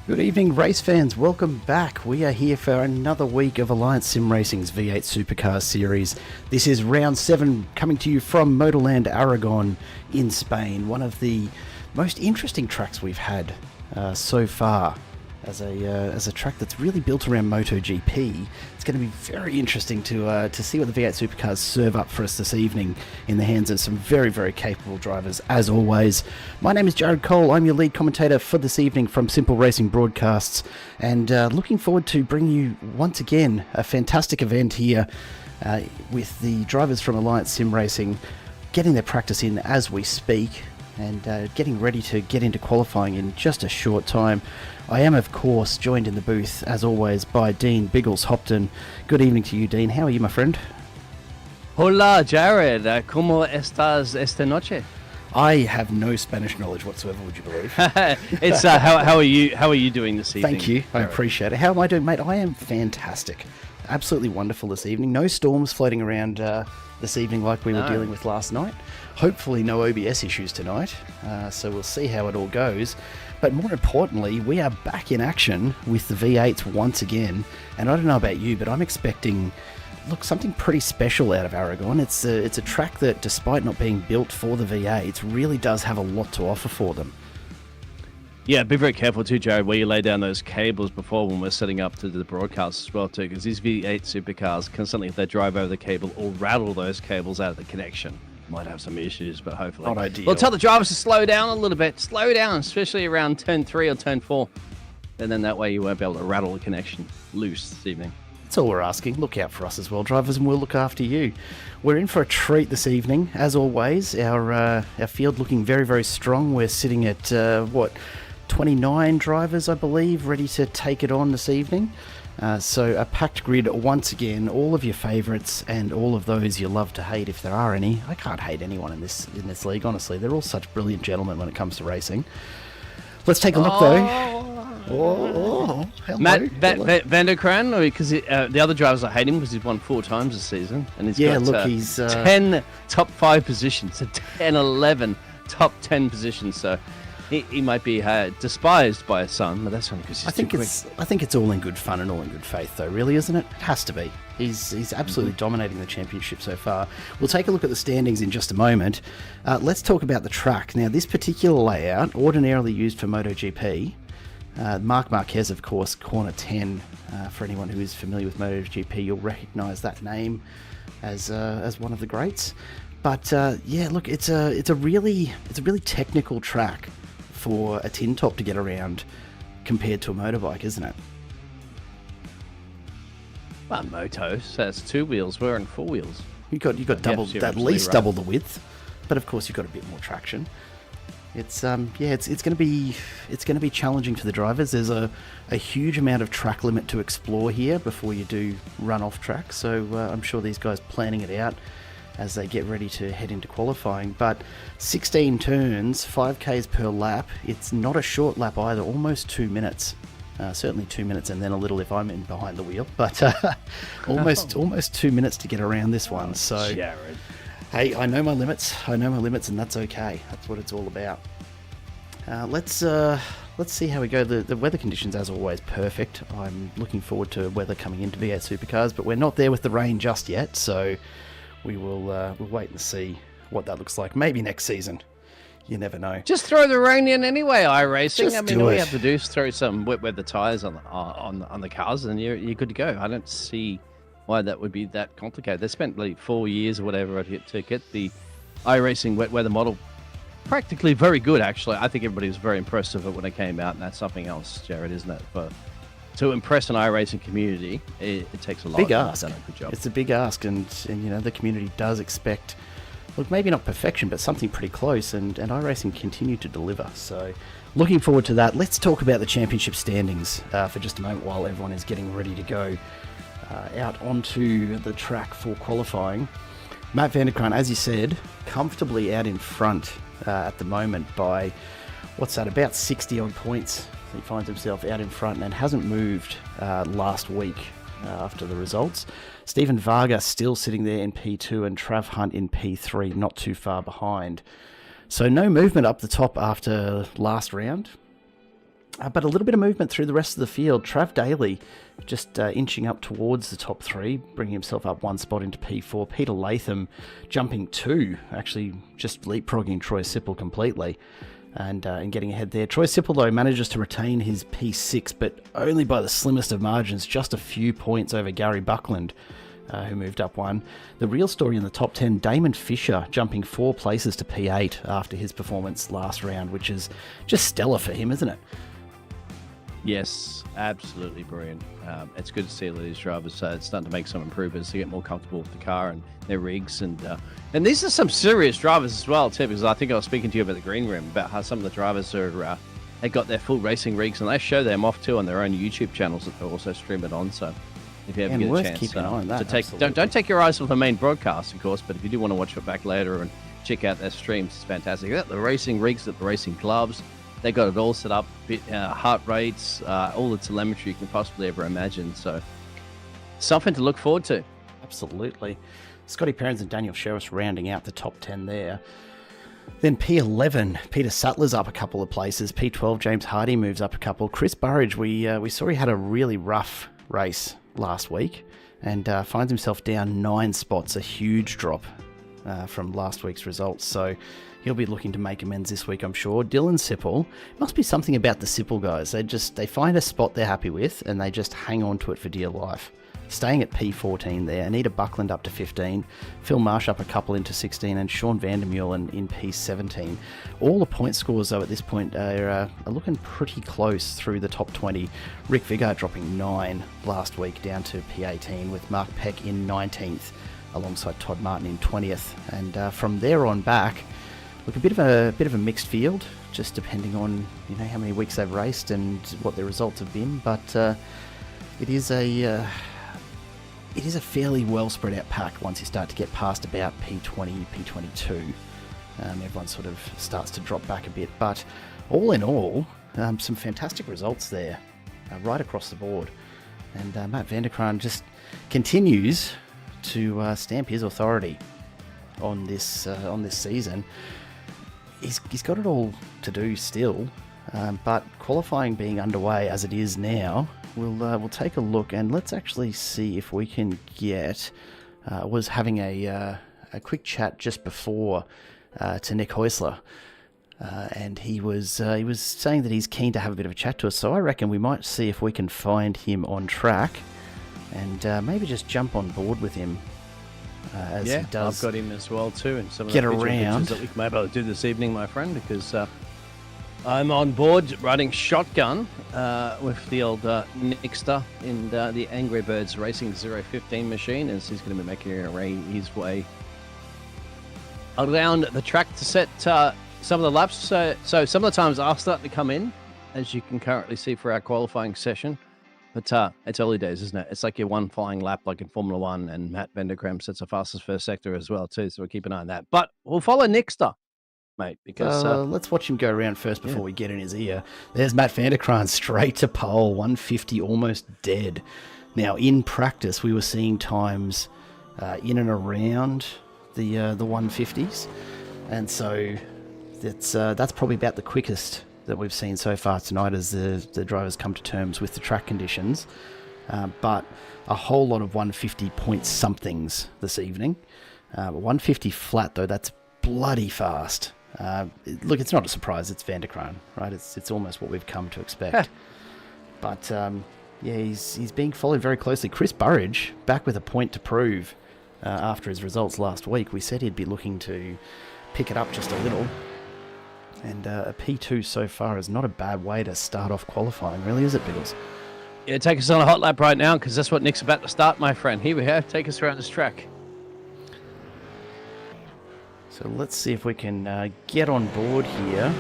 Good evening, race fans. Welcome back. We are here for another week of Alliance Sim Racing's V8 Supercars series. This is round 7 coming to you from MotorLand Aragon in Spain. One of the most interesting tracks we've had so far as a track that's really built around MotoGP. It's going to be very interesting to see what the V8 Supercars serve up for us this evening in the hands of some very, very capable drivers, as always. My name is Jared Cole. I'm your lead commentator for this evening from Simple Racing Broadcasts, and looking forward to bringing you once again a fantastic event here with the drivers from Alliance Sim Racing getting their practice in as we speak, and getting ready to get into qualifying in just a short time. I am, of course, joined in the booth, as always, by Dean Biggles Hopton. Good evening to you, Dean. How are you, my friend? Hola, Jared. ¿Cómo estás esta noche? I have no Spanish knowledge whatsoever, would you believe? It's how are you? How are you doing this evening? Thank you. I appreciate it. How am I doing, mate? I am fantastic. Absolutely wonderful this evening. No storms floating around this evening like we were dealing with last night. Hopefully no OBS issues tonight. So we'll see how it all goes. But more importantly, we are back in action with the V8s once again. And I don't know about you, but I'm expecting, something pretty special out of Aragon. It's a track that, despite not being built for the V8s, really does have a lot to offer for them. Yeah, be very careful too, Jared, where you lay down those cables before when we're setting up to the broadcast as well too, because these V8 supercars constantly, if they drive over the cable or rattle those cables out of the connection, might have some issues, but hopefully not ideal. We'll tell the drivers to slow down a little bit. Slow down, especially around turn 3 or turn 4. And then that way you won't be able to rattle the connection loose this evening. That's all we're asking. Look out for us as well, drivers, and we'll look after you. We're in for a treat this evening, as always. Our field looking very, very strong. We're sitting at, 29 drivers, I believe, ready to take it on this evening. So a packed grid once again, all of your favourites and all of those you love to hate if there are any. I can't hate anyone in this league, honestly. They're all such brilliant gentlemen when it comes to racing. Let's take a look though. Matt Van der Kraan, because the other drivers I hate him because he's won 4 times this season, and he's got he's 10 top 5 positions, so 10, 11 top 10 positions. So he might be despised by his son, but that's only because he's too quick. I think it's all in good fun and all in good faith, though, really, isn't it? It has to be. He's absolutely dominating the championship so far. We'll take a look at the standings in just a moment. Let's talk about the track. Now, this particular layout, ordinarily used for MotoGP, Marc Marquez, of course, corner 10. For anyone who is familiar with MotoGP, you'll recognise that name as one of the greats. But look, it's a really technical track for a tin top to get around compared to a motorbike, isn't it? Well, motos, so it's 2 wheels. We're on 4 wheels. You got double, at least double the width, but of course you've got a bit more traction. It's going to be challenging for the drivers. There's a huge amount of track limit to explore here before you do run off track. So I'm sure these guys planning it out as they get ready to head into qualifying. But 16 turns, 5Ks per lap. It's not a short lap either, almost 2 minutes Certainly 2 minutes and then a little if I'm in behind the wheel, but almost 2 minutes to get around this one. So, Jared. Hey, I know my limits, and that's okay. That's what it's all about. Let's see how we go. The weather conditions, as always, perfect. I'm looking forward to weather coming into V8 Supercars, but we're not there with the rain just yet, so we'll wait and see what that looks like. Maybe next season. You never know. Just throw the rain in anyway, iRacing. Just all you have to do is throw some wet weather tires on the cars, and you're good to go. I don't see why that would be that complicated. They spent like 4 years or whatever to get the iRacing wet weather model practically very good, actually. I think everybody was very impressed with it when it came out, and that's something else, Jared, isn't it? But to impress an iRacing community, it takes a lot. Big ask. Done a good job. It's a big ask, and the community does expect, look, maybe not perfection, but something pretty close, and iRacing continue to deliver. So looking forward to that. Let's talk about the championship standings for just a moment while everyone is getting ready to go out onto the track for qualifying. Matt Vanderkraan, as you said, comfortably out in front at the moment by, what's that, about 60 odd points. He finds himself out in front and hasn't moved last week after the results. Stephen Varga still sitting there in P2 and Trav Hunt in P3, not too far behind. So no movement up the top after last round, but a little bit of movement through the rest of the field. Trav Daly just inching up towards the top three, bringing himself up one spot into P4. Peter Latham jumping two, actually just leapfrogging Troy Sipple completely and getting ahead there. Troy Sipple, though, manages to retain his P6, but only by the slimmest of margins, just a few points over Gary Buckland, who moved up one. The real story in the top 10, Damon Fisher jumping 4 places to P8 after his performance last round, which is just stellar for him, isn't it? Yes, absolutely brilliant. It's good to see all these drivers starting to make some improvements to get more comfortable with the car and their rigs. And these are some serious drivers as well, too, because I think I was speaking to you about the green room, about how some of the drivers are they got their full racing rigs, and they show them off, too, on their own YouTube channels that they also stream it on. So if you ever get a chance keeping an eye on that, to take, don't take your eyes off the main broadcast, of course, but if you do want to watch it back later and check out their streams, it's fantastic. They got the racing rigs, the racing gloves. They got it all set up, heart rates, all the telemetry you can possibly ever imagine. So something to look forward to. Absolutely. Scotty Perrins and Daniel Sherriss rounding out the top 10 there. Then P11, Peter Sattler's up a couple of places. P12, James Hardy moves up a couple. Chris Burridge, we saw he had a really rough race last week and finds himself down 9 spots, a huge drop from last week's results. So he'll be looking to make amends this week, I'm sure. Dylan Sipple, it must be something about the Sipple guys. They find a spot they're happy with and they just hang on to it for dear life. Staying at P14 there. Anita Buckland up to 15. Phil Marsh up a couple into 16 and Sean Vandermeulen in P17. All the point scores, though, at this point are looking pretty close through the top 20. Rick Vigard dropping 9 last week down to P18 with Mark Peck in 19th alongside Todd Martin in 20th. And from there on back, look, a bit of a mixed field, just depending on how many weeks they've raced and what their results have been. But it is a fairly well spread out pack once you start to get past about P20, P22. Everyone sort of starts to drop back a bit. But all in all, some fantastic results there, right across the board. And Matt Vanderkraan just continues to stamp his authority on this season. He's got it all to do still, but qualifying being underway as it is now, we'll take a look and let's actually see if we can get. Was having a quick chat just before to Nick Heusler, and he was saying that he's keen to have a bit of a chat to us. So I reckon we might see if we can find him on track and maybe just jump on board with him. As he does. I've got him as well too, and some of get the around that we may be able to do this evening, my friend, because I'm on board riding shotgun with the old Nixter in the Angry Birds Racing 015 machine, as he's going to be making his way around the track to set some of the laps. So some of the times are starting to come in, as you can currently see for our qualifying session. But it's early days, isn't it? It's like your one flying lap like in Formula One, and Matt Vanderkraan sets the fastest first sector as well, too, so we'll keep an eye on that. But we'll follow Nixter mate, because Let's watch him go around first before we get in his ear. There's Matt van der Kraan straight to pole, 150, almost dead. Now, in practice, we were seeing times in and around the 150s, and so that's probably about the quickest that we've seen so far tonight as the drivers come to terms with the track conditions. But a whole lot of 150 point somethings this evening. 150 flat, though, that's bloody fast. Look, it's not a surprise. It's van der Kraan, right? It's almost what we've come to expect. But yeah, he's being followed very closely. Chris Burridge back with a point to prove after his results last week. We said he'd be looking to pick it up just a little. And a P2 so far is not a bad way to start off qualifying, really, is it, Biggles? Yeah, take us on a hot lap right now, because that's what Nick's about to start, my friend. Here we go. Take us around this track. So let's see if we can get on board here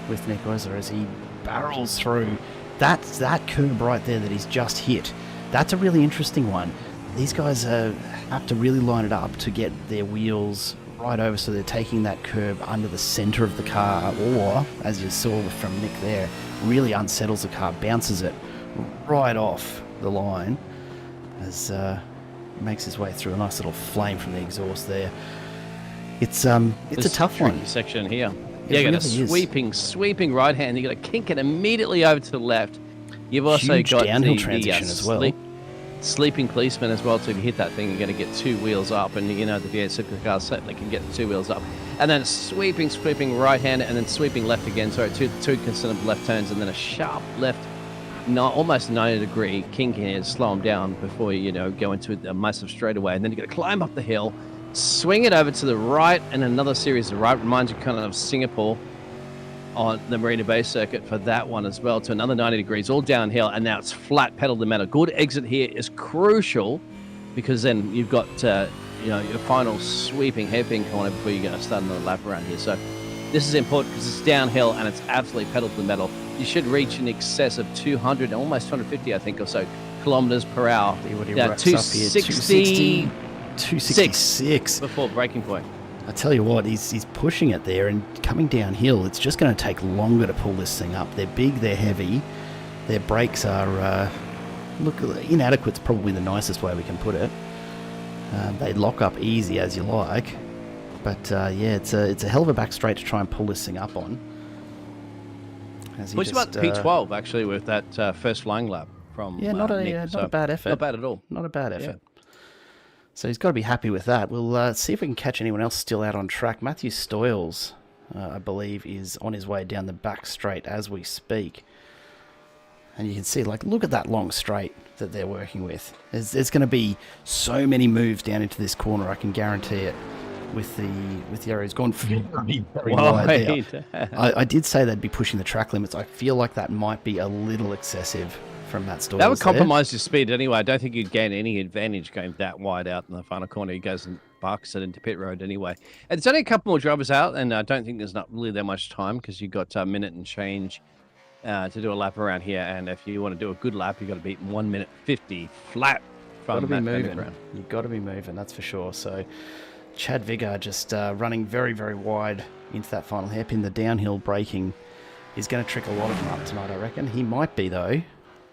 with Nick Oiser as he barrels through. That's that curb right there that he's just hit. That's a really interesting one. These guys have to really line it up to get their wheels right over, so they're taking that curb under the center of the car, or, as you saw from Nick there, really unsettles the car, bounces it right off the line as makes his way through. A nice little flame from the exhaust there. It's a tough one. Section here. Yeah, you got a sweeping right hand. You got to kink it immediately over to the left. You've also huge got downhill transition as well. Sleeping policeman as well. So if you hit that thing, you're going to get two wheels up, and you know the V8 Supercars certainly can get the two wheels up. And then sweeping right hand, and then sweeping left again. Sorry, two considerable left turns, and then a sharp left, almost 90-degree kink here to slow them down before you go into a massive straightaway. And then you got to climb up the hill, swing it over to the right, and another series of right. Reminds you kind of Singapore on the Marina Bay circuit for that one as well, to another 90 degrees, all downhill, and now it's flat pedal to metal. Good exit here is crucial, because then you've got your final sweeping hairpin corner before you're going to start another lap around here. So this is important because it's downhill and it's absolutely pedal to the metal. You should reach in excess of 200, almost 250, I think, or so, kilometers per hour. 260, 266 before breaking point. I tell you what, he's pushing it there, and coming downhill, it's just going to take longer to pull this thing up. They're big, they're heavy, their brakes are, inadequate's probably the nicest way we can put it. They lock up easy as you like, but yeah, it's a hell of a back straight to try and pull this thing up on. Which about P12 actually with that first flying lap from Nick, not a bad effort. Not bad at all. Not a bad effort. Yeah. So he's got to be happy with that. We'll see if we can catch anyone else still out on track. Matthew Stoyles, I believe, is on his way down the back straight as we speak. And you can see, look at that long straight that they're working with. There's going to be so many moves down into this corner, I can guarantee it, with the area. He's gone very wide there. I did say they'd be pushing the track limits. I feel like that might be a little excessive from Matt Stoyles. That would compromise your speed anyway. I don't think you'd gain any advantage going that wide out in the final corner. He goes and barks it into pit road anyway. And there's only a couple more drivers out, and I don't think there's not really that much time, because you've got a minute and change to do a lap around here. And if you want to do a good lap, you've got to beat 1 minute 50 flat from Matt van der Kraan. You've got to be moving, that's for sure. So Chad Viggar just running very, very wide into that final hairpin. The downhill braking is going to trick a lot of them up tonight, I reckon. He might be, though.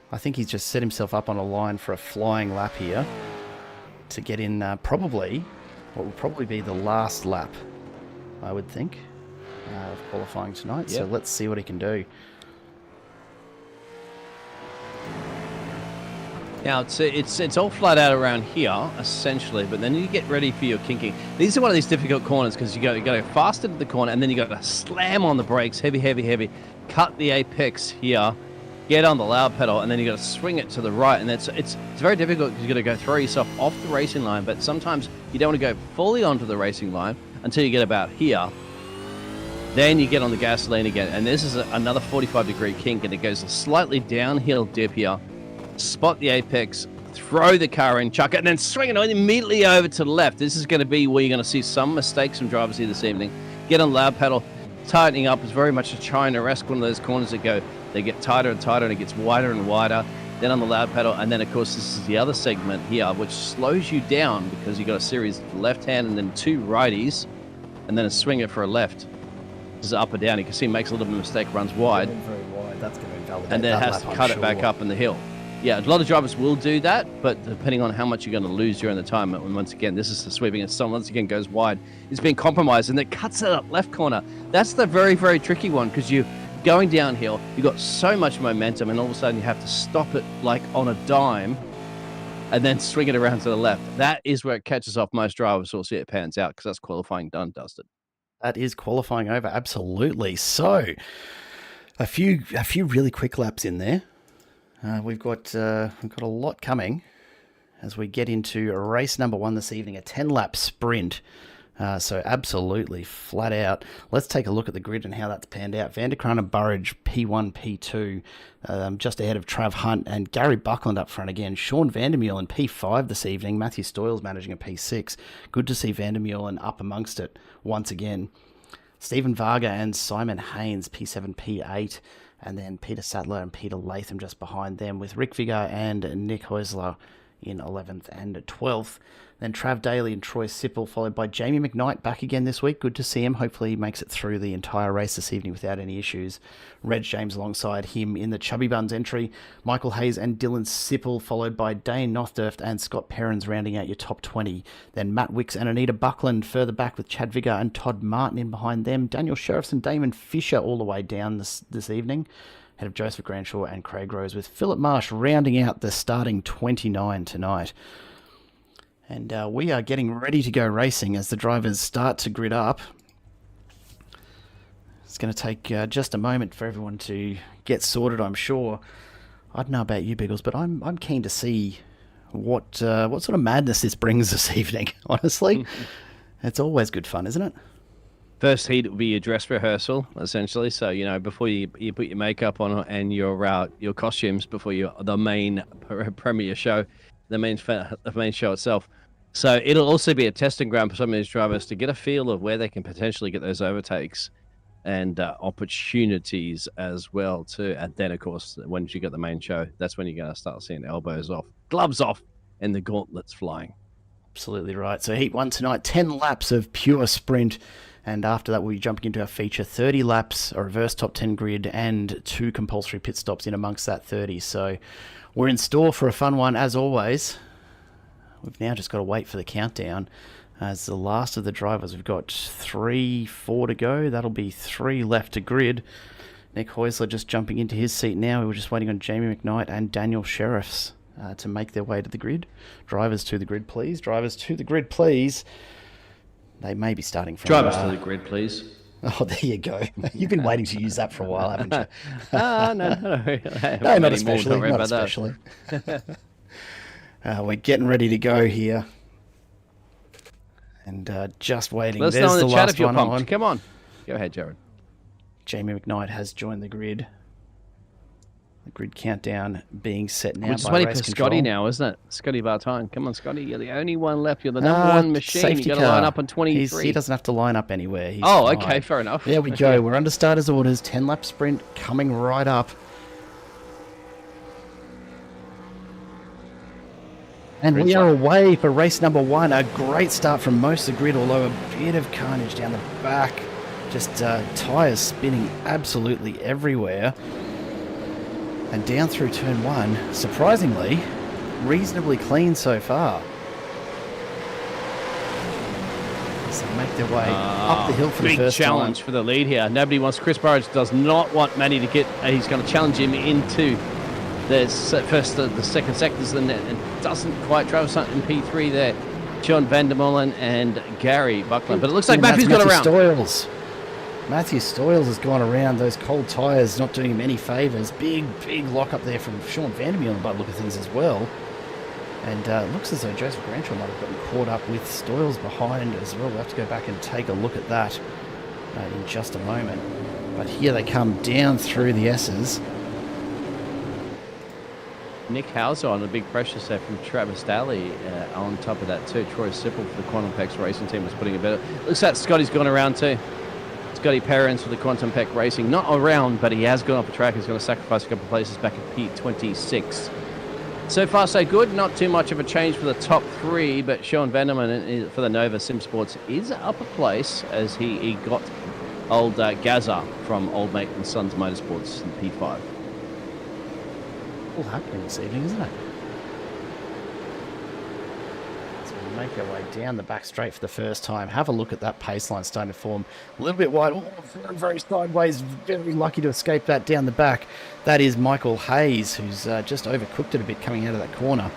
I think he's just set himself up on a line for a flying lap here to get in probably what will probably be the last lap, I would think, of qualifying tonight. Yep. So let's see what he can do. Now, it's all flat out around here, essentially, but then you get ready for your kinking. These are one of these difficult corners, because you got to go faster to the corner, and then you got to slam on the brakes, heavy, cut the apex here, get on the loud pedal, and then you got to swing it to the right. And it's very difficult, because you got to go throw yourself off the racing line, but sometimes you don't want to go fully onto the racing line until you get about here. Then you get on the gasoline again, and this is another 45-degree kink, and it goes a slightly downhill dip here. Spot the apex, throw the car in, chuck it, and then swing it immediately over to the left. This is going to be where you're going to see some mistakes from drivers here this evening. Get on the loud pedal, tightening up is very much a China-esque one of those corners that they get tighter and tighter, and it gets wider and wider. Then on the loud pedal, and then of course this is the other segment here, which slows you down, because you've got a series of left hand and then two righties. and then a swinger for a left. This is up or down. You can see he makes a little bit of a mistake, runs wide. Very wide. That's going to invalidate And then that has to lap, cut I'm it back sure. up in the hill. Yeah, a lot of drivers will do that, but depending on how much you're going to lose during the time, and once again, this is the sweeping, and someone once again goes wide. It's being compromised, and it cuts it up left corner. That's the very, very tricky one, because you're going downhill, you've got so much momentum, and all of a sudden you have to stop it like on a dime, and then swing it around to the left. That is where it catches off most drivers. We'll see it pans out, because that's qualifying done, Dustin. That is qualifying over, absolutely. So, a few really quick laps in there. We've got a lot coming as we get into race number 1 this evening, a 10-lap sprint. So absolutely flat out. Let's take a look at the grid and how that's panned out. Van der Kraan and Burridge, P1, P2, just ahead of Trav Hunt and Gary Buckland up front again. Sean Vandermeulen in P5 this evening. Matthew Stoyles managing a P6. Good to see Vandermeulen up amongst it once again. Stephen Varga and Simon Haynes, P7, P8. And then Peter Sattler and Peter Latham just behind them, with Rick Viggar and Nick Heusler in 11th and 12th. Then Trav Daly and Troy Sipple, followed by Jamie McKnight back again this week. Good to see him. Hopefully he makes it through the entire race this evening without any issues. Reg James alongside him in the Chubby Buns entry. Michael Hayes and Dylan Sipple, followed by Dane Nothdurft and Scott Perrins rounding out your top 20. Then Matt Wicks and Anita Buckland further back, with Chad Viggar and Todd Martin in behind them. Daniel Sheriffs and Damon Fisher all the way down this evening, ahead of Joseph Granshaw and Craig Rose, with Philip Marsh rounding out the starting 29 tonight. And we are getting ready to go racing as the drivers start to grid up. It's going to take just a moment for everyone to get sorted, I'm sure. I don't know about you, Biggles, but I'm keen to see what sort of madness this brings this evening, honestly. It's always good fun, isn't it? First heat will be your dress rehearsal, essentially. So, before you put your makeup on and your costumes before the main premiere show, the main show itself. So it'll also be a testing ground for some of these drivers to get a feel of where they can potentially get those overtakes and opportunities as well too. And then, of course, once you get the main show, that's when you're going to start seeing elbows off, gloves off, and the gauntlets flying. Absolutely right. So Heat 1 tonight, 10 laps of pure sprint. And after that, we'll be jumping into our feature, 30 laps, a reverse top 10 grid, and 2 compulsory pit stops in amongst that 30. So we're in store for a fun one, as always. We've now just got to wait for the countdown. As the last of the drivers, we've got 4 to go. That'll be 3 left to grid. Nick Heusler just jumping into his seat now. We were just waiting on Jamie McKnight and Daniel Sheriffs to make their way to the grid. Drivers to the grid, please. Drivers to the grid, please. They may be starting from... Drivers to the grid, please. Oh, there you go. You've been waiting to use that for a while, haven't you? No, not especially. Not especially. We're getting ready to go here. And just waiting. Let us know in the chat if you're pumped. Come on. Go ahead, Jared. Jamie McKnight has joined the grid. The grid countdown being set now. We're just waiting for Scotty now, isn't it? Scotty Bartine. Come on, Scotty. You're the only one left. You're the number one machine. You've got to line up on 23. He doesn't have to line up anywhere. He's fine. Okay. Fair enough. There we go. We're under starters orders. 10-lap sprint coming right up. And we are away for race number 1. A great start from most of the grid, although a bit of carnage down the back. Just tyres spinning absolutely everywhere. And down through turn 1, surprisingly, reasonably clean so far. So make their way up the hill for the first big challenge for the lead here. Nobody wants... Chris Burridge does not want Matty to get... he's going to challenge him into the second sectors, and doesn't quite. Travis Hunt in P3 there. John Vandermolen and Gary Buckland. But it looks like Matthew's got around. Matthew Stoyles has gone around. Those cold tyres not doing him any favours. Big lock up there from Sean Vandermeulen by the look of things as well. And it looks as though Joseph Granshaw might have gotten caught up with Stoyles behind as well. We'll have to go back and take a look at that in just a moment. But here they come down through the S's. Nick Hauser on a big pressure set from Travis Daly on top of that too. Troy Sipple for the Quantum Pex Racing team was putting a better... Looks like Scotty's gone around too. Scotty Perrins for the Quantum Peck Racing. Not around, but he has gone off the track. He's going to sacrifice a couple of places back at P26. So far, so good. Not too much of a change for the top three, but Sean Veneman for the Nova Sim Sports is up a place as he got old Gaza from Old Mate and Sons Motorsports in P5. All happening this evening, isn't it? So we make our way down the back straight for the first time. Have a look at that pace line starting to form a little bit wide. Oh, very, very sideways. Very lucky to escape that down the back. That is Michael Hayes, who's just overcooked it a bit coming out of that corner.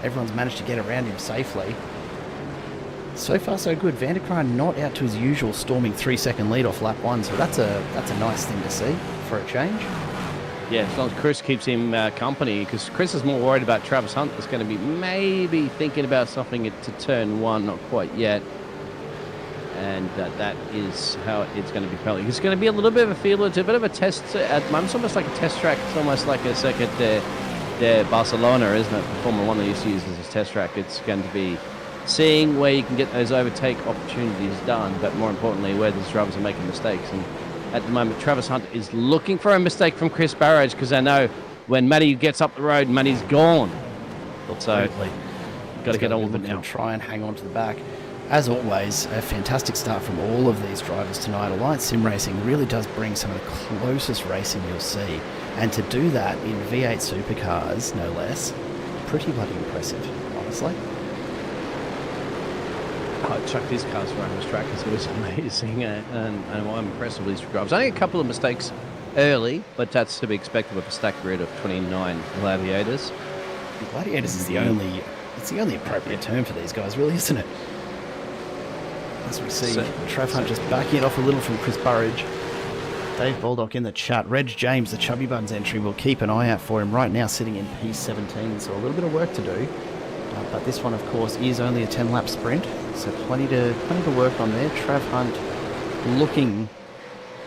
Everyone's managed to get around him safely. So far, so good. Van der Kraan not out to his usual storming 3-second lead off lap 1, so that's a nice thing to see for a change. Yeah, as long as Chris keeps him company, because Chris is more worried about Travis Hunt that's going to be maybe thinking about something to turn 1, not quite yet. And that is how it's going to be felt. It's going to be a little bit of a feel. It's a bit of a test. At the moment, it's almost like a test track. It's almost like a circuit de Barcelona, isn't it? The Formula 1 they used to use as a test track. It's going to be seeing where you can get those overtake opportunities done, but more importantly, where these drivers are making mistakes. And at the moment, Travis Hunt is looking for a mistake from Chris Barrage, because I know when Matty gets up the road, Matty's gone. So you've got to get on with it now. Try and hang on to the back. As always, a fantastic start from all of these drivers tonight. Alliance Sim Racing really does bring some of the closest racing you'll see. And to do that in V8 supercars, no less, pretty bloody impressive, honestly. Chuck these cars around this track is always amazing, and I'm impressed with these drivers. Only a couple of mistakes early, but that's to be expected with a stack grid of 29 Gladiators. Gladiators is the only appropriate term for these guys, really, isn't it? As we see, Trav Hunt just backing it off a little from Chris Burridge. Dave Baldock in the chat. Reg James, the Chubby Buns entry, will keep an eye out for him right now, sitting in P17, so a little bit of work to do. But this one, of course, is only a 10-lap sprint, so plenty to work on there. Trav Hunt looking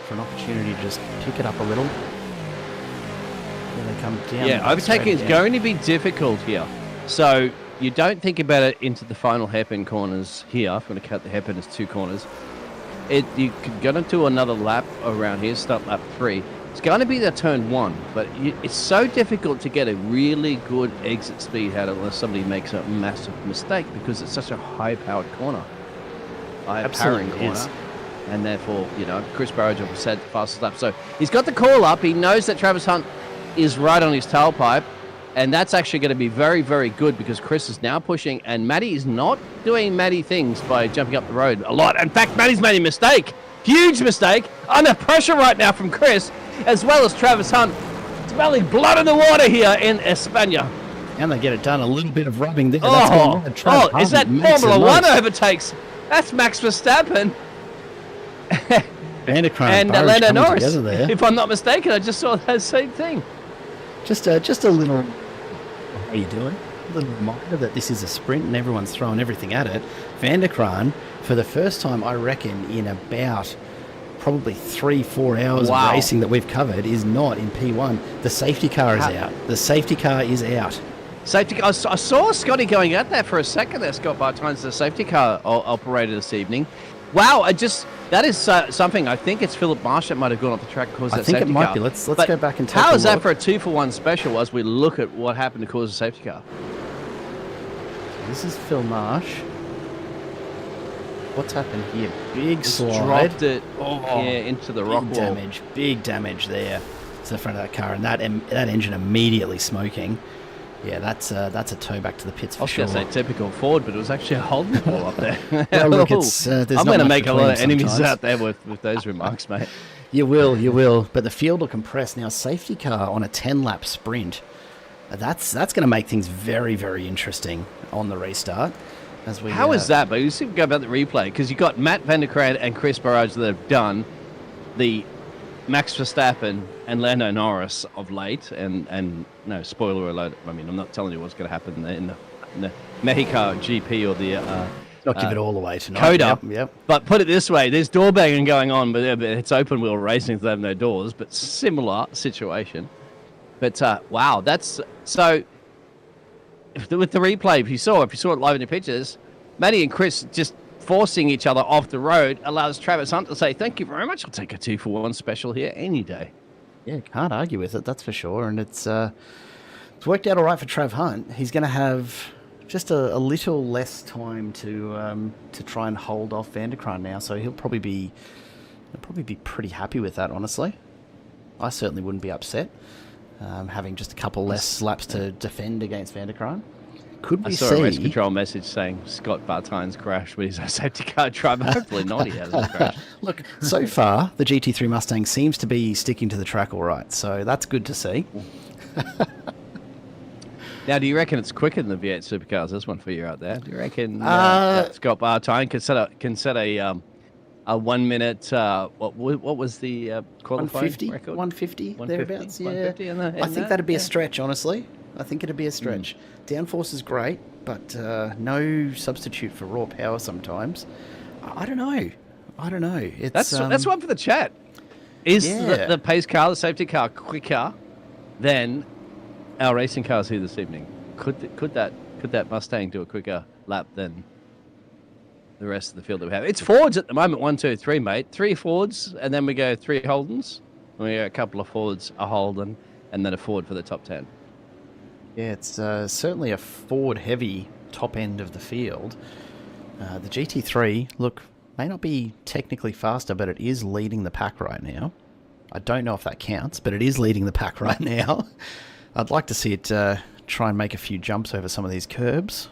for an opportunity to just pick it up a little. Then they come down. Yeah, overtaking is going to be difficult here. So you don't think about it into the final hairpin corners here. I'm going to cut the hairpin as 2 corners. You could go into another lap around here, start lap 3. It's going to be the turn 1, but it's so difficult to get a really good exit speed out unless somebody makes a massive mistake, because it's such a high-powered corner. High-powering corner. And therefore, Chris Barrage will set the fastest lap. So he's got the call up. He knows that Travis Hunt is right on his tailpipe, and that's actually going to be very, very good, because Chris is now pushing, and Matty is not doing Matty things by jumping up the road a lot. In fact, Matty's made a mistake. Huge mistake. Under pressure right now from Chris, as well as Travis Hunt. Smelling blood in the water here in España. And they get it done. A little bit of rubbing there. Is that Formula 1 overtakes? That's Max Verstappen. Van der Kraan and Lando Norris. If I'm not mistaken, I just saw that same thing. Just a little... How are you doing? A little reminder that this is a sprint and everyone's throwing everything at it. Van der Kraan, for the first time, I reckon, in about probably 3-4 hours of racing that we've covered, is not in P1. The safety car is out. The safety car is out. Safety car. I saw Scotty going out there for a second there, Scott Bartimes, the safety car operator this evening. Wow, that is something. I think it's Philip Marsh that might have gone off the track and caused that safety car. I think it might be. Let's go back and take a look. How is that for a 2-for-1 special as we look at what happened to cause a safety car? This is Phil Marsh. What's happened here? Big slide. Dropped it into the rock wall. Big damage there to the front of that car, and that engine immediately smoking. Yeah, that's a tow back to the pits for sure. I was going to say typical Ford, but it was actually a Holden wall up there. Well, look, I'm going to make a lot of enemies out there with those remarks, mate. You will. But the field will compress. Now, safety car on a 10-lap sprint, that's going to make things very, very interesting on the restart. How is that? But you see, go about the replay, because you got Matt Van der Kraan and Chris Barrage that have done the Max Verstappen and Lando Norris of late, and no, spoiler alert, I mean, I'm not telling you what's going to happen in the Mexico GP or the not give it all away tonight. Coda. Yep. But put it this way, there's door banging going on, but it's open wheel racing, so they have no doors, but similar situation. But wow, that's so. With the replay, if you saw it live in the pictures, Matty and Chris just forcing each other off the road allows Travis Hunt to say, "Thank you very much. I'll take a 2-for-1 special here any day." Yeah, can't argue with it. That's for sure. And it's It's worked out all right for Trav Hunt. He's going to have just a little less time to try and hold off Van der Kraan now, so he'll probably be pretty happy with that, honestly. I certainly wouldn't be upset having just a couple less laps to defend against Van der Kraan. Could we I saw a race control message saying Scott Bartine's crashed with his safety car driver. Hopefully not, he hasn't crashed. Look, so far, the GT3 Mustang seems to be sticking to the track all right, so that's good to see. Now, do you reckon it's quicker than the V8 Supercars? This one for you out there. Do you reckon Scott Bartine can set a 1 minute? What was the qualifying 150, record? 150 thereabouts. Yeah, 150 I think that'd be a stretch, honestly. I think it'd be a stretch. Downforce is great, but no substitute for raw power sometimes. I don't know. It's, that's one for the chat. Is the pace car, the safety car, quicker than our racing cars here this evening? Could that Mustang do a quicker lap than the rest of the field that we have? It's Fords at the moment, 1, 2, 3, mate. 3 Fords, and then we go 3 Holdens. And we go a couple of Fords, a Holden, and then a Ford for the top 10. Yeah, it's certainly a Ford-heavy top end of the field. The GT3, look, may not be technically faster, but it is leading the pack right now. I don't know if that counts, but it is leading the pack right now. I'd like to see it try and make a few jumps over some of these curbs.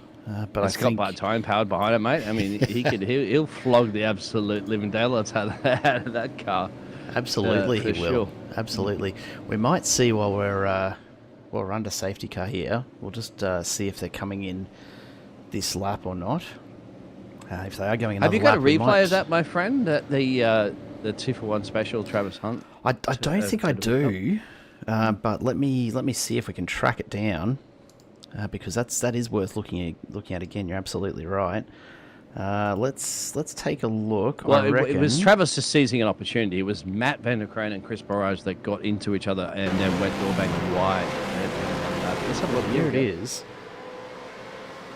But it's got time powered behind it, mate. I mean, he'll flog the absolute living daylights out of that car. Absolutely, he will. Sure. Absolutely. We might see while we're under safety car here. We'll just see if they're coming in this lap or not. If they are going another lap, have you got a replay of that, my friend? The 2-for-1 special Travis Hunt. I don't think I do. But let me see if we can track it down, because that is worth looking at again. You're absolutely right. Let's take a look. Well, it was Travis just seizing an opportunity. It was Matt Van der Kraan and Chris Barrage that got into each other and then went Dorbank wide. Let's have a look. Here it is.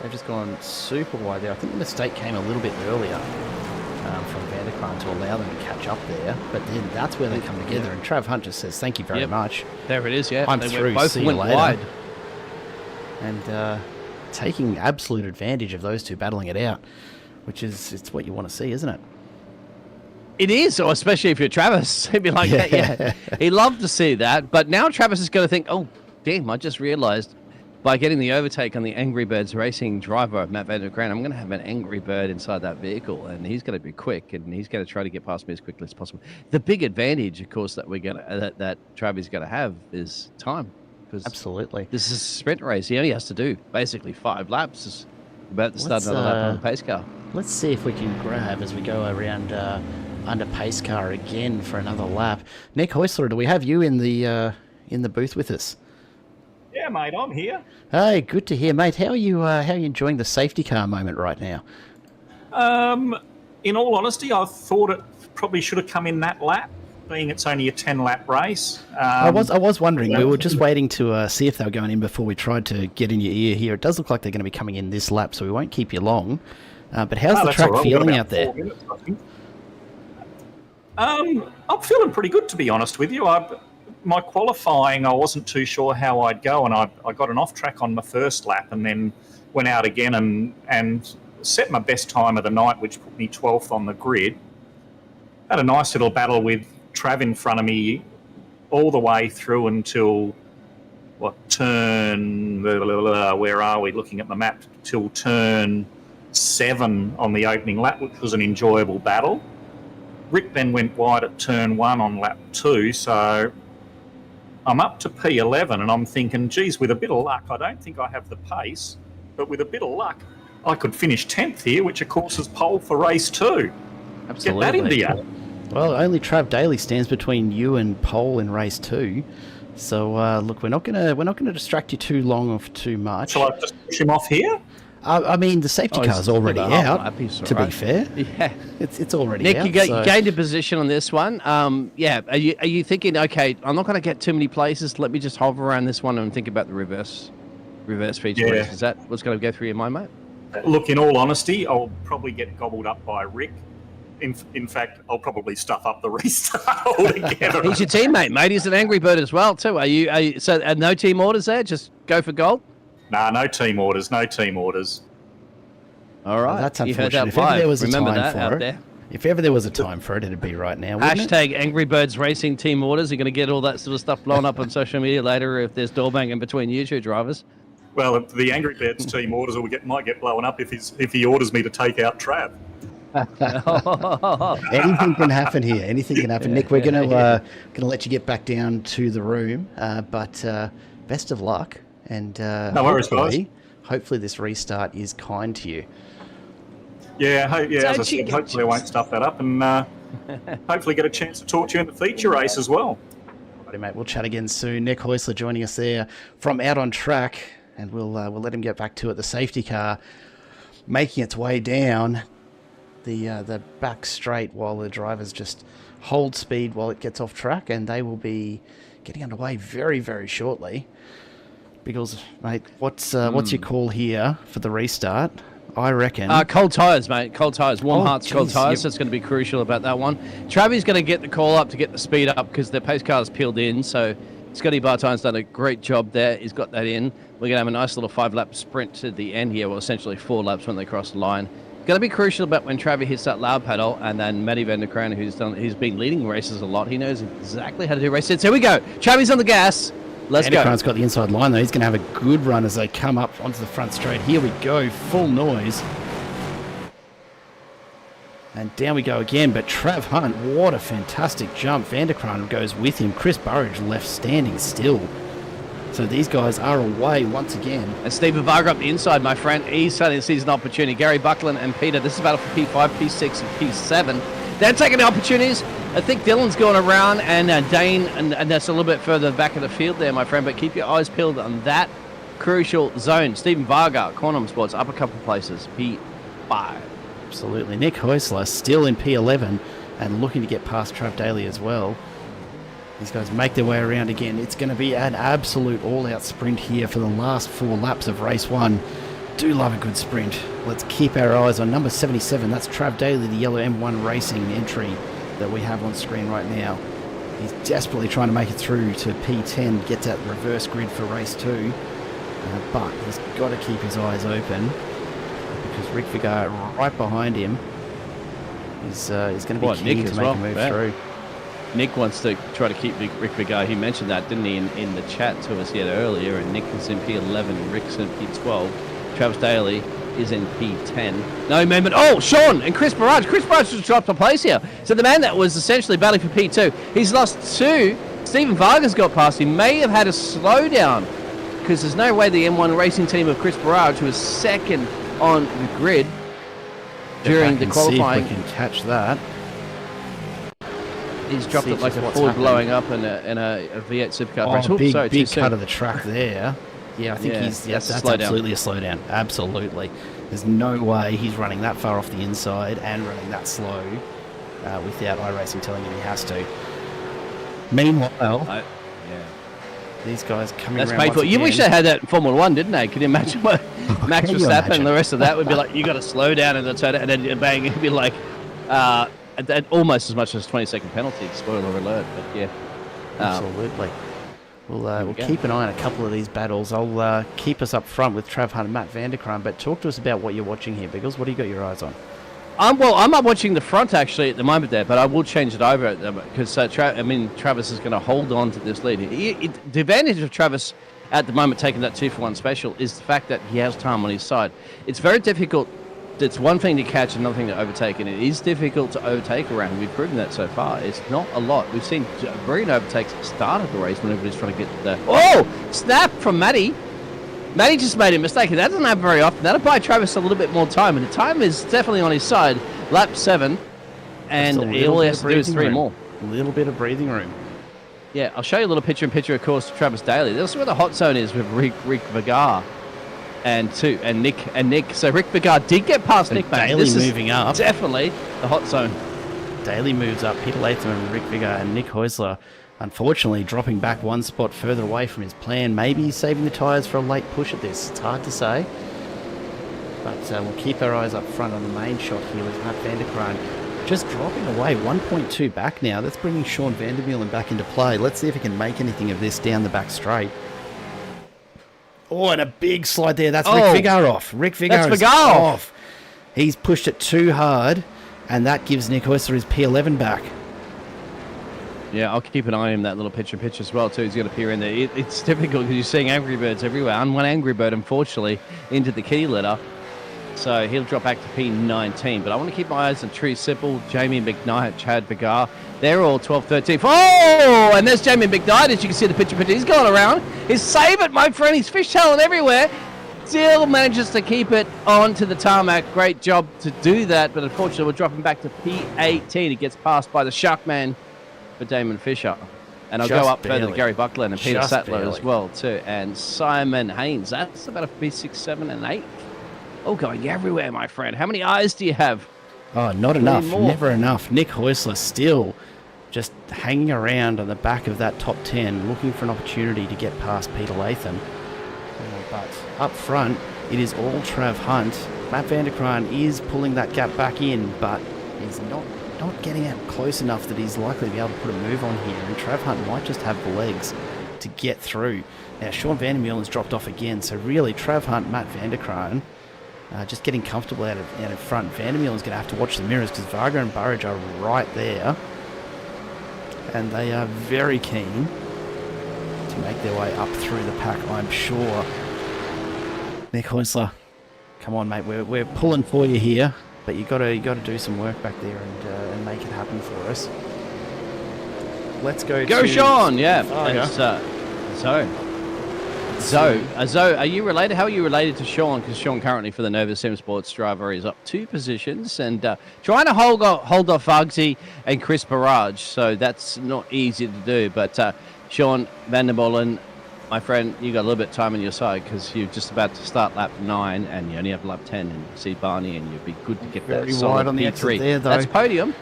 They've just gone super wide there. I think the mistake came a little bit earlier from Van der Kraan to allow them to catch up there. But then that's where they come together. And Trav Hunt just says, "Thank you very much." There it is. Yeah, I'm they through. Both See you went later. wide. And taking absolute advantage of those two battling it out, which is it's what you want to see, isn't it? It is, or especially if you're Travis. He'd be like, yeah. He'd love to see that. But now Travis is going to think, oh, damn, I just realized by getting the overtake on the Angry Birds Racing driver, Matt Van der Kraan, I'm going to have an Angry Bird inside that vehicle, and he's going to be quick, and he's going to try to get past me as quickly as possible. The big advantage, of course, that that Travis is going to have is time. Absolutely. This is a sprint race. He only has to do basically 5 laps. It's about to start another lap on the pace car. Let's see if we can grab as we go around under pace car again for another lap. Nick Heusler, do we have you in the booth with us? Yeah, mate, I'm here. Hey, good to hear, mate. How are you enjoying the safety car moment right now? In all honesty, I thought it probably should have come in that lap, being it's only a 10-lap race. I was wondering. We were just waiting to see if they were going in before we tried to get in your ear here. It does look like they're going to be coming in this lap, so we won't keep you long. But how's the track feeling out there? Minutes, I think. I'm feeling pretty good, to be honest with you. My qualifying, I wasn't too sure how I'd go, and I got an off track on my first lap and then went out again and set my best time of the night, which put me 12th on the grid. Had a nice little battle with Trav in front of me all the way through until, turn, where are we, looking at the map, till turn 7 on the opening lap, which was an enjoyable battle. Rick then went wide at turn 1 on lap 2, so I'm up to P11 and I'm thinking, geez, with a bit of luck, I don't think I have the pace, but with a bit of luck, I could finish 10th here, which of course is pole for race 2. Absolutely. Get that into you. Well, only Trav Daly stands between you and pole in race 2. So look, we're not gonna distract you too long or too much. Shall I just push him off here? I mean, the safety car's already out. To be fair, yeah, it's already Nick, out. Nick, you gained a position on this one. Yeah, are you thinking? Okay, I'm not going to get too many places. Let me just hover around this one and think about the reverse feature race. Is that what's going to go through your mind, mate? Look, in all honesty, I'll probably get gobbled up by Rick. In fact, I'll probably stuff up the restart altogether. He's your teammate, mate. He's an Angry Bird as well, too. Are you so no team orders there? Just go for gold? Nah, no team orders. No team orders. All right. Well, that's you heard unfortunate. that If ever live. there was a Remember time that for out it. there. If ever there was a time for it, it'd be right now. Wouldn't it? Hashtag Angry Birds Racing team orders. You're going to get all that sort of stuff blown up on social media later if there's door banging between you two drivers. Well, the Angry Birds team orders might get blown up if he orders me to take out Trav. Anything can happen here. Anything can happen. Nick, we're gonna let you get back down to the room, but best of luck, and No worries, guys. hopefully this restart is kind to you. Yeah, as I said, hopefully I won't stuff that up, and hopefully get a chance to talk to you in the feature race as well. Righty, mate. We'll chat again soon. Nick Häusler joining us there from out on track, and we'll let him get back to it. The safety car making its way down the back straight while the drivers just hold speed while it gets off track, and they will be getting underway very, very shortly. Biggles, mate, what's your call here for the restart? I reckon. Cold tyres, mate. Cold tyres. Warm hearts, cold geez, tyres. yep. That's going to be crucial about that one. Travi's going to get the call up to get the speed up because the pace car's peeled in. So Scotty Bartine's done a great job there. He's got that in. We're going to have a nice little 5-lap sprint to the end here. Well, essentially 4 laps when they cross the line. It's going to be crucial about when Travi hits that loud pedal, and then Matty van der Kraan, who's been leading races a lot. He knows exactly how to do races. Here we go. Travi's on the gas. Let's go. Kraan's got the inside line though. He's going to have a good run as they come up onto the front straight. Here we go. Full noise. And down we go again, but Trav Hunt, what a fantastic jump. Van der Kraan goes with him. Chris Burridge left standing still. So these guys are away once again. And Stephen Varga up the inside, my friend. He's starting to seize an opportunity. Gary Buckland and Peter, this is battle for P5, P6, and P7. They're taking the opportunities. I think Dylan's going around, and Dane, and that's a little bit further back of the field there, my friend. But keep your eyes peeled on that crucial zone. Stephen Varga, Quantum Sports, up a couple places, P5. Absolutely. Nick Häusler still in P11 and looking to get past Trav Daly as well. These guys make their way around again. It's going to be an absolute all-out sprint here for the last 4 laps of race 1. Do love a good sprint. Let's keep our eyes on number 77. That's Trav Daly, the yellow M1 Racing entry that we have on screen right now. He's desperately trying to make it through to P10, get that reverse grid for race 2. But he's got to keep his eyes open because Rick Vigar right behind him is going to be keen to make a move through. Nick wants to try to keep Rick Vigar. He mentioned that, didn't he, in the chat to us yet earlier. And Nick is in P11, Rick's in P12. Travis Daly is in P10. No movement. Oh, Sean and Chris Barrage. Chris Barrage just dropped a place here. So the man that was essentially battling for P2, he's lost 2. Stephen Vargas got past. He may have had a slowdown because there's no way the M1 racing team of Chris Barrage, who was second on the grid during the qualifying. See if we can catch that. He's dropped it like a Ford blowing up in a V8 supercar race. Oh, big cut of the track there. Yeah, I think that's absolutely a slowdown. Absolutely. There's no way he's running that far off the inside and running that slow without iRacing telling him he has to. Meanwhile, these guys coming around. That's painful. You wish they had that in Formula 1, didn't they? Can you imagine what Max Verstappen and the rest of that would be like? You got to slow down and then bang, it'd be like almost as much as a 20-second penalty. Spoiler alert, but yeah. Absolutely. We'll keep an eye on a couple of these battles. I'll keep us up front with Trav Hunt and Matt van der Kraan, but talk to us about what you're watching here, Biggles. What do you got your eyes on? I'm not watching the front actually at the moment there, but I will change it over because Travis is going to hold on to this lead. The advantage of Travis at the moment taking that 2-for-1 special is the fact that he has time on his side. It's very difficult. It's one thing to catch, another thing to overtake, and it is difficult to overtake around him. We've proven that so far. It's not a lot. We've seen brilliant overtakes at the start of the race when everybody's trying to get the... Oh! Snap from Matty. Matty just made a mistake, and that doesn't happen very often. That'll buy Travis a little bit more time, and the time is definitely on his side. Lap 7, and all he has to do is 3 more. A little bit of breathing room. Yeah, I'll show you a little picture-in-picture, of course, of Travis Daly. This is where the hot zone is with Rick Vigar. And Nick. So Rick Vigar did get past Nick, mate. Daly moving up. Definitely the hot zone. Daly moves up. Peter Latham and Rick Vigar and Nick Häusler, unfortunately, dropping back 1 spot further away from his plan. Maybe he's saving the tyres for a late push at this. It's hard to say. But we'll keep our eyes up front on the main shot here with Matt van der Kraan just dropping away. 1.2 back now. That's bringing Sean Vandermeulen back into play. Let's see if he can make anything of this down the back straight. Oh, and a big slide there. That's Rick Vigar off. Rick Vigar is off. He's pushed it too hard, and that gives Nick Oyster his P11 back. Yeah, I'll keep an eye on that little pitch as well, too. He's going to appear in there. It's difficult because you're seeing Angry Birds everywhere. And one Angry Bird, unfortunately, into the key litter. So he'll drop back to P19. But I want to keep my eyes on Tree Sipple, Jamie McKnight, Chad Vigar. They're all 12, 13. Oh, and there's Jamie McKnight, as you can see the picture. He's going around. He's save it, my friend. He's fishtailing everywhere. Still manages to keep it onto the tarmac. Great job to do that. But unfortunately, we're dropping back to P18. He gets passed by the Sharkman for Damon Fisher. And I'll go up further to Gary Buckland and Peter Sattler as well, too. And Simon Haynes. That's about a P6, 7, and 8. Oh, going everywhere, my friend. How many eyes do you have? Oh, not enough. Never enough. Nick Heusler still just hanging around on the back of that top 10, looking for an opportunity to get past Peter Latham. But up front, it is all Trav Hunt. Matt Vanderkraan is pulling that gap back in, but he's not getting out close enough that he's likely to be able to put a move on here. And Trav Hunt might just have the legs to get through. Now, Sean Vandermeulen's dropped off again, so really Trav Hunt, Matt Vanderkraan, just getting comfortable out in front. Vandermeulen's going to have to watch the mirrors because Varga and Burridge are right there. And they are very keen to make their way up through the pack, I'm sure. Nick Heusler, come on, mate. We're pulling for you here, but you got to do some work back there and make it happen for us. Let's go to Sean, yeah. Varga. Zoe, are you related? How are you related to Sean? Because Sean currently for the Nova Sim Sports driver is up 2 positions and trying to hold off Vugsy and Chris Barrage. So that's not easy to do. But Sean Vandermeulen, my friend, you got a little bit of time on your side because you're just about to start lap 9 and you only have lap 10 and you see Barney and you'd be good to get very that wide solid on the P3. exit there, though. That's podium.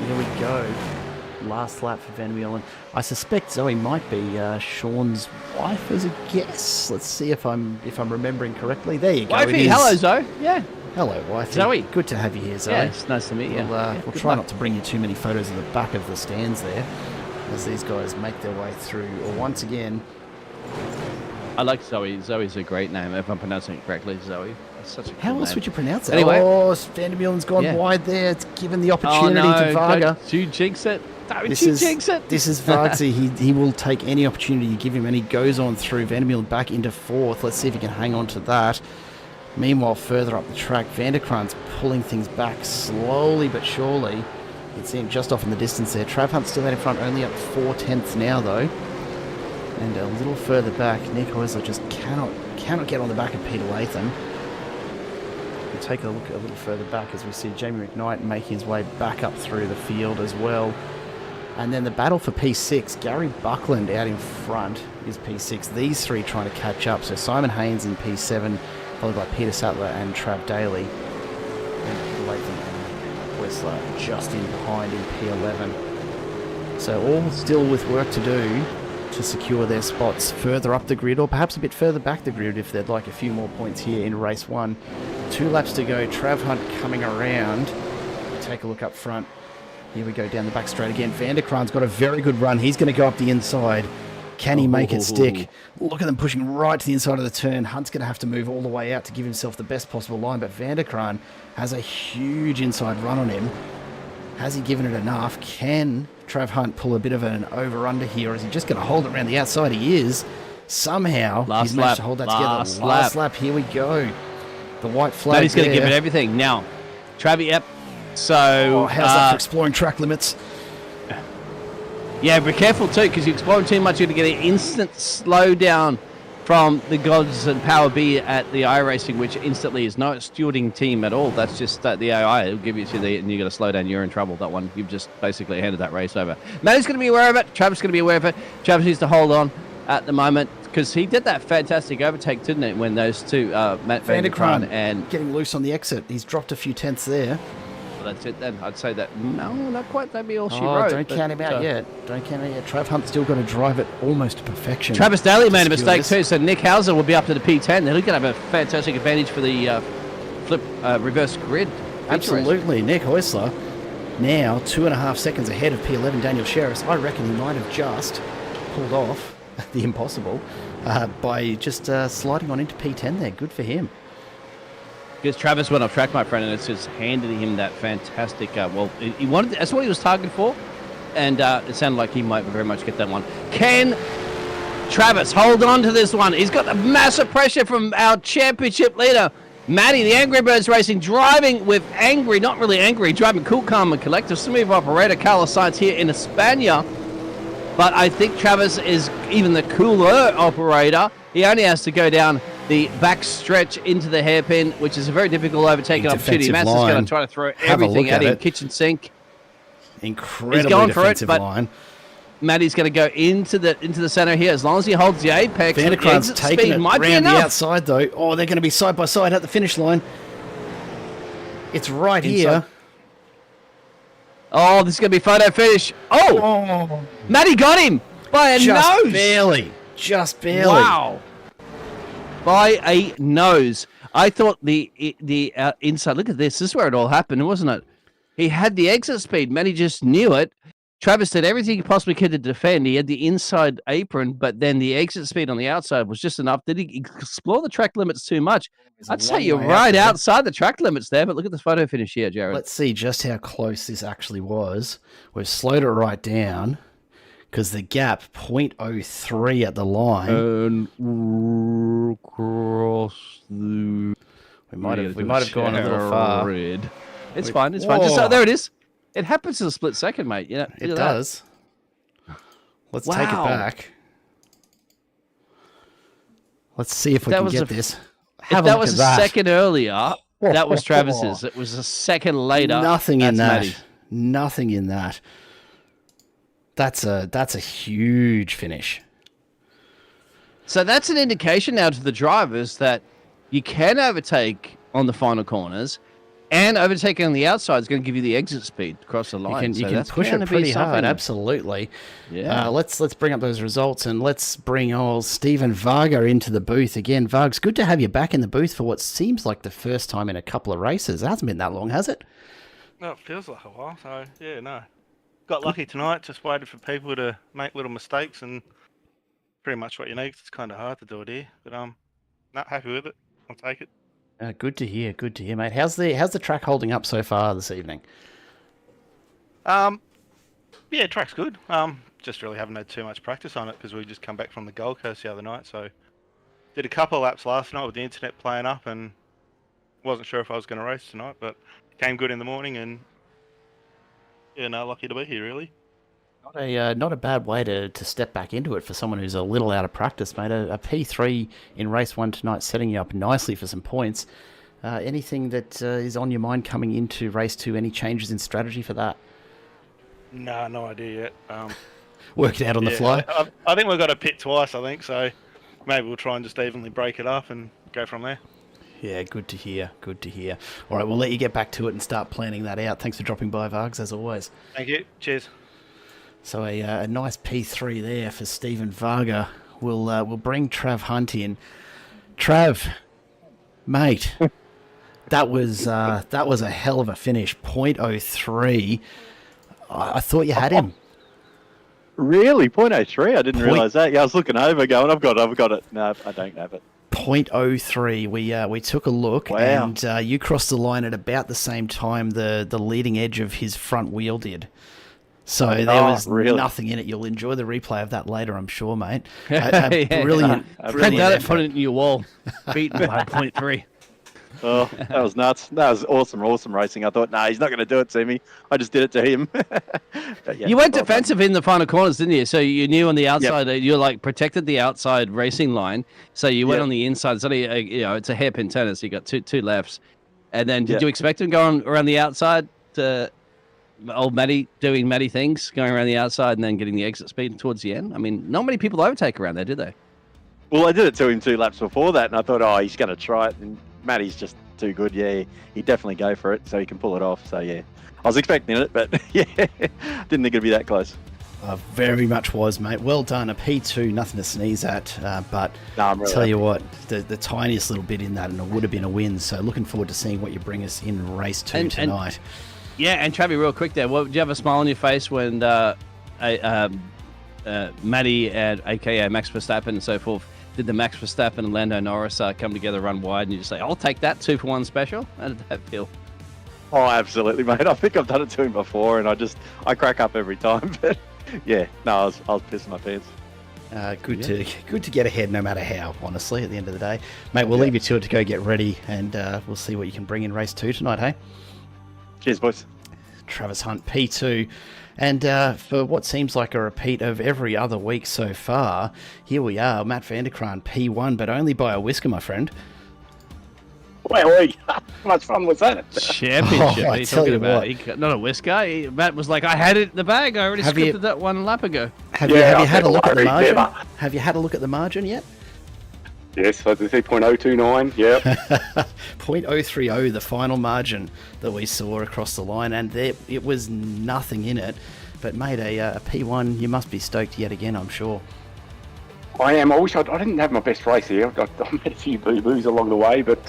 Here we go. Last lap for Vandermeulen. I suspect Zoe might be Sean's wife as a guess. Let's see if I'm remembering correctly. There you go. Wifey, hello Zoe. Yeah. Hello, wifey. Zoe. Good to have you here, Zoe. Yeah, it's nice to meet you. We'll try not to bring you too many photos of the back of the stands there as these guys make their way through. Once again, I like Zoe. Zoe's a great name, if I'm pronouncing it correctly. Zoe. That's such a cool how else name. would you pronounce it? Anyway. Oh, Vandermeulen's gone wide there. It's given the opportunity to Varga. Don't you jinx it. This is Vargsy. He will take any opportunity you give him, and he goes on through. Vandermeulen back into 4th. Let's see if he can hang on to that. Meanwhile, further up the track, Vanderkraan's pulling things back slowly but surely. You can see him just off in the distance there. Trav Hunt still out in front, only up 4/10 now though. And a little further back, Nick Heusler just cannot get on the back of Peter Latham. We'll take a look a little further back as we see Jamie McKnight making his way back up through the field as well. And then the battle for P6, Gary Buckland out in front is P6. These three trying to catch up. So Simon Haynes in P7, followed by Peter Sattler and Trav Daly. And Latham and Whistler just in behind in P11. So all still with work to do to secure their spots further up the grid, or perhaps a bit further back the grid if they'd like a few more points here in race 1. 2 laps to go. Trav Hunt coming around. Take a look up front. Here we go down the back straight again. Vanderkraan's got a very good run. He's going to go up the inside. Can he make it stick? Look at them pushing right to the inside of the turn. Hunt's going to have to move all the way out to give himself the best possible line, but Vanderkraan has a huge inside run on him. Has he given it enough? Can Trav Hunt pull a bit of an over-under here, or is he just going to hold it around the outside? He is. Somehow, he's managed to hold that together. Last lap. Here we go. The white flag. But he's going to give it everything. Now, Travi, yep. So, how's that for exploring track limits? Yeah, be careful too, because you explore too much, you're going to get an instant slowdown from the gods and Power B at the iRacing, which instantly is not a stewarding team at all. That's just the AI. It'll give you and you're going to slow down. You're in trouble. That one, you've just basically handed that race over. Matty's going to be aware of it. Travis going to be aware of it. Travis needs to hold on at the moment because he did that fantastic overtake, didn't it? When those two, Matt Vanderkraan and getting loose on the exit. He's dropped a few tenths there. That's it then. I'd say that. No, not quite. That'd be all she wrote. Don't count him out yet. Don't count him out yet. Trav Hunt's still got to drive it almost to perfection. Travis Daly made a mistake too, so Nick Hauser will be up to the P10. Then he's going to have a fantastic advantage for the reverse grid. Absolutely. Nick Heusler Now 2.5 seconds ahead of P11 Daniel Sherris. I reckon he might have just pulled off the impossible by just sliding on into P10 there. Good for him. Because Travis went off track, my friend, and it's just handed him that fantastic. He wanted. That's what he was targeting for, and it sounded like he might very much get that one. Can Travis hold on to this one? He's got the massive pressure from our championship leader, Matty, the Angry Birds Racing, driving with angry, not really angry, driving cool, calm, and collective. Smooth operator Carlos Sainz here in España. But I think Travis is even the cooler operator. He only has to go down the back stretch into the hairpin, which is a very difficult overtaking opportunity. Matt's is going to try to throw everything at him, kitchen sink. Incredibly He's going defensive for it, line. Matty's going to go into the center here. As long as he holds the apex, Van der Kran's taking it might around the outside, though. Oh, they're going to be side by side at the finish line. It's right here. Oh, this is going to be photo finish. Oh! Matty got him by a nose. Just barely. Wow. By a nose. I thought the inside, look at this. This is where it all happened, wasn't it? He had the exit speed. Matty just knew it. Travis did everything he possibly could to defend. He had the inside apron, but then the exit speed on the outside was just enough. Did he explore the track limits too much? I'd say you're right outside the track limits there, but look at the photo finish here, Jared. Let's see just how close this actually was. We've slowed it right down because the gap, 0.03 at the line. And cross the... We might have gone a little far. It's fine. It's fine. Just, there it is. It happens in a split second, mate. You know, it does. Let's take it back. Let's see if we can get this. If that was a second earlier, that was Travis's. It was a second later. Nothing in that. Matty. Nothing in that. That's a huge finish. So that's an indication now to the drivers that you can overtake on the final corners. And overtaking on the outside is going to give you the exit speed across the line. You can push it pretty hard, absolutely. Yeah. Let's bring up those results and let's bring old Stephen Varga into the booth again. Vargs, good to have you back in the booth for what seems like the first time in a couple of races. It hasn't been that long, has it? No, it feels like a while. So yeah, no. Got lucky tonight. Just waited for people to make little mistakes and pretty much what you need. It's kind of hard to do it here, but not happy with it. I'll take it. Good to hear, mate. How's the track holding up so far this evening? Yeah, track's good. Just really haven't had too much practice on it because we just come back from the Gold Coast the other night. So did a couple of laps last night with the internet playing up, and wasn't sure if I was going to race tonight, but came good in the morning, and yeah, no, lucky to be here really. Not a bad way to step back into it for someone who's a little out of practice, mate. A P3 in race 1 tonight, setting you up nicely for some points. Anything that is on your mind coming into race 2? Any changes in strategy for that? No idea yet. Worked out on the fly? I think we've got to pit twice, I think, so maybe we'll try and just evenly break it up and go from there. Yeah, good to hear. All right, we'll let you get back to it and start planning that out. Thanks for dropping by, Vargs, as always. Thank you. Cheers. So a nice P3 there for Stephen Varga. We'll bring Trav Hunt in. Trav, mate, that was a hell of a finish. 0.03. I thought you had him. Really? 0.03? I didn't realise that. Yeah, I was looking over going, I've got it. No, I don't have it. 0.03. We took a look, wow. And you crossed the line at about the same time the leading edge of his front wheel did. So there was nothing in it. You'll enjoy the replay of that later, I'm sure, mate. Brilliant. Print that and put it in your wall. Beaten by 0.3. Oh, that was nuts. That was awesome racing. I thought, he's not going to do it to me. I just did it to him. Yeah, you went defensive in the final corners, didn't you? So you knew on the outside, you protected the outside racing line. So you went on the inside. It's only, it's a hairpin turn, so you got two lefts. And then did you expect him going around the outside to old Matty doing Matty things, going around the outside and then getting the exit speed towards the end? I mean, not many people overtake around there, did they? Well, I did it to him 2 laps before that, and I thought, he's going to try it. And Matty's just too good. Yeah, he'd definitely go for it, so he can pull it off. So, yeah, I was expecting it, but, yeah, didn't think it'd be that close. Very much was, mate. Well done. A P2, nothing to sneeze at. But tell you what, the tiniest little bit in that, and it would have been a win. So looking forward to seeing what you bring us in race 2 tonight. Yeah, and Travi, real quick there. Did you have a smile on your face when Matty and aka Max Verstappen and so forth did the Max Verstappen and Lando Norris come together, run wide, and you just say, "I'll take that 2-for-1 special"? How did that feel? Oh, absolutely, mate. I think I've done it to him before, and I crack up every time. But yeah, no, I was pissing my pants. Good to get ahead, no matter how. Honestly, at the end of the day, mate, we'll leave you to it to go get ready, and we'll see what you can bring in race 2 tonight. Hey, cheers, boys. Travis Hunt P2, and for what seems like a repeat of every other week so far, here we are, Matt Vanderkraan P1, but only by a whisker, my friend. Well, how much fun was that? Championship. Oh, What are you talking about? Not a whisker. Matt was like, I had it in the bag. I already scripted that one lap ago. Have you had a look at the margin? Have you had a look at the margin yet? Yes, I did see 0.029. Yep. 0.030, the final margin that we saw across the line, and it was nothing in it. But mate, a P1, you must be stoked yet again, I'm sure. I am. I wish I didn't have my best race here. I made a few boo-boos along the way, but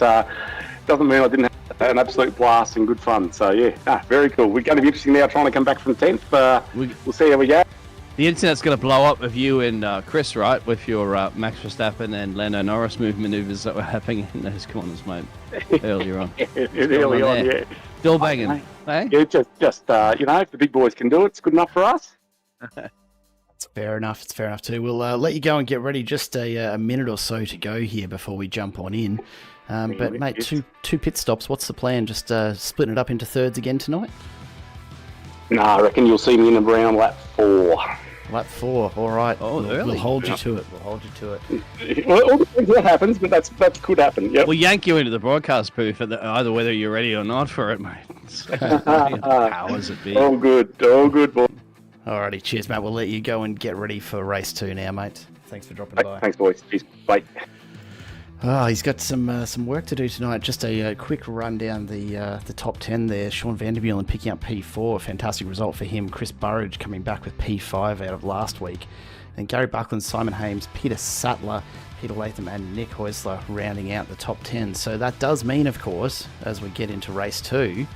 doesn't mean I didn't have an absolute blast and good fun. So yeah, very cool. We're going to be interesting now trying to come back from 10th. We'll see how we go. The internet's going to blow up with you and Chris, right? With your Max Verstappen and Lando Norris maneuvers that were happening in those corners, mate, earlier on. Early on, yeah. Still banging, hey? Yeah, just if the big boys can do it, it's good enough for us. It's fair enough. It's fair enough too. We'll let you go and get ready. Just a minute or so to go here before we jump on in. But mate, two pit stops. What's the plan? Just splitting it up into thirds again tonight? No, I reckon you'll see me in around lap 4. Lap 4. All right. We'll hold you to it. We'll hold you to it. Well, it all depends what happens, but that could happen. Yep. We'll yank you into the broadcast booth either whether you're ready or not for it, mate. Powers it be. All good, boy. Alrighty, cheers, mate. We'll let you go and get ready for race 2 now, mate. Thanks for dropping by. Thanks, boys. Cheers. Bye. Oh, he's got some work to do tonight. Just a quick run down the top 10 there. Sean Vandermeulen picking up P4. Fantastic result for him. Chris Burridge coming back with P5 out of last week. And Gary Buckland, Simon Hames, Peter Sattler, Peter Latham and Nick Häusler rounding out the top 10. So that does mean, of course, as we get into race 2,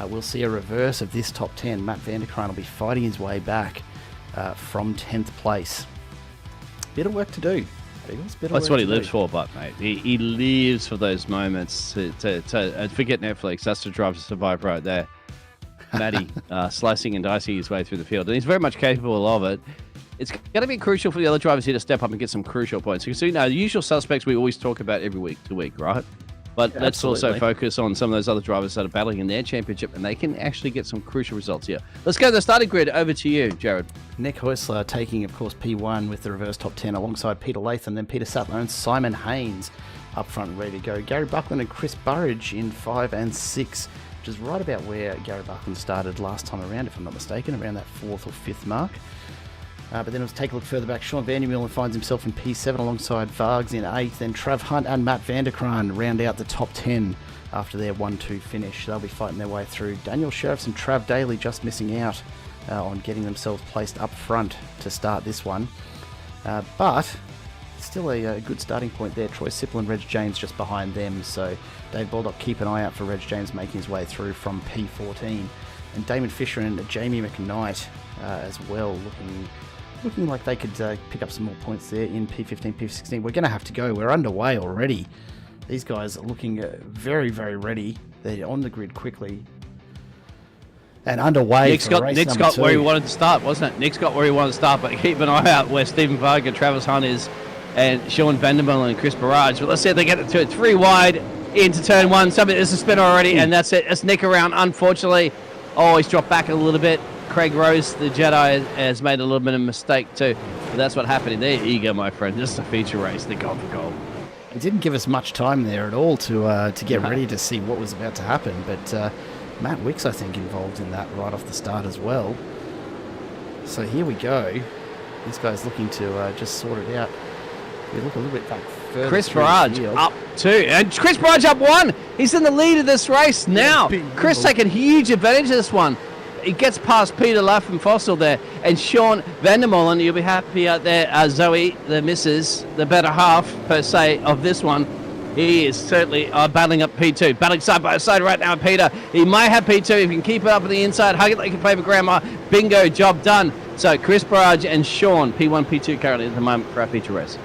we'll see a reverse of this top 10. Matt Vanderkraan will be fighting his way back from 10th place. Bit of work to do. That's what he lives for, but mate, he lives for those moments. To forget Netflix, that's the Drive to Survive right there. Matty slicing and dicing his way through the field, and he's very much capable of it. It's going to be crucial for the other drivers here to step up and get some crucial points. So, the usual suspects we always talk about every week to week, right? But let's also focus on some of those other drivers that are battling in their championship, and they can actually get some crucial results here. Let's go to the starting grid. Over to you, Jared. Nick Häusler taking, of course, P1 with the reverse top 10 alongside Peter Latham, then Peter Sattler and Simon Haines up front and ready to go. Gary Buckland and Chris Burridge in 5 and 6, which is right about where Gary Buckland started last time around, if I'm not mistaken, around that 4th or 5th mark. But then let's take a look further back. Sean Vandermeulen finds himself in P7 alongside Vargs in 8th. Then Trav Hunt and Matt Vanderkraan round out the top 10 after their 1-2 finish. They'll be fighting their way through. Daniel Sheriffs and Trav Daly just missing out on getting themselves placed up front to start this one. But still a good starting point there. Troy Sipple and Reg James just behind them. So Dave Baldock, keep an eye out for Reg James making his way through from P14. And Damon Fisher and Jamie McKnight as well looking like they could pick up some more points there in P15, P16. We're going to have to go. We're underway already. These guys are looking very, very ready. They're on the grid quickly. And underway. Nick's got where he wanted to start, wasn't it? Nick's got where he wanted to start, but keep an eye out where Stephen Varga, Travis Hunt is, and Sean Vandermeulen and Chris Burridge. But let's see if they get it to it. 3 wide into turn 1. There's a spin already, and that's it. It's Nick around, unfortunately. Oh, he's dropped back a little bit. Craig Rose, the Jedi, has made a little bit of a mistake too. But that's what happened. There you go, my friend. Just a feature race. They're gone for gold. It didn't give us much time there at all to get ready to see what was about to happen. But Matt Wicks, I think, involved in that right off the start as well. So here we go. This guy's looking to just sort it out. We look a little bit back further. Chris Burridge up 2. And Chris Burridge up 1. He's in the lead of this race now. Chris taking huge advantage of this one. He gets past Peter Latham Fossil there, and Sean Vandermeulen. You'll be happy out there, Zoe, the missus, the better half, per se, of this one. He is certainly battling up P2, battling side by side right now, Peter. He might have P2 if he can keep it up on the inside. Hug it like a paper grandma. Bingo, job done. So Chris Barrage and Sean, P1, P2 currently at the moment for our feature race.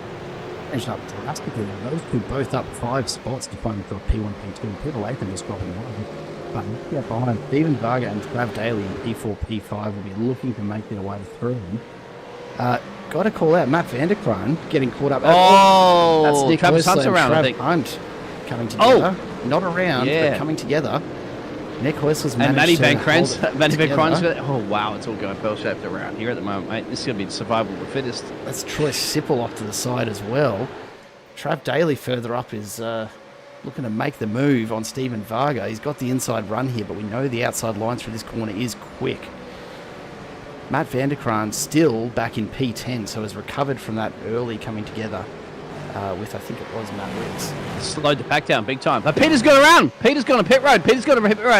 Finished up drastically. Those two both up 5 spots to finally got P1, P2. Peter Latham just dropping one. But looking up behind, Stephen Varga and Trav Daly in P4, P5 will be looking to make their way through. Got to call out Matt Vanderkraan getting caught up. Oh, that's Travis Hunt's around, I think. Hunt coming together. Not around, but coming together. Nick Hoysl's and Matty Van Krantz. Together. Oh, wow, it's all going bell-shaped around here at the moment, mate. This is going to be survival of the fittest. That's Troy Sipple off to the side as well. Trav Daly further up is looking to make the move on Stephen Varga. He's got the inside run here, but we know the outside line through this corner is quick. Matt Vanderkraan still back in P10, so has recovered from that early coming together with, I think it was Matt Wicks. Slowed the pack down big time. But Peter's gone around. Peter's gone to pit road.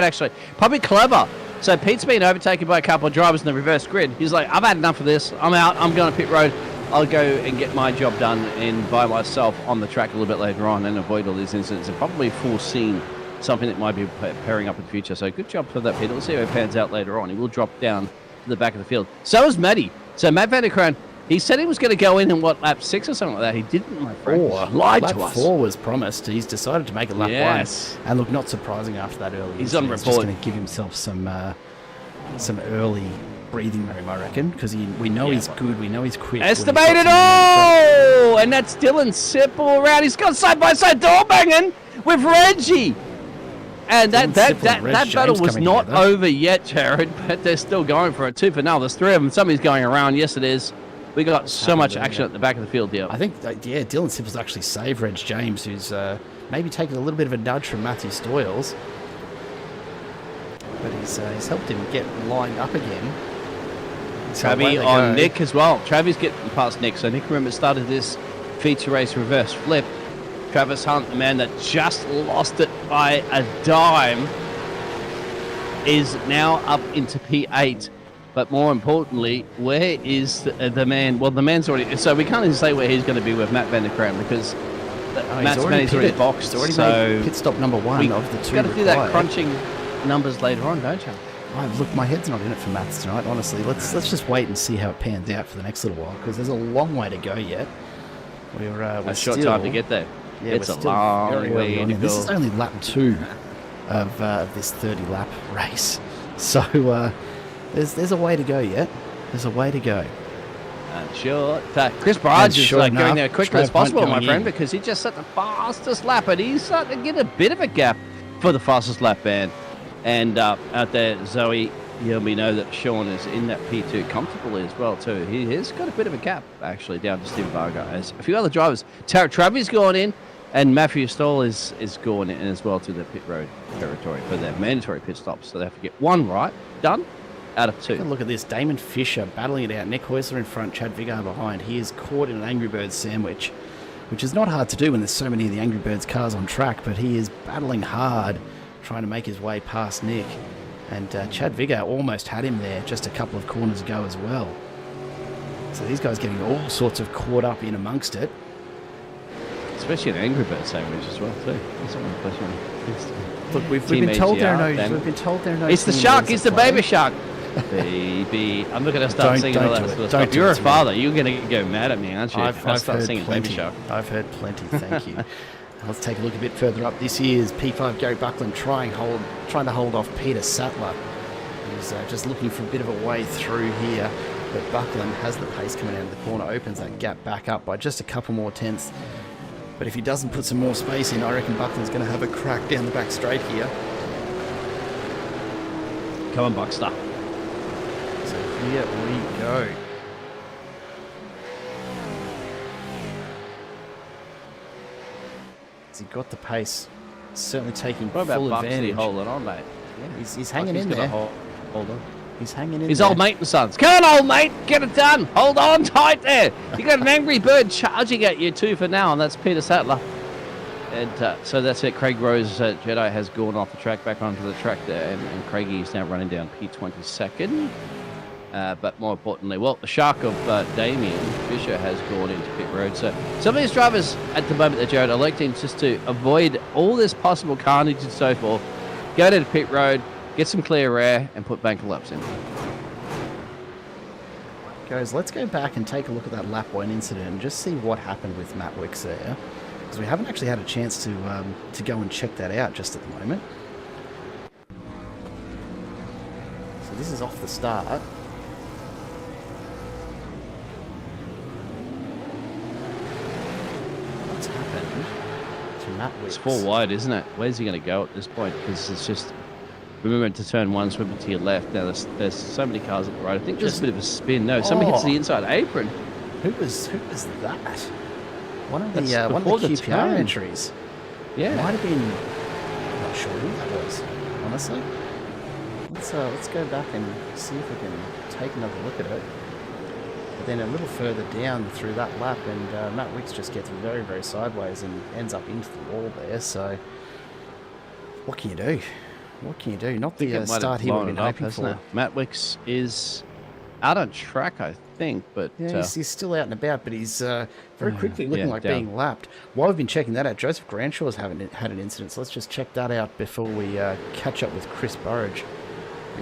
Actually. Probably clever. So Pete's been overtaken by a couple of drivers in the reverse grid. He's like, I've had enough of this. I'm out. I'm going to pit road. I'll go and get my job done by myself on the track a little bit later on and avoid all these incidents and probably foreseen something that might be pairing up in the future. So good job for that, Peter. We'll see how it pans out later on. He will drop down to the back of the field. So is Matty. So Matt Vanderkraan, he said he was going to go in lap 6 or something like that. He didn't, my friend. Lied to us. Lap 4 was promised. He's decided to make it lap 1. And look, not surprising after that early. He's on report. He's just going to give himself some early breathing room, I reckon, because we know he's good. We know he's quick. Estimated all! And that's Dylan Sipple around. He's got side-by-side door banging with Reggie. And that battle was not over yet, Jared, but they're still going for it. 2 for 0. There's 3 of them. Somebody's going around. Yes, it is. We got so much action at the back of the field here. I think, Dylan Sipple's actually saved Reg James, who's maybe taken a little bit of a nudge from Matthew Stoyles. But he's helped him get lined up again. Travi on Nick as well. Travi's getting past Nick. So Nick, remember, started this feature race reverse flip. Travis Hunt, the man that just lost it by a dime, is now up into P8. But more importantly, where is the man? Well, the man's already... So we can't even say where he's going to be with Matt Vanderkraan because Matt's already boxed. He's already made pit stop number 1 of the 2 You've got to do that crunching numbers later on, don't you? Look, my head's not in it for maths tonight, honestly. Let's just wait and see how it pans out for the next little while because there's a long way to go yet. We're a short time to get there. Yeah, it's a long way to go. This is only lap 2 of this 30-lap race. So there's a way to go yet. There's a way to go. Sure. Chris Barrage is going there quickly as possible, my friend, in. because he just set the fastest lap, and he's starting to get a bit of a gap for the fastest lap man. And out there, Zoe, we know that Sean is in that P2 comfortably as well, too. He has got a bit of a gap, actually, down to Steve Varga. As a few other drivers, Tara Travi's gone in, and Matthew Stoll is going in as well to the pit road territory for their mandatory pit stops. So they have to get 1 right, done, out of 2. Look at this. Damon Fisher battling it out. Nick Heusler in front, Chad Vigar behind. He is caught in an Angry Birds sandwich, which is not hard to do when there's so many of the Angry Birds cars on track, but he is battling hard, trying to make his way past Nick. And Chad Vigar almost had him there just a couple of corners ago as well. So these guys getting all sorts of caught up in amongst it. Especially an Angry Bird sandwich as well, too. That's one question. Look, we've been told there are no. We've been told there are no. It's the shark. It's the baby shark. Baby, I'm not going to start singing all that sort of stuff. You're a father. You're going to go mad at me, aren't you? I've start heard singing plenty. Baby Shark. I've heard plenty. Thank you. Let's take a look a bit further up. This is P5 Gary Buckland trying to hold off Peter Sattler. He's just looking for a bit of a way through here. But Buckland has the pace coming out of the corner, opens that gap back up by just a couple more tenths. But if he doesn't put some more space in, I reckon Buckland's going to have a crack down the back straight here. Come on, Buckster. So here we go. Has he got the pace? Certainly taking full advantage. Holding on, mate. Yeah, he's hanging in there. Hold on. He's hanging in His there. old mate and sons. Come on, old mate. Get it done. Hold on tight there. You got an Angry Bird charging at you 2 for now, and that's Peter Sattler. And so that's it. Craig Rose Jedi has gone off the track, back onto the track there, and Craigie is now running down P22nd. But more importantly, well, the shark of Damien Fisher has gone into pit road. So some of these drivers at the moment, Jared, are electing just to avoid all this possible carnage and so forth, go to the pit road, get some clear air, and put banker laps in. Guys, let's go back and take a look at that lap 1 incident and just see what happened with Matt Wicks there, because we haven't actually had a chance to go and check that out just at the moment. So this is off the start. What's happened to Matt Wicks? It's 4 wide, isn't it? Where's he going to go at this point? Because it's just... We went to turn 1, swivel to your left. Now there's so many cars at the right. I think there's a bit of a spin. No, somebody hits the inside apron. Who was that? One of the the QPR turn. entries. Yeah. Might have been. I'm not sure who that was. Honestly, let's go back and see if we can take another look at it. But then a little further down through that lap, and Matt Wicks just gets very, very sideways and ends up into the wall there. So, what can you do? What can you do? Not the start he would have been hoping for. Matt Wicks is out on track, I think, but... Yeah, he's still out and about, but he's very quickly looking like down. being lapped. While we've been checking that out, Joseph Granshaw's had an incident, so let's just check that out before we catch up with Chris Burridge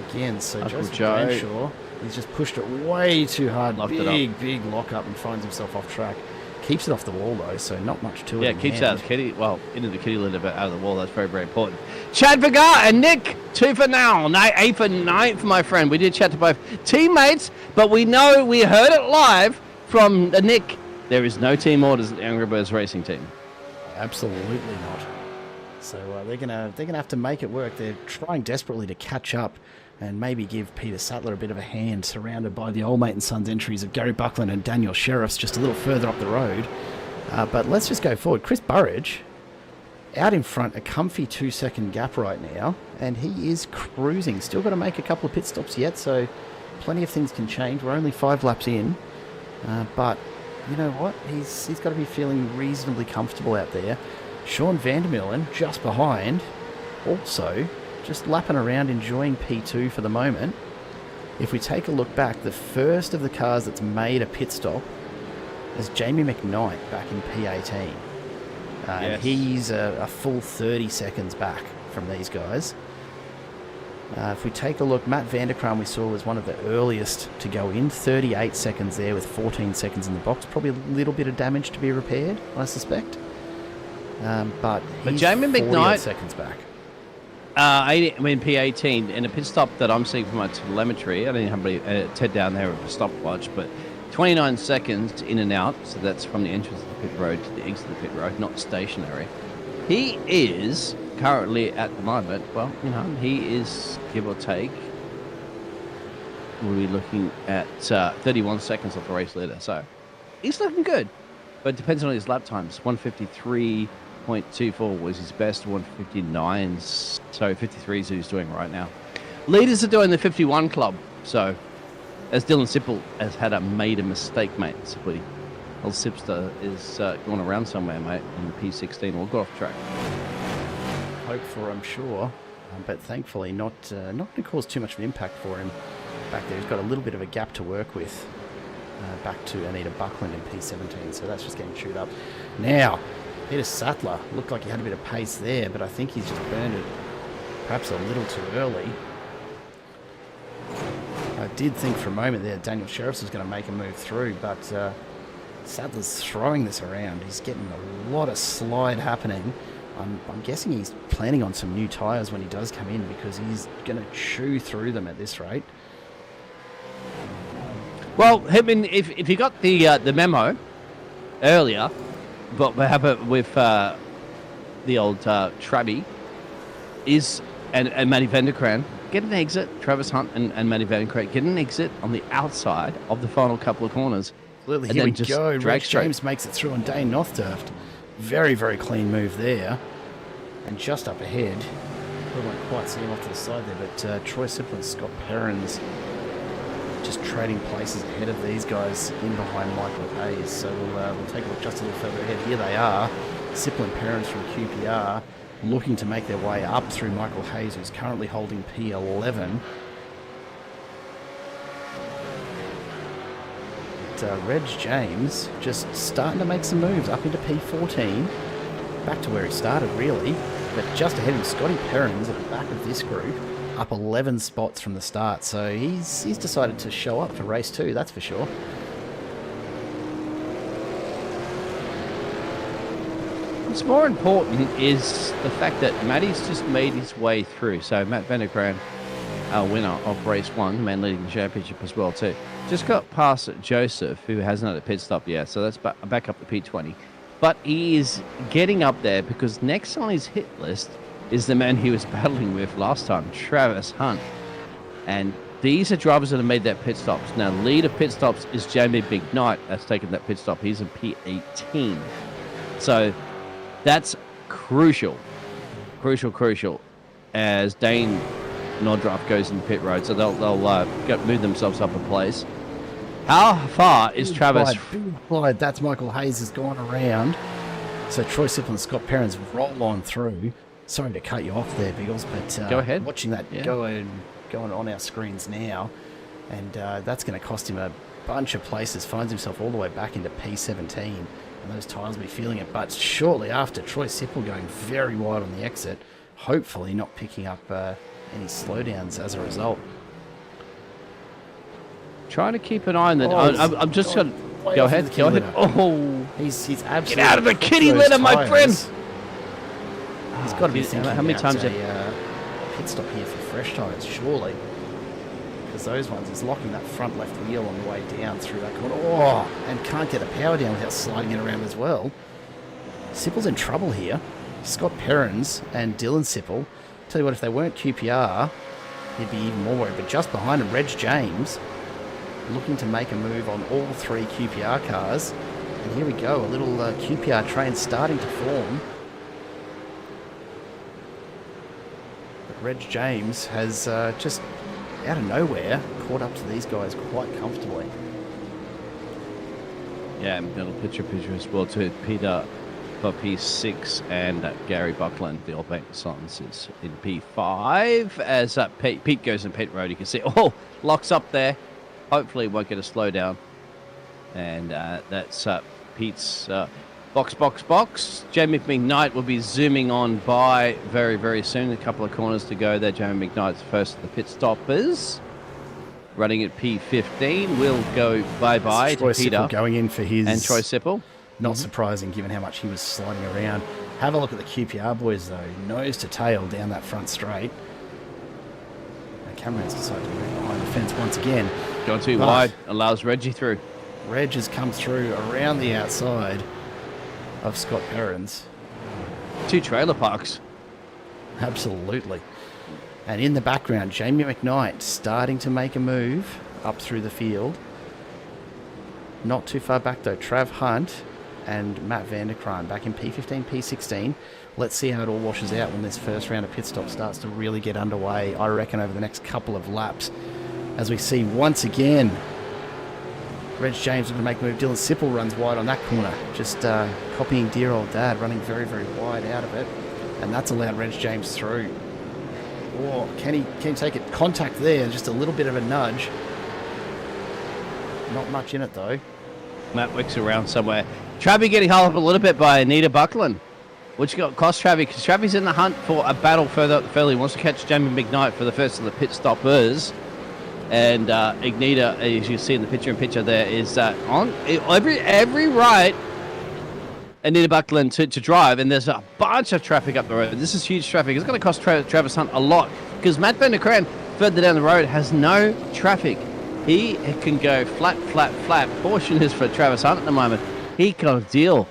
again. So Uncle Joseph Joe. Granshaw, he's just pushed it way too hard. Locked it up. Big lock up and finds himself off track. Keeps it off the wall, though, so not much to it. Yeah, keeps out of the kitty. Well, into the kitty litter, but out of the wall. That's very, very important. Chad Vigar and Nick, 2 for now. 8 for 9th, my friend. We did chat to both teammates, but we heard it live from Nick. There is no team orders at the Angry Birds Racing Team. Absolutely not. So they're gonna have to make it work. They're trying desperately to catch up and maybe give Peter Sattler a bit of a hand, surrounded by the Old Mate and Sons entries of Gary Buckland and Daniel Sheriffs just a little further up the road. But let's just go forward. Chris Burridge out in front, a comfy 2-second gap right now, and he is cruising. Still got to make a couple of pit stops yet, so plenty of things can change. We're only 5 laps in, but you know what? He's got to be feeling reasonably comfortable out there. Sean Vandermeulen just behind, also just lapping around enjoying P2 for the moment. If we take a look back, the first of the cars that's made a pit stop is Jamie McKnight back in P18. And he's a full 30 seconds back from these guys. If we take a look, Matt Vanderkram we saw was one of the earliest to go in, 38 seconds there with 14 seconds in the box. Probably a little bit of damage to be repaired, I suspect. But he's Jamie McKnight, seconds back. P18, and a pit stop that I'm seeing from my telemetry, I didn't have Ted down there with a stopwatch, but 29 seconds in and out, so that's from the entrance of the pit road to the exit of the pit road, not stationary. He is currently at the moment, well, he is, give or take, we'll be looking at 31 seconds off the race leader, so he's looking good, but it depends on his lap times. 153.24 was his best, 159, so 53 is who he's doing right now. Leaders are doing the 51 club, so as Dylan Sipple has made a mistake, mate. Sippy. Old Sipster is going around somewhere, mate, in the P16. We'll go off track. Hope for, I'm sure, but thankfully not going to cause too much of an impact for him back there. He's got a little bit of a gap to work with back to Anita Buckland in P17, so that's just getting chewed up. Now, Peter Sattler looked like he had a bit of pace there, but I think he's just burned it perhaps a little too early. I did think for a moment there Daniel Sheriffs was going to make a move through, but Sattler's throwing this around. He's getting a lot of slide happening. I'm guessing he's planning on some new tyres when he does come in, because he's going to chew through them at this rate. Well, I mean, if you got the memo earlier, but what happened with the old Trabby is, and Matty Vanderkran, get an exit, Travis Hunt and Matty Vanderkran, get an exit on the outside of the final couple of corners. Clearly, here we go. Rex James makes it through on Dane Northturft. Very, very clean move there. And just up ahead, we won't quite see him off to the side there, but Troy Sipple and Scott Perrins just trading places ahead of these guys in behind Michael Hayes. So we'll take a look just a little further ahead. Here they are, Sipple and Perrins from QPR, looking to make their way up through Michael Hayes, who's currently holding P11. Reg James just starting to make some moves up into P14. Back to where he started, really. But just ahead of him, Scotty Perrins at the back of this group, up 11 spots from the start. So he's decided to show up for race 2, that's for sure. What's more important is the fact that Matty's just made his way through. So Matt Vanderkraan, our winner of race 1, man leading the championship as well too, just got past Joseph, who hasn't had a pit stop yet. So that's back up to P20. But he is getting up there because next on his hit list is the man he was battling with last time, Travis Hunt. And these are drivers that have made their pit stops. Now, lead of pit stops is Jamie McKnight that's taken that pit stop. He's in P18. So that's crucial, as Dane Nodruff goes in the pit road. So they'll move themselves up a place. How far is Travis? Wide. That's Michael Hayes has gone around. So Troy Sippel and Scott Perrins roll on through. Sorry to cut you off there, Biggles, but go ahead. Watching that going on our screens now, and that's going to cost him a bunch of places. Finds himself all the way back into P17, and those tyres will be feeling it. But shortly after, Troy Sippel going very wide on the exit, hopefully not picking up any slowdowns as a result. Trying to keep an eye on that. I'm just going to go ahead. Go ahead. Oh, he's absolutely. Get out of the kitty litter, my friend. He's got to be thinking how many times a pit stop here for fresh tyres, surely. Because those ones, he's locking that front left wheel on the way down through that corner. Oh, and can't get the power down without sliding it around as well. Sippel's in trouble here. Scott Perrins and Dylan Sippel. Tell you what, if they weren't QPR, he'd be even more worried. But just behind him, Reg James, looking to make a move on all 3 QPR cars. And here we go, a little QPR train starting to form. But Reg James has just out of nowhere caught up to these guys quite comfortably. Yeah, little picture as well too. Peter for P6 and Gary Buckland, the All Bank Sons, is in P5 as Pete goes in pit road. You can see, locks up there. Hopefully won't get a slowdown. And that's Pete's box. Jamie McKnight will be zooming on by very, very soon. A couple of corners to go there. Jamie McKnight's first of the pit stoppers. Running at P15. We'll go bye-bye to Peter. Sippel going in for his... And Troy Sippel. Not surprising given how much he was sliding around. Have a look at the QPR boys though. Nose to tail down that front straight. Now Cameron's decided to move behind the fence once again. Gone too wide. Allows Reggie through. Reg has come through around the outside of Scott Perrins. 2 trailer parks. Absolutely. And in the background, Jamie McKnight starting to make a move up through the field. Not too far back though. Trav Hunt and Matt Vanderkraan back in P15, P16. Let's see how it all washes out when this first round of pit stop starts to really get underway, I reckon, over the next couple of laps. As we see once again, Reg James looking to make a move. Dylan Sippel runs wide on that corner, just copying dear old dad, running very, very wide out of it. And that's allowed Reg James through. Oh, can he take it? Contact there, just a little bit of a nudge. Not much in it though. Matt Wick's around somewhere. Travie getting held up a little bit by Anita Buckland, which got cost Travie, because Travie's in the hunt for a battle further up the field. He wants to catch Jamie McKnight for the first of the pit stoppers. And Ignita, as you see in the picture there, is on every right. Anita Buckland to drive, and there's a bunch of traffic up the road. This is huge traffic. It's going to cost Travis Hunt a lot, because Matt Vanderkraan further down the road has no traffic. He can go flat. Portion is for Travis Hunt at the moment. He can't deal.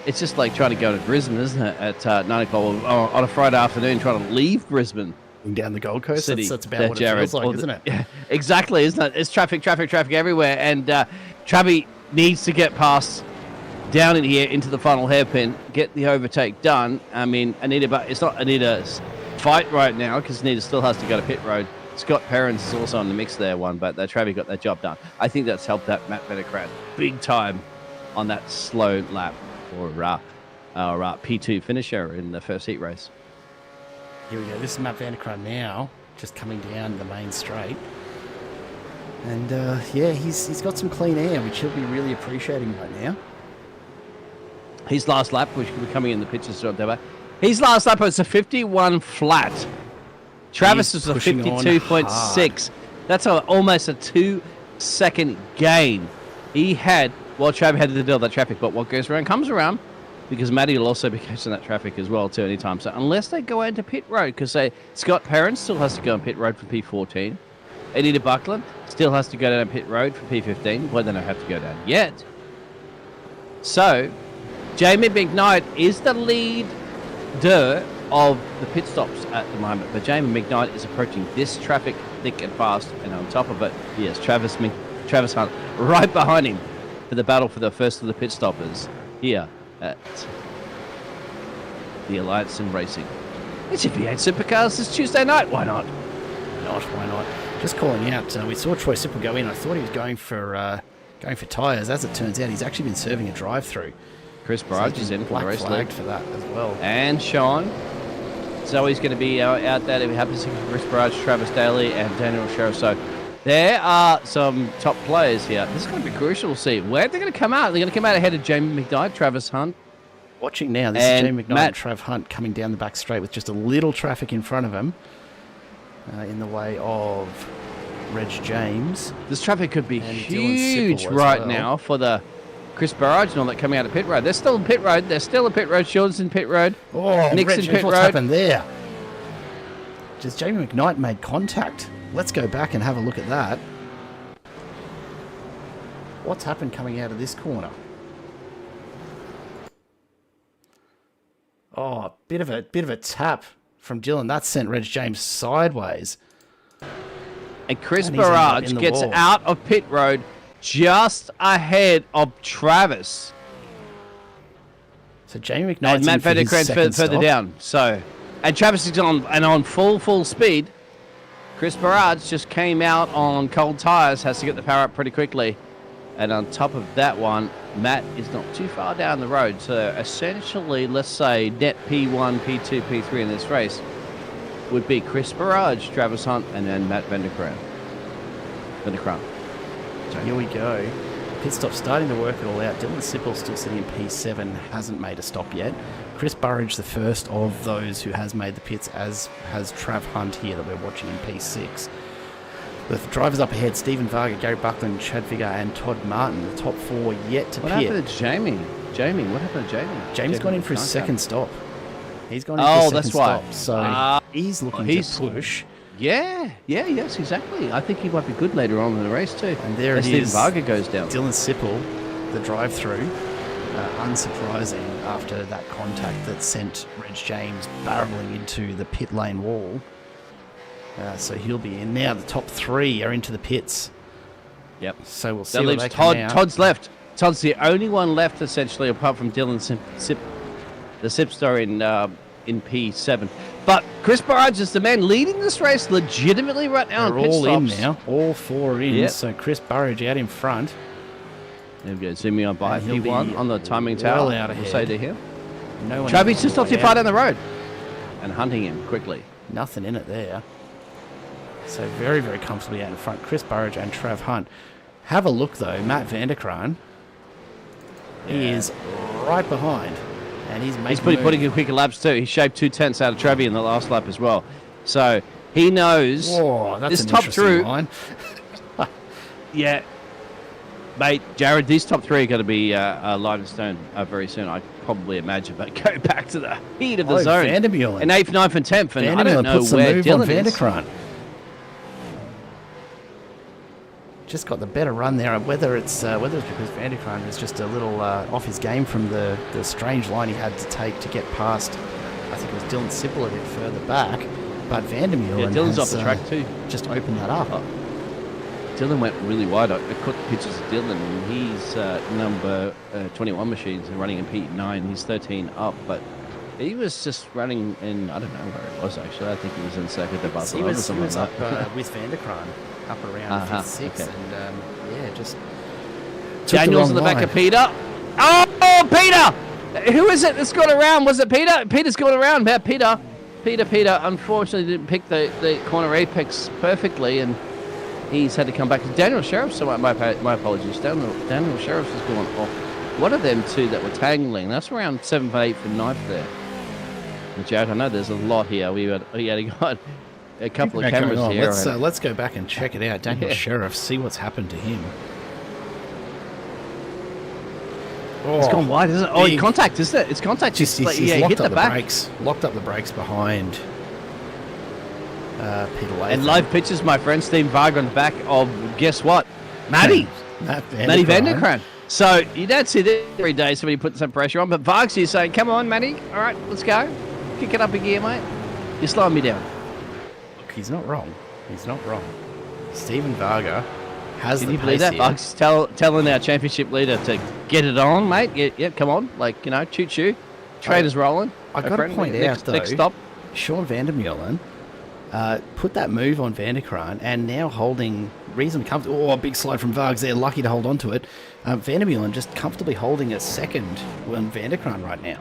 It's just like trying to go to Brisbane, isn't it, at 9 o'clock on a Friday afternoon, trying to leave Brisbane. Down the Gold Coast, City, that's about what it feels like, isn't it? Yeah, exactly, isn't it? It's traffic everywhere, and Travie needs to get past down in here into the final hairpin, get the overtake done. I mean, Anita, but it's not Anita's fight right now, because Anita still has to go to pit road. Scott Perrins is also in the mix there, but Travie got that job done. I think that's helped that Matt Vanderkraan big time on that slow lap or P2 finisher in the first heat race. Here we go. This is Matt Vanderkraan now, just coming down the main straight. And yeah, he's got some clean air, which he'll be really appreciating right now. His last lap, which could be coming in the pictures, his last lap was a 51 flat. Travis was a pushing on 52.6. That's almost a 2-second gain he had while Trav had to deal with that traffic. But what goes around comes around, because Matty will also be catching that traffic as well too anytime. So unless they go into pit road, because Scott Perrin still has to go on pit road for P14. Eddie Buckland still has to go down pit road for P15. Well, they don't have to go down yet. So Jamie McKnight is the leader of the pit stops at the moment, but Jamie McKnight is approaching this traffic thick and fast, and on top of it, yes, Travis Hunt right behind him for the battle for the first of the pit stoppers here at the Alliance Sim Racing. It's your V8 Supercars this Tuesday night. Why not? Why not? Just calling out, we saw Troy Sipple go in. I thought he was going for tyres. As it turns out, he's actually been serving a drive-through. Chris Barrage is in for the race lead for that as well. And Sean. Zoe's going to be out there. It happens to Chris Barrage, Travis Daly, and Daniel Sherrill. So there are some top players here. This is going to be crucial to see. Where they're going to come out? They're going to come out ahead of Jamie McKnight, Travis Hunt. Watching now, this is Jamie McKnight and Trav Hunt coming down the back straight with just a little traffic in front of him in the way of Reg James. This traffic could be huge right now for the Chris Barrage and all that coming out of pit road. They're still in pit road. They're still in pit road. Shields in pit road. Oh, Nick's Reg, in pit what's road. happened there? Just Jamie McKnight made contact. Let's go back and have a look at that. What's happened coming out of this corner? Oh, bit of a tap from Dylan. That sent Reg James sideways. And Chris Barrage gets out of pit road just ahead of Travis. So Jamie McKnight and Matt Vanderkrant further down. So, and Travis is on full speed. Chris Barrage just came out on cold tires, has to get the power up pretty quickly. And on top of that one, Matt is not too far down the road. So essentially, let's say net P1, P2, P3 in this race would be Chris Barrage, Travis Hunt, and then Matt Vanderkrant. So here we go. Pit stop starting to work it all out. Dylan Sipple still sitting in P7, hasn't made a stop yet. Chris Burridge, the first of those who has made the pits, as has Trav Hunt here that we're watching in P6. With drivers up ahead, Stephen Varga, Gary Buckland, Chad Vigor, and Todd Martin. The top four yet to pit. What happened to Jamie? What happened to Jamie? Jamie's gone in for his second stop. He's gone in for his second stop. So he's looking to push. Yes, exactly. I think he might be good later on in the race too. And there it Stephen is. Varga goes down. Dylan Sipple, the drive-through. Unsurprising after that contact that sent Reg James barreling into the pit lane wall. So he'll be in. Now the top three are into the pits. Yep. So we'll see that what leaves they come out. Todd's left. Todd's the only one left, essentially, apart from Dylan the Sipstar in P7. But Chris Barrage is the man leading this race legitimately right now. They're all in now. All four are in. Yep. So Chris Burridge out in front. There we go. Zooming on by P1 on the timing tower. Well out ahead. We'll say to him. No one Travis just not too far down the road. And hunting him quickly. Nothing in it there. So very, very comfortably out in front. Chris Burridge and Trav Hunt. Have a look, though. Matt Vanderkraan. He is right behind. And he's putting in quicker laps, too. He shaved 2/10 out of Travi in the last lap as well. So he knows that's this top through. Line. Yeah. Mate, Jared, these top three are going to be line and stone very soon, I probably imagine. But go back to the heat of the zone. Vandermeulen. And 8th, 9th, and 10th. And I don't know puts where move Dylan on Vanderkraan. Just got the better run there. Whether it's because Vanderkraan is just a little off his game from the strange line he had to take to get past. I think it was Dylan Sipple a bit further back, but Vandermeulen Dylan's has, off the track too. Just opened that up. Dylan went really wide. I caught the pictures of Dylan. He's number 21 machines and running in P9. He's 13 up, but he was just running in, I don't know where it was actually. I think he was in Circuit de Barcelona or something like that. He was up with Vanderkraan. Up around 5th, 6th, okay. and just Daniel's in the back of Peter. Oh, Peter! Who is it that's gone around? Was it Peter? Peter's gone around. Peter, unfortunately, didn't pick the corner apex perfectly, and he's had to come back. Daniel Sheriff, so my apologies. Daniel Sheriff has gone off. What are them two that were tangling? That's around 7th, 8th, and 9th there. And Jack, I know there's a lot here. We got a couple of cameras here. Let's go back and check it out. Daniel Sheriff, see what's happened to him. It's gone wide, isn't it? Oh, contact, isn't it? It's contact. He's hit the back. Locked up the brakes behind Peter Latham. And live pictures, my friend, Steve Varga on the back of, guess what? Matty van der Kraan. So you don't see this every day, somebody putting some pressure on, but Varg's here saying, come on, Matty. All right, let's go. Kick it up a gear, mate. You're slowing me down. Look, he's not wrong. He's not wrong. Stephen Varga has Can you believe that? Varg's telling our championship leader to get it on, mate. Yeah, come on. Like, choo-choo. Trainer's rolling. I got to point out, though, next stop. Sean van der Meulen put that move on van der Kraan and now holding reasonably comfortable. Oh, a big slide from Vargs there. Lucky to hold on to it. Van der Meulen just comfortably holding a second on van der Kraan right now.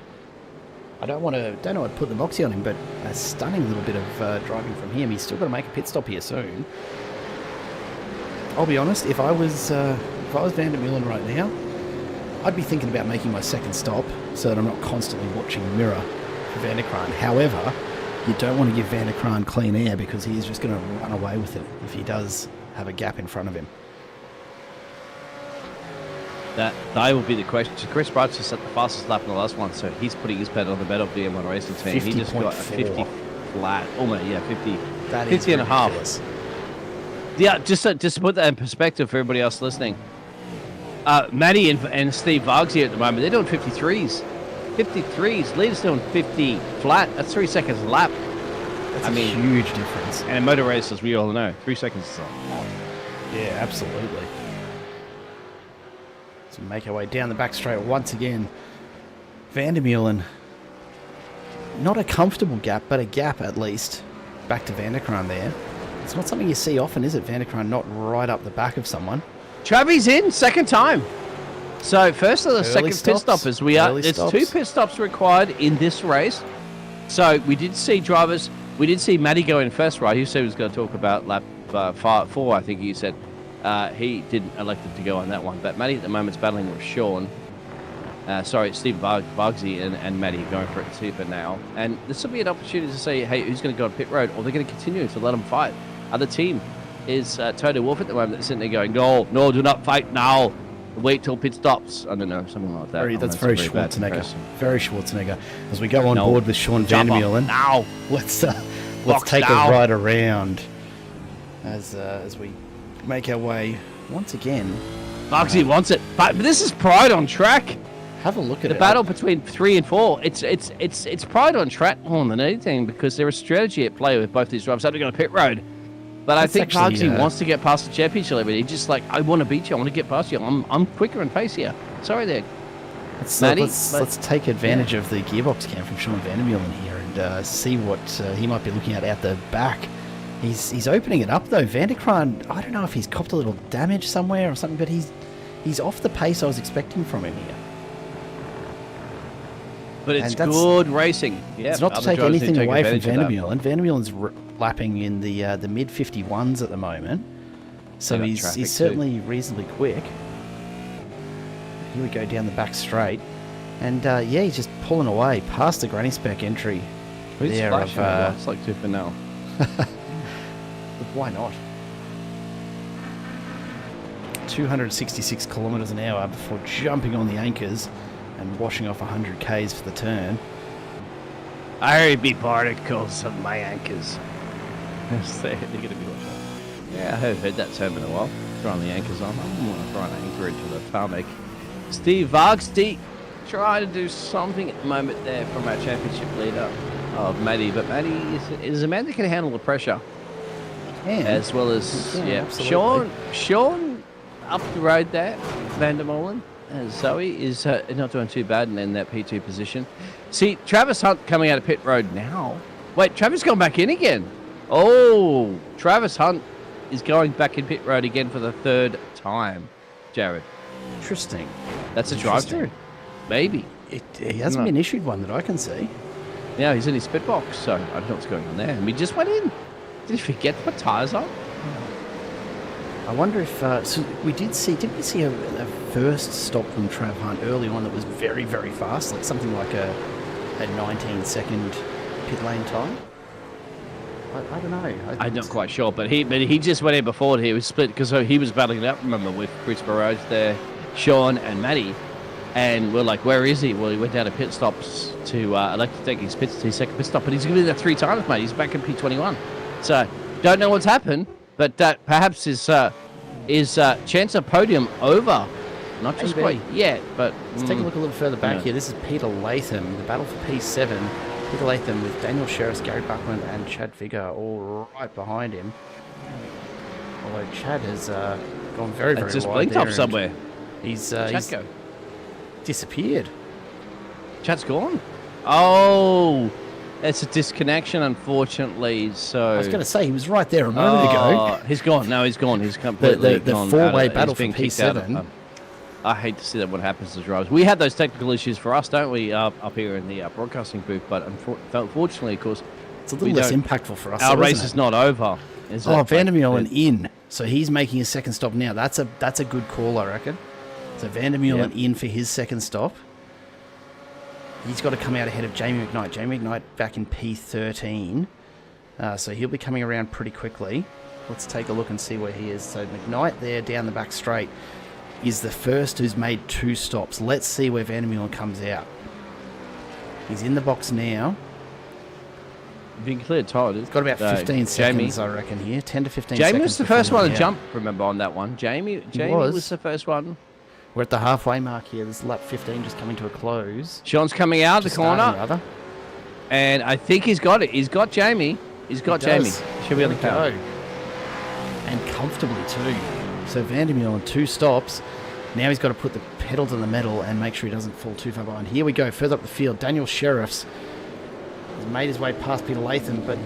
I don't want to put the moxie on him, but a stunning little bit of driving from him. He's still got to make a pit stop here soon. I'll be honest, if I was van der Meulen right now, I'd be thinking about making my second stop so that I'm not constantly watching the mirror for van der Kraan. However, you don't want to give van der Kraan clean air because he is just going to run away with it if he does have a gap in front of him. That will be the question. So Chris Bright just set the fastest lap in the last one, so he's putting his pedal on the metal of the M1 Racing team. He just got a 50 flat, almost 50, that 50 and a half. Ridiculous. Yeah, just to put that in perspective for everybody else listening, Matty and Steve Vargs here at the moment, they're doing 53s. 53s. Leader's doing 50 flat. That's 3 seconds a lap. That's a huge difference. And in motor races, we all know, 3 seconds is a lot. Yeah, absolutely. So make our way down the back straight once again. Van der Meulen, not a comfortable gap, but a gap at least. Back to Van der Kraan there. It's not something you see often, is it? Van der Kraan not right up the back of someone. Travy's in, second time. So first of the second pit stoppers, there's 2 pit stops required in this race. So we did see drivers, we did see Matty go in first, right? He said he was going to talk about lap 4, I think he said. He didn't elected to go on that one, but Matty at the moment is battling with Sean. Steve Vargsy and Matty going for it super now. And this will be an opportunity to say, hey, who's going to go on pit road? Or they're going to continue to let them fight. Other team is Toto Wolff at the moment that's sitting there going, no, do not fight now. Wait till pit stops. I don't know, something like that. That's very Schwarzenegger. Very Schwarzenegger. As we go on board with Sean van der Meulen, now let's take a ride around as we make our way once again. Vargsy wants it, but this is pride on track. Have a look at the battle between 3 and 4. It's pride on track more than anything because there is strategy at play with both these drivers. Having on a pit road, but I think Vargsy wants to get past the championship level. He's just like, I want to beat you. I want to get past you. I'm quicker and pacier. Sorry there. Let's take advantage of the gearbox cam from Sean van der Meulen here and see what he might be looking at the back. He's opening it up though. Van der Kraan, I don't know if he's copped a little damage somewhere or something, but he's off the pace I was expecting from him here. But it's good racing. Yep. It's not to take anything away from Van der Meulen. Van der Meulen's lapping in the mid 51s at the moment, so he's certainly reasonably quick. Here we go down the back straight, and he's just pulling away past the granny spec entry. There of it's like 2 for now. Why not? 266 kilometres an hour before jumping on the anchors and washing off 100 Ks for the turn. I be particles of my anchors. They're going to be watching. Yeah, I haven't heard that term in a while. Throwing the anchors on. I want to throw an anchor into the tarmac. Steve Vargsy trying to do something at the moment there from our championship leader of Matty, but Matty is a man that can handle the pressure. As well as Sean up the road there, Van der Meulen. Zoe is not doing too bad in that P2 position. See, Travis Hunt coming out of pit road now. Wait, Travis gone back in again. Oh, Travis Hunt is going back in pit road again for the 3rd time, Jared. Interesting. That's a drive-through. Maybe. He hasn't been issued one that I can see. Yeah, he's in his pit box, so I don't know what's going on there. And we just went in. Did he forget to put tyres on? I wonder if so we did we see a first stop from Trav Hunt early on that was very, very fast, like something like a 19-second pit lane time? I don't know. I'm not quite sure, but he just went in before. He was split because he was battling it up. Remember, with Chris Barrage there, Sean and Matty, and we're like, where is he? Well, he went down to pit stops to elect to take his second pit stop, but he's going to do that 3 times, mate. He's back in P21, so don't know what's happened, but that perhaps is chance of podium over. Not just quite yet, but let's take a look a little further back here. This is Peter Latham, the battle for P7. Peter Latham with Daniel Sheriff, Gary Buckland, and Chad Vigor all right behind him. Although Chad has gone very, very just wide blinked there off somewhere. He's go. Disappeared. Chad's gone. Oh, it's a disconnection, unfortunately. So I was going to say he was right there a moment ago. He's gone. No, he's gone. He's completely the gone. four-way battle for P7. I hate to see that what happens to drivers. We had those technical issues for us, don't we, up here in the broadcasting booth? But unfortunately, of course, it's a little less impactful for us. Our race is not over. Van der Meulen in. So he's making his second stop now. That's a good call, I reckon. So Van der Meulen in for his second stop. He's got to come out ahead of Jamie McKnight. Jamie McKnight back in P13. So he'll be coming around pretty quickly. Let's take a look and see where he is. So McKnight there down the back straight is the first who's made 2 stops. Let's see where Van der Meulen comes out. He's in the box now. Been cleared tight. He's got about 15 seconds, I reckon, here. 10 to 15 seconds. Jamie was the first one to jump, remember, on that one. Jamie was the first one. We're at the halfway mark here. This is lap 15 just coming to a close. Sean's coming out the corner. And I think he's got it. He's got Jamie. He's got Jamie. Should be able to go. And comfortably, too. So Van der Meulen 2 stops. Now he's got to put the pedal to the metal and make sure he doesn't fall too far behind. Here we go, further up the field. Daniel Sheriffs has made his way past Peter Latham, but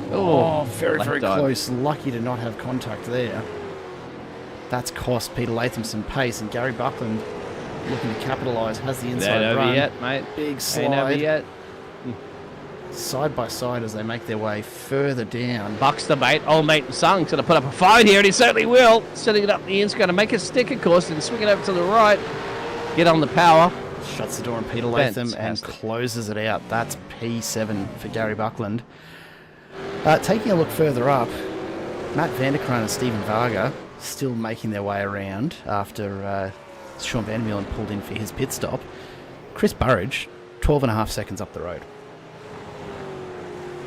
very, very close. Lucky to not have contact there. That's cost Peter Latham some pace, and Gary Buckland looking to capitalise, has the inside run. Ain't over yet, mate. Big slide. Ain't over yet. Side by side as they make their way further down. Bucks the mate. Old mate and son's going to put up a fight here, and he certainly will. Setting it up the end's going to make a stick, of course, and swing it over to the right. Get on the power. Shuts the door on Peter Latham and closes it out. That's P7 for Gary Buckland. Taking a look further up, Matt Vanderkran and Stephen Varga still making their way around after Sean Van der Meulen pulled in for his pit stop. Chris Burridge, 12.5 seconds up the road.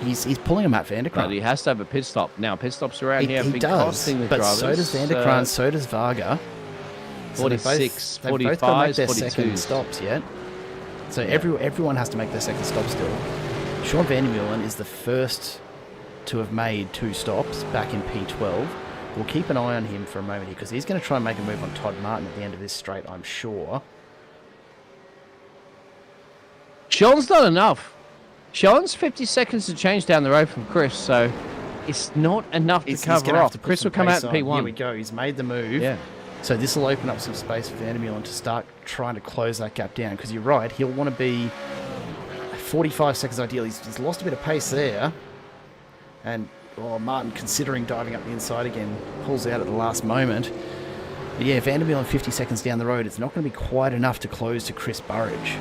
He's pulling a Matt Vanderkran. But he has to have a pit stop. Now, pit stops around here have been does, costing the but drivers. So does Vanderkran, so does Varga. 46, they've both got to make their 42s. second stops yet. So everyone has to make their second stop still. Sean Van der Meulen is the first to have made 2 stops back in P12. We'll keep an eye on him for a moment here because he's going to try and make a move on Todd Martin at the end of this straight, I'm sure. Sean's not enough. Sean's 50 seconds to change down the road from Chris, so it's not enough to cover off. Chris will come out in P1. Here we go. He's made the move. Yeah. So this will open up some space for Van der Meulen to start trying to close that gap down because you're right. He'll want to be 45 seconds ideally. He's lost a bit of pace there. And Martin, considering diving up the inside again, pulls out at the last moment. But yeah, Van der Meulen 50 seconds down the road. It's not going to be quite enough to close to Chris Burridge.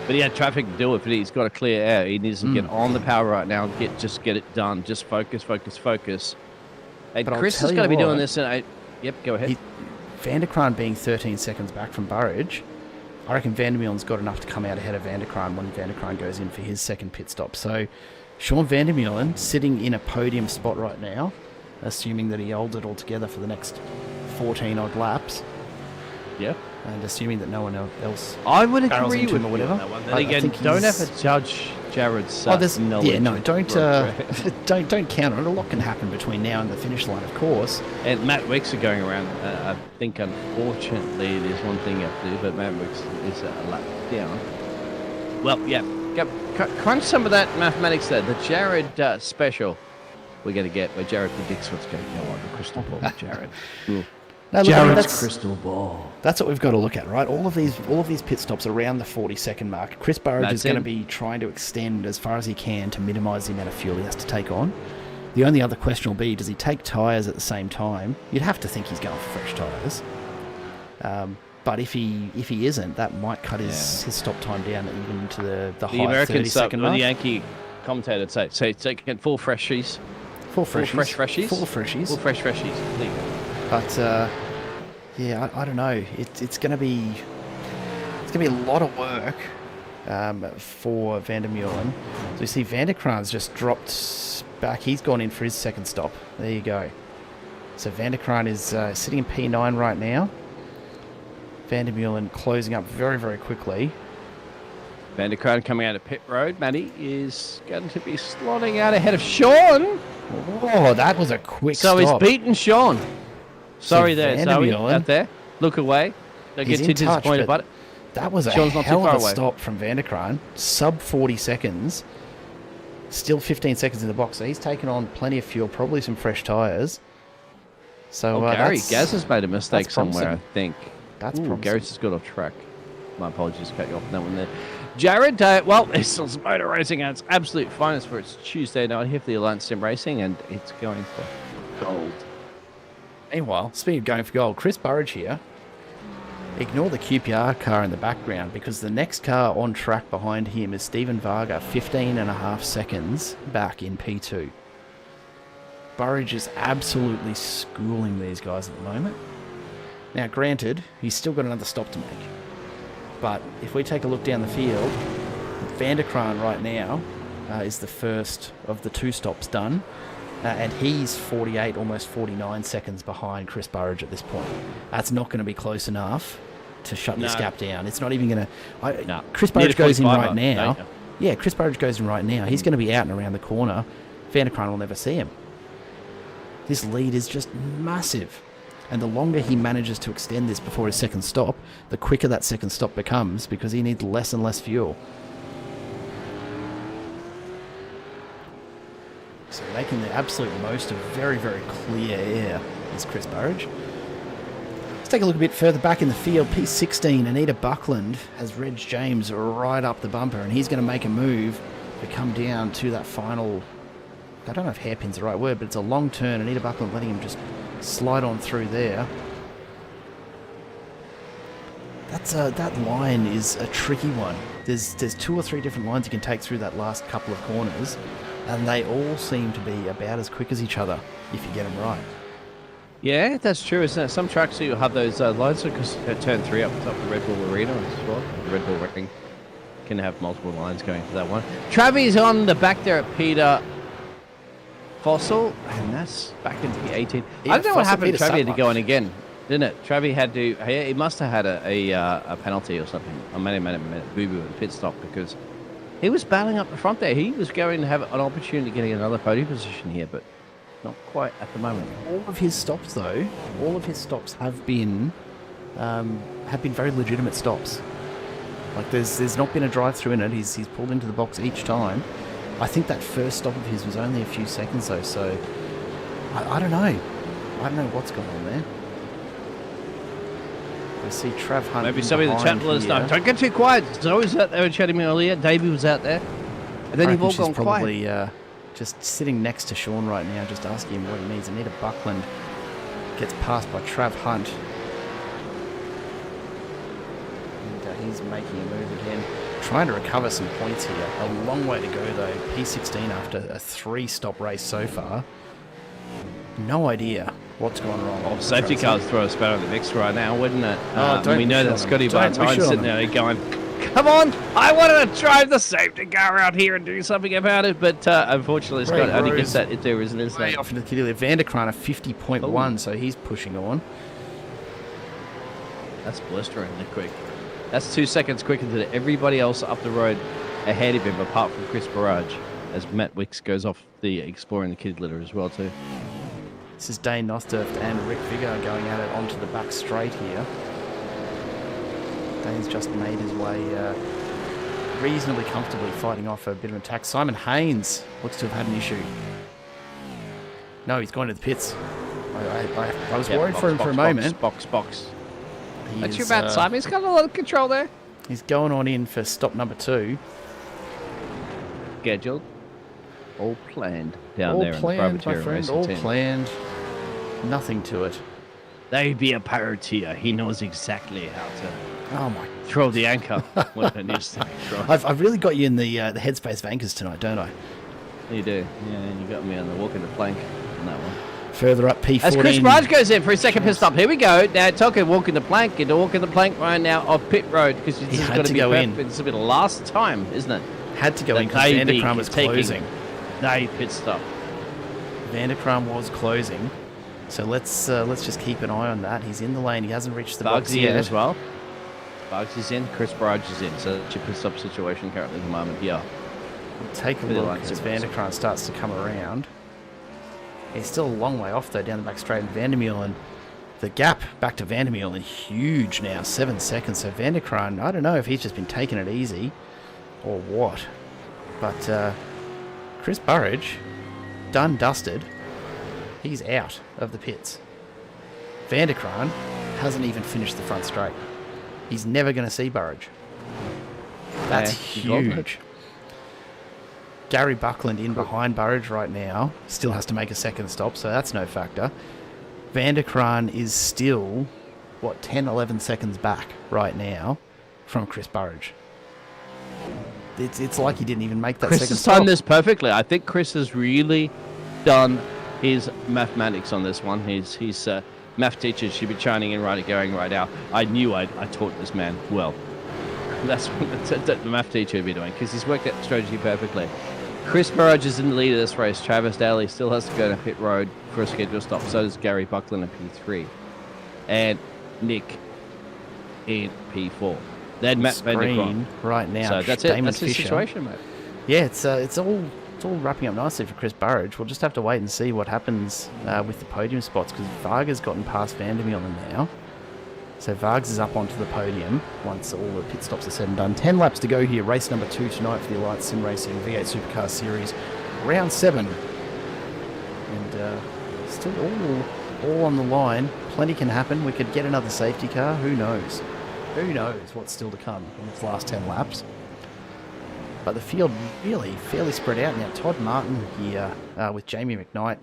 But he had traffic to do it, but he's got to clear air. He needs to get on the power right now. Just get it done. Just focus. And but Chris is going to be doing this. Yep, go ahead. Vanderkran being 13 seconds back from Burridge, I reckon Van der Meulen's got enough to come out ahead of Vanderkran when Vanderkran goes in for his second pit stop. So Sean Van der Meulen sitting in a podium spot right now, assuming that he holds it all together for the next 14 odd laps. Yeah. And assuming that no one else I would agree with him or whatever. That one. Then again, don't ever judge Jared's knowledge. Yeah, no, don't count on it. A lot can happen between now and the finish line, of course. And Matt Wicks are going around. I think, unfortunately, there's one thing you have to do, but Matt Wicks is a lap down. Well, yeah, crunch some of that mathematics there. The Jared special we're going to get where Jared predicts what's going to go on the crystal ball, Jared. No, look, Jared's crystal ball. That's what we've got to look at, right? All of these pit stops around the 40-second mark. Chris Burridge is going to be trying to extend as far as he can to minimise the amount of fuel he has to take on. The only other question will be, does he take tyres at the same time? You'd have to think he's going for fresh tyres. But if he isn't, that might cut his stop time down even into the high American 30-second mark. the Yankee commentator say, so get 4 freshies. 4 freshies. 4 fresh freshies. 4 freshies. 4 fresh freshies. There you go. But yeah, I don't know. It's going to be a lot of work for Van der Meulen. So you see Van der Kraan's just dropped back. He's gone in for his second stop. There you go. So Van der Kraan is sitting in P9 right now. Van der Meulen closing up very, very quickly. Van der Kraan coming out of pit road. Matty is going to be slotting out ahead of Sean. Oh, that was a quick So stop. he's beaten Sean. Sorry So there, Van der Zoe, Meulen, out there. Look away. Don't he's get too in touch, disappointed but about it. that was a Sean's not too hell far of a away. stop from Van der Kraan. Sub 40 seconds. Still 15 seconds in the box. So he's taken on plenty of fuel, probably some fresh tyres. So Gary, that's, Gaz has made a mistake that's somewhere, I promising. think. That's Ooh, promising. Gary's just got off track. My apologies, cut you off on that one there. Jared, well, there's still some motor racing and it's absolute finest for it's Tuesday night here for the Alliance Sim Racing and it's going for gold. Meanwhile, speaking of going for gold, Chris Burridge here. Ignore the QPR car in the background because the next car on track behind him is Stephen Varga, 15.5 seconds back in P2. Burridge is absolutely schooling these guys at the moment. Now, granted, he's still got another stop to make. But if we take a look down the field, Van der Kraan right now is the first of the 2 stops done. And he's 48, almost 49 seconds behind Chris Burridge at this point. That's not going to be close enough to shut this gap down. It's not even going to... No. Chris Burridge goes in right now. Later. Yeah, Chris Burridge goes in right now. He's going to be out and around the corner. Van der Kraan will never see him. This lead is just massive. And the longer he manages to extend this before his second stop, the quicker that second stop becomes because he needs less and less fuel. So making the absolute most of very, very clear air is Chris Burridge. Let's take a look a bit further back in the field. P16, Anita Buckland has Reg James right up the bumper and he's going to make a move to come down to that final... I don't know if hairpin's the right word, but it's a long turn. Anita Buckland letting him just slide on through there. That line is a tricky one. There's 2 or 3 different lines you can take through that last couple of corners, and they all seem to be about as quick as each other if you get them right. Yeah, that's true, isn't it? Some tracks you'll have those lines because turn 3 up the Red Bull Arena as well. The Red Bull Ring can have multiple lines going for that one. Travi's on the back there at Peter Fossil, and that's back into the 18. I don't know what happened to Travi had to go on again, didn't it? Travi had to, he must have had a penalty or something, a minute boo-boo at pit stop because he was battling up the front there. He was going to have an opportunity getting another podium position here, but not quite at the moment. All of his stops, though, have been very legitimate stops. Like there's not been a drive-through in it. He's pulled into the box each time. I think that first stop of his was only a few seconds though, so I don't know. I don't know what's going on there. I see Trav Hunt. Maybe somebody in the chat let us know. Don't get too quiet. Zoe was out there chatting me earlier. Davey was out there. And then you've all gone probably, quiet. Just sitting next to Sean right now, just asking him what he needs. Anita Buckland gets passed by Trav Hunt. And he's making a move again. Trying to recover some points here. A long way to go though. P16 after a 3-stop race so far. No idea what's gone wrong. Oh, safety cars throw a spanner in the mix right now, wouldn't it? Don't we know that Scotty Bartine's sitting there. there going, come on, I wanted to drive the safety car out here and do something about it, but unfortunately Scott only gets that into there, isn't it? Way off into the kitty. Van der Kraan a 50.1, so he's pushing on. That's blisteringly quick. That's 2 seconds quicker than everybody else up the road ahead of him, apart from Chris Burridge, as Matt Wicks goes off the exploring the kitty litter as well too. This is Dane Nosturft and Rick Vigor going at it onto the back straight here. Dane's just made his way reasonably comfortably fighting off a bit of an attack. Simon Haynes looks to have had an issue. No, he's gone to the pits. I was worried for him for a moment. Box. That's your bad, Simon. He's got a lot of control there. He's going on in for stop number 2. Scheduled. All planned down All there planned, in the my privateer friend. racing All team. planned. Nothing to it. They be a pirateer. He knows exactly how to Oh my! throw the anchor when it needs to be thrown. I've really got you in the headspace of anchors tonight, don't I? You do. Yeah, you got me on the walking the plank on that one. Further up, P14. As Chris Raj goes in for his second pit stop. Here we go. Now, Toko walking the plank. Into walking the plank right now off pit road because this is had going to be go in. perfect. This will be the last time, isn't it? Had to go that in because they Vanderkram be was taking- closing. They pit stop. Vanderkram was closing. So let's just keep an eye on that. He's in the lane. He hasn't reached the box Bugsy in yet. as well. Bugs is in. Chris Barrage is in. So that's your pit stop situation currently at the moment here. Take a Really look like as Supercars. Vanderkram starts to come around. He's still a long way off though, down the back straight in Vandermeulen. The gap back to Vandermeulen huge now, 7 seconds. So Vanderkram, I don't know if he's just been taking it easy or what. But Chris Burridge, done dusted. He's out of the pits. Vanderkram hasn't even finished the front straight. He's never going to see Burridge. That's Yeah, you got huge. Gary Buckland in behind Burridge right now. Still has to make a second stop, so that's no factor. Vanderkran is still, 10, 11 seconds back right now from Chris Burridge. It's like he didn't even make that Chris second has stop. timed this perfectly. I think Chris has really done his mathematics on this one. His math teacher should be chiming in right, going right out. I knew I taught this man well. That's what the math teacher would be doing because he's worked that strategy perfectly. Chris Burridge is in the lead of this race. Travis Daly still has to go to pit road for a scheduled stop. So does Gary Buckland in P3. And Nick in P4. Then Matt Screen Vanderkram. right now. So that's it. Damon That's the Fisher. situation, mate. Yeah, it's all wrapping up nicely for Chris Burridge. We'll just have to wait and see what happens with the podium spots because Varga's gotten past Vandermeulen now. So Vargas is up onto the podium once all the pit stops are said and done. 10 laps to go here. Race number 2 tonight for the Alliance Sim Racing V8 Supercars Series. Round 7. And still all on the line. Plenty can happen. We could get another safety car. Who knows? Who knows what's still to come in its last 10 laps. But the field really fairly spread out now. Todd Martin here with Jamie McKnight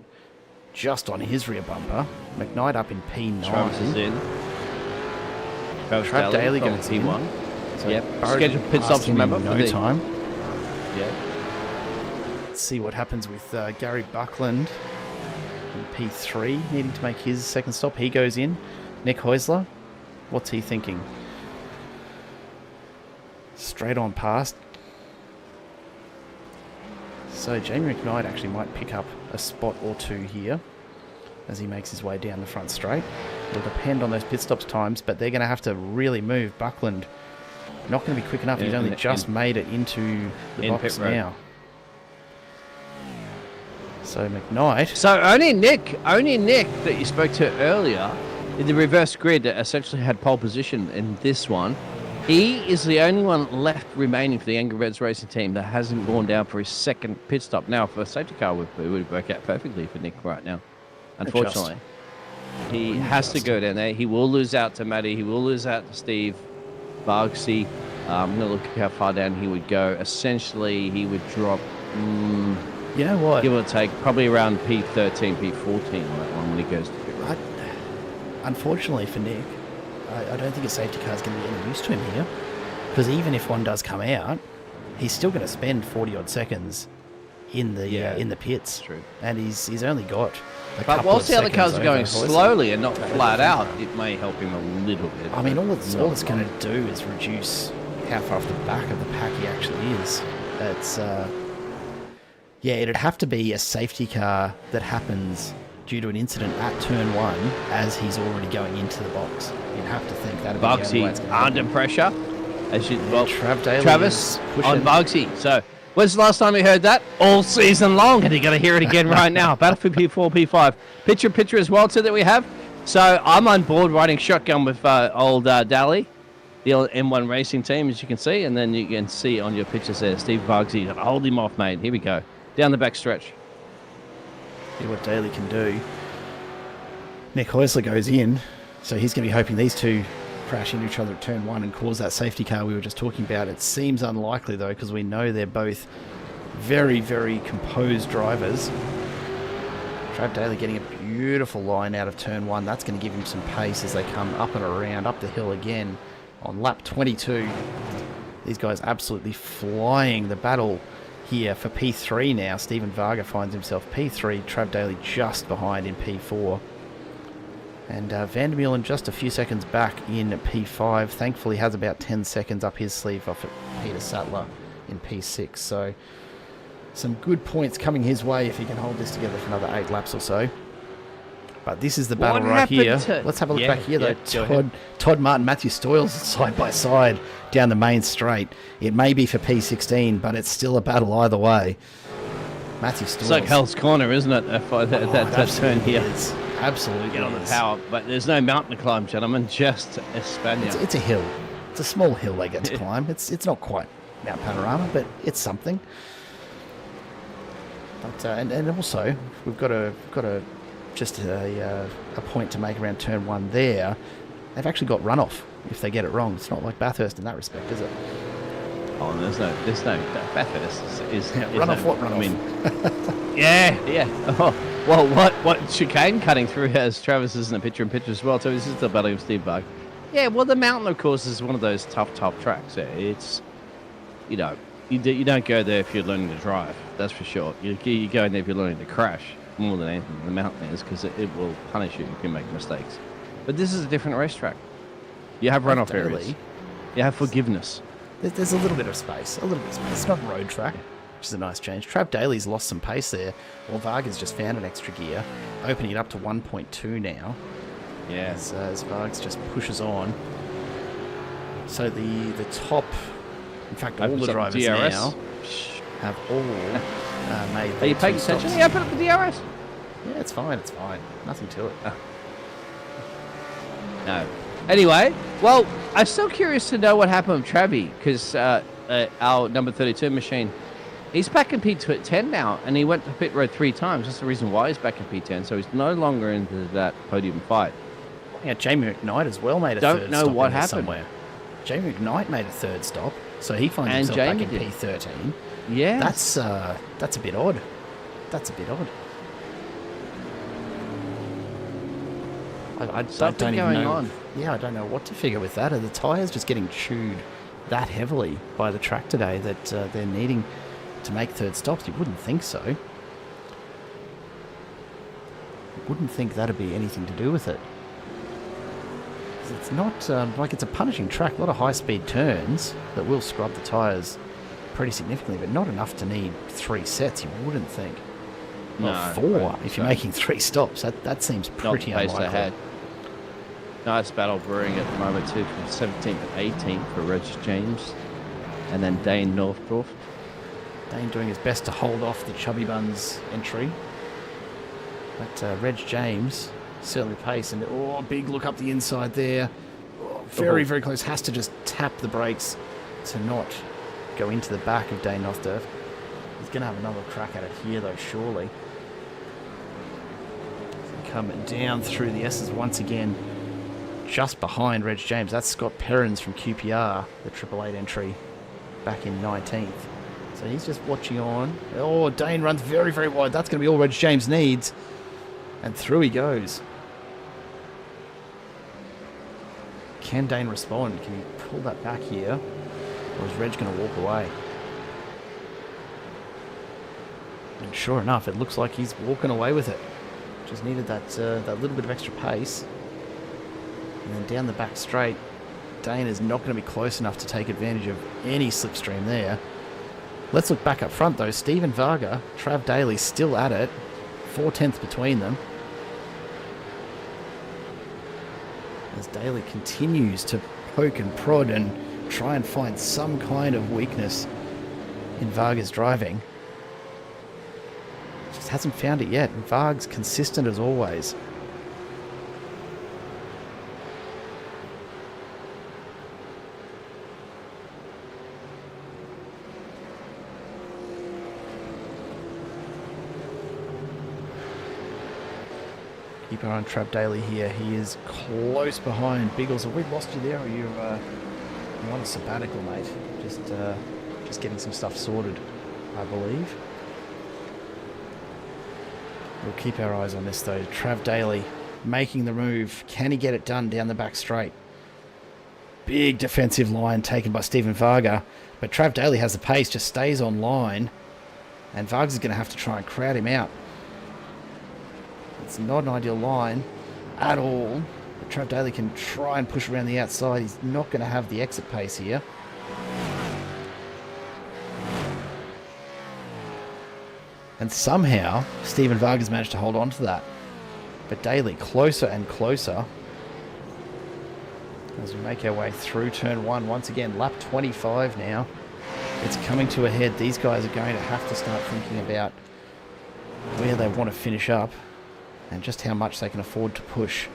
just on his rear bumper. McKnight up in P9. Travis is in. Trav Daly goes in. P1. So Yep. Burridge Scheduled pit passed stops, him in remember? no time. Yeah. Let's see what happens with Gary Buckland in P3 needing to make his second stop. He goes in. Nick Heusler, what's he thinking? Straight on past. So Jamie McKnight actually might pick up a spot or two here as he makes his way down the front straight. It'll depend on those pit stops times, but they're going to have to really move. Buckland not going to be quick enough. He's only just made it into the box now. So McKnight. So only Nick that you spoke to earlier in the reverse grid that essentially had pole position in this one. He is the only one left remaining for the Angry Reds racing team that hasn't gone down for his second pit stop. Now, for a safety car, it would work out perfectly for Nick right now. Unfortunately, he has to go down there. He will lose out to Matty. He will lose out to Steve Bargsey. I'm going to look at how far down he would go. Essentially, he would drop, You know what? give or take, probably around P13, P14 on that one when he goes to pit road. Unfortunately for Nick, I don't think a safety car is going to be any use to him here. Because even if one does come out, he's still going to spend 40-odd seconds in the pits. True. And he's only got a But couple whilst of the other cars seconds are going over Heusler. slowly and not flat out, it may help him a little bit. I mean, all it's Not going to do is reduce how far off the back of the pack he actually is. It's it'd have to be a safety car that happens due to an incident at turn 1 as he's already going into the box. You'd have to think that'd be the only way it's Bugsy gonna happen. under pressure. As you, well, Trav Daly Travis is pushing. on Bugsy. So, when's the last time we heard that? All season long, and you're going to hear it again right now. Battlefield P4, P5. Picture as well, too, that we have. So, I'm on board riding shotgun with old Daly, the old M1 racing team, as you can see. And then you can see on your pictures there, Steve Bugsy. Hold him off, mate. Here we go. Down the back stretch. See what Daly can do. Nick Heusler goes in, so he's going to be hoping these two crash into each other at turn 1 and cause that safety car we were just talking about. It seems unlikely, though, because we know they're both Very, very composed drivers. Trav Daly getting a beautiful line out of turn 1. That's going to give him some pace as they come up and around, up the hill again on lap 22. These guys absolutely flying the battle here for P3 now. Stephen Varga finds himself P3, Trav Daly just behind in P4. And Vandermeulen just a few seconds back in P5. Thankfully has about 10 seconds up his sleeve off at Peter Sattler in P6. So some good points coming his way if he can hold this together for another 8 laps or so. But this is the battle right here. Let's have a look back here, though. Todd Martin, Matthew Stoyles side by side down the main straight. It may be for P16, but it's still a battle either way. Matthew Stoyles. It's like Hell's Corner, isn't it? That turn here. Is. Absolutely. Get on the power. But there's no mountain to climb, gentlemen. Just Espana. It's a hill. It's a small hill they get to climb. It's not quite Mount Panorama, but it's something. But and also we've got a point to make around turn 1 there. They've actually got runoff if they get it wrong. It's not like Bathurst in that respect, is it? Oh, there's no Bathurst is runoff. What runoff? I mean, yeah. Oh, well, what chicane cutting through as Travis is in a picture as well. So this is the Battle of Steve Bug. Yeah, well, the mountain, of course, is one of those tough tracks. It's, you don't go there if you're learning to drive. That's for sure. You go in there if you're learning to crash. More than anything, the mountain is, because it will punish you if you make mistakes. But this is a different racetrack. You have runoff areas. You have forgiveness. There's a little bit of space. It's not road track, which is a nice change. Trav Daly's lost some pace there. Well, Varga's just found an extra gear, opening it up to 1.2 now. Yeah. As Vargas just pushes on. So the top, in fact, all the drivers now have all made. Are you paying attention? Yeah, put up the DRS. Yeah, it's fine. Nothing to it. No. Anyway, well, I'm still curious to know what happened with Travie, because our number 32 machine, he's back in P10 now, and he went to pit road 3 times. That's the reason why he's back in P10, so he's no longer into that podium fight. Yeah, Jamie McKnight as well made a third stop. Don't know what happened. Somewhere. Jamie McKnight made a third stop, so he finds himself back in P13. Yeah. That's a bit odd. I don't even know. Yeah, I don't know what to figure with that. Are the tyres just getting chewed that heavily by the track today that they're needing to make third stops? You wouldn't think so. Wouldn't think that'd be anything to do with it. It's not like it's a punishing track. A lot of high-speed turns that will scrub the tyres pretty significantly, but not enough to need 3 sets, you wouldn't think. Well, 4 if you're making 3 stops. That seems pretty unlikely. Nice battle brewing at the moment too, from 17th and 18th for Reg James, and then Dane Northcroft. Dane doing his best to hold off the Chubby Buns entry, but Reg James certainly pace, and big look up the inside there. Very close. Has to just tap the brakes to not go into the back of Dane Northcroft. He's going to have another crack at it here though, surely. Come down through the S's once again. Just behind Reg James. That's Scott Perrins from QPR, the 888 entry back in 19th. So he's just watching on. Oh, Dane runs very wide. That's going to be all Reg James needs. And through he goes. Can Dane respond? Can he pull that back here? Or is Reg going to walk away? And sure enough, it looks like he's walking away with it. Just needed that little bit of extra pace. And then down the back straight, Dane is not going to be close enough to take advantage of any slipstream there. Let's look back up front though. Stephen Varga, Trav Daly still at it. 4 tenths between them. As Daly continues to poke and prod and try and find some kind of weakness in Varga's driving. Just hasn't found it yet. And Varg's consistent as always. Keep an eye on Trav Daly here. He is close behind Biggles. Have we lost you there, or you're on a sabbatical, mate? Just getting some stuff sorted. I believe. We'll keep our eyes on this though. Trav Daly making the move. Can he get it done down the back straight? Big defensive line taken by Stephen Varga. But Trav Daly has the pace, just stays on line. And Vargas is going to have to try and crowd him out. It's not an ideal line at all. But Trav Daly can try and push around the outside. He's not going to have the exit pace here. And somehow, Stephen Vargas managed to hold on to that. But Daly closer and closer as we make our way through turn 1. Once again, lap 25 now. It's coming to a head. These guys are going to have to start thinking about where they want to finish up and just how much they can afford to push.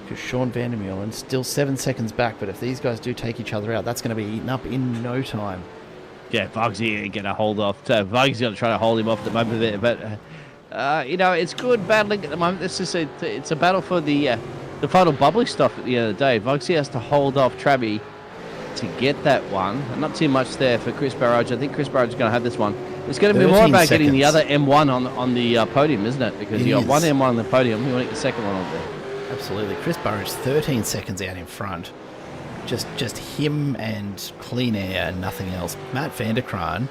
Because Sean Vandermeulen still 7 seconds back, but if these guys do take each other out, that's going to be eaten up in no time. Yeah, Bugsy going to hold off. Bugsy going to try to hold him off at the moment there, but it's good battling at the moment. It's a battle for the final bubbly stuff at the end of the day. Bugsy has to hold off Travi to get that one. And not too much there for Chris Barrage. I think Chris Barrage is going to have this one. It's going to be more about getting the other M1 on the podium, isn't it? Because you got one M1 on the podium. You want to get the second one on there. Absolutely. Chris Burridge 13 seconds out in front. Just him and Clean Air and nothing else. Matt Vanderkraan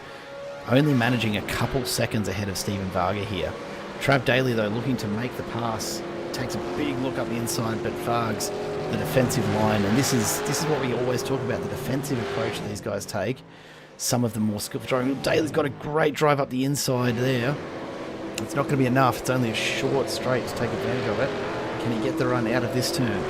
only managing a couple seconds ahead of Stephen Varga here. Trav Daly, though, looking to make the pass. Takes a big look up the inside, but Vargs, the defensive line. And this is what we always talk about, the defensive approach that these guys take. Some of the more skillful driving. Daly's got a great drive up the inside there. It's not going to be enough. It's only a short straight to take advantage of it. Can he get the run out of this turn?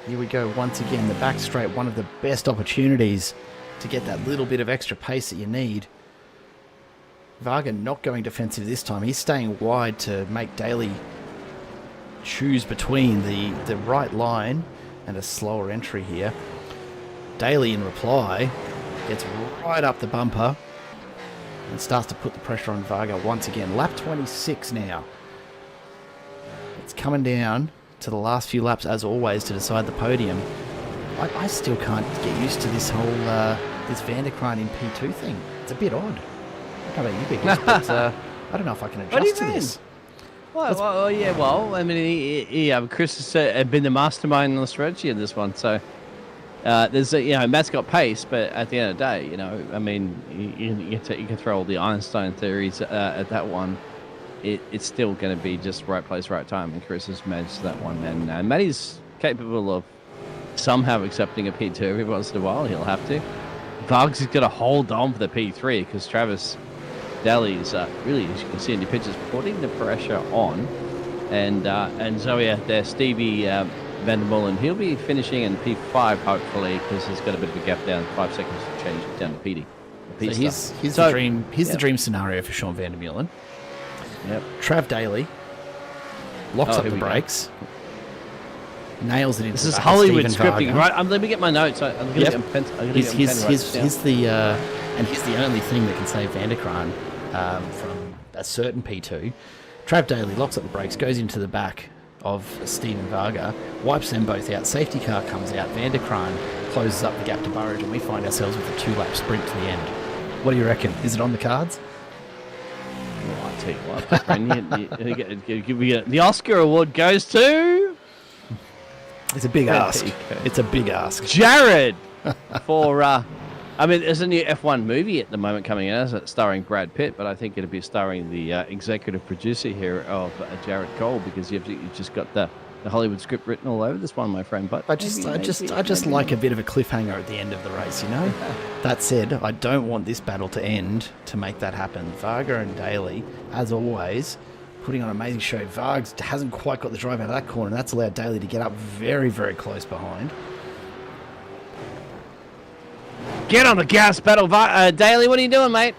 Here we go once again. The back straight, one of the best opportunities to get that little bit of extra pace that you need. Varga not going defensive this time. He's staying wide to make Daly choose between the right line and a slower entry here. Daly, in reply, gets right up the bumper and starts to put the pressure on Varga once again. Lap 26 now. It's coming down to the last few laps, as always, to decide the podium. I still can't get used to this whole this Vanderkraan in P2 thing. It's a bit odd. I don't know about you, Biggers, but I don't know if I can adjust to this. Well, I mean, Chris has been the mastermind on the strategy in this one, so there's Matt's got pace, but at the end of the day, I mean, you can throw all the Einstein theories at that one. It's still going to be just right place, right time, and Chris has managed that one. And Matty's capable of somehow accepting a P2 every once in a while. He'll have to. Vargs is going to hold on for the P3 because Travis Daly's really, as you can see in the pictures, putting the pressure on. And so there, Stevie Vandermeulen, he'll be finishing in P5 hopefully because there's got a bit of a gap down, 5 seconds to change it down to PD. So here's the dream. Here's the dream scenario for Sean Vandermeulen. Yep. Trav Daly locks up the brakes, nails it into. This is the back Hollywood of Stephen scripting, Varga. right? Let me get my notes. I'm going to get a pen. Here's the only thing that can save Vanderkraan from a certain P2. Trav Daly locks up the brakes, goes into the back of Stephen Varga, wipes them both out. Safety car comes out. Vanderkraan closes up the gap to Burridge, and we find ourselves with a 2-lap sprint to the end. What do you reckon? Is it on the cards? Well, I'll tell you what, friend, the Oscar award goes to... It's a big ask. It's a big ask. Jared! For, I mean, there's a new F1 movie at the moment coming out starring Brad Pitt, but I think it'll be starring the executive producer here of Jared Cole, because you've just got the Hollywood script written all over this one, my friend. But I just like a bit of a cliffhanger at the end of the race, That said, I don't want this battle to end to make that happen. Varga and Daly, as always, putting on an amazing show. Vargs hasn't quite got the drive out of that corner, and that's allowed Daly to get up very, very close behind. Get on the gas battle, Daly. What are you doing, mate?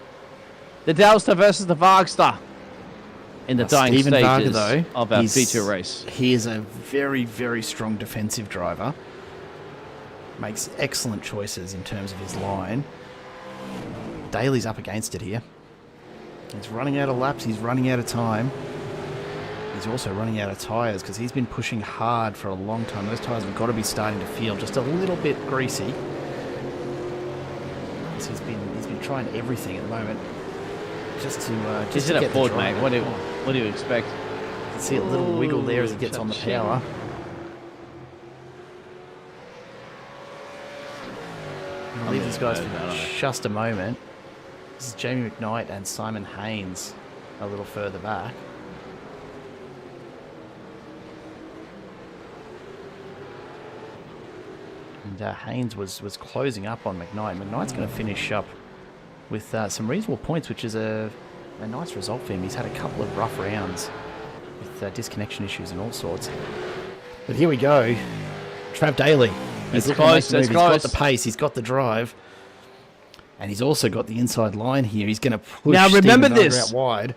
The Dalster versus the Vargster in the dying Stephen stages Varga, though, of our feature race. He is a very, very strong defensive driver. Makes excellent choices in terms of his line. Daly's up against it here. He's running out of laps. He's running out of time. he's also running out of tyres because he's been pushing hard for a long time. Those tyres have got to be starting to feel just a little bit greasy. He's been trying everything at the moment just to He's in a Ford, mate. What do you expect? You can see a little wiggle there as he gets on the power. I'll leave these guys for just a moment. This is Jamie McKnight and Simon Haynes a little further back. And Haynes was closing up on McKnight. McKnight's going to finish up with some reasonable points, which is a nice result for him. He's had a couple of rough rounds with disconnection issues and all sorts. But here we go. Trav Daly. He's close. He's got the pace. He's got the drive. And he's also got the inside line here. He's going to push now, remember Stephen this. out wide.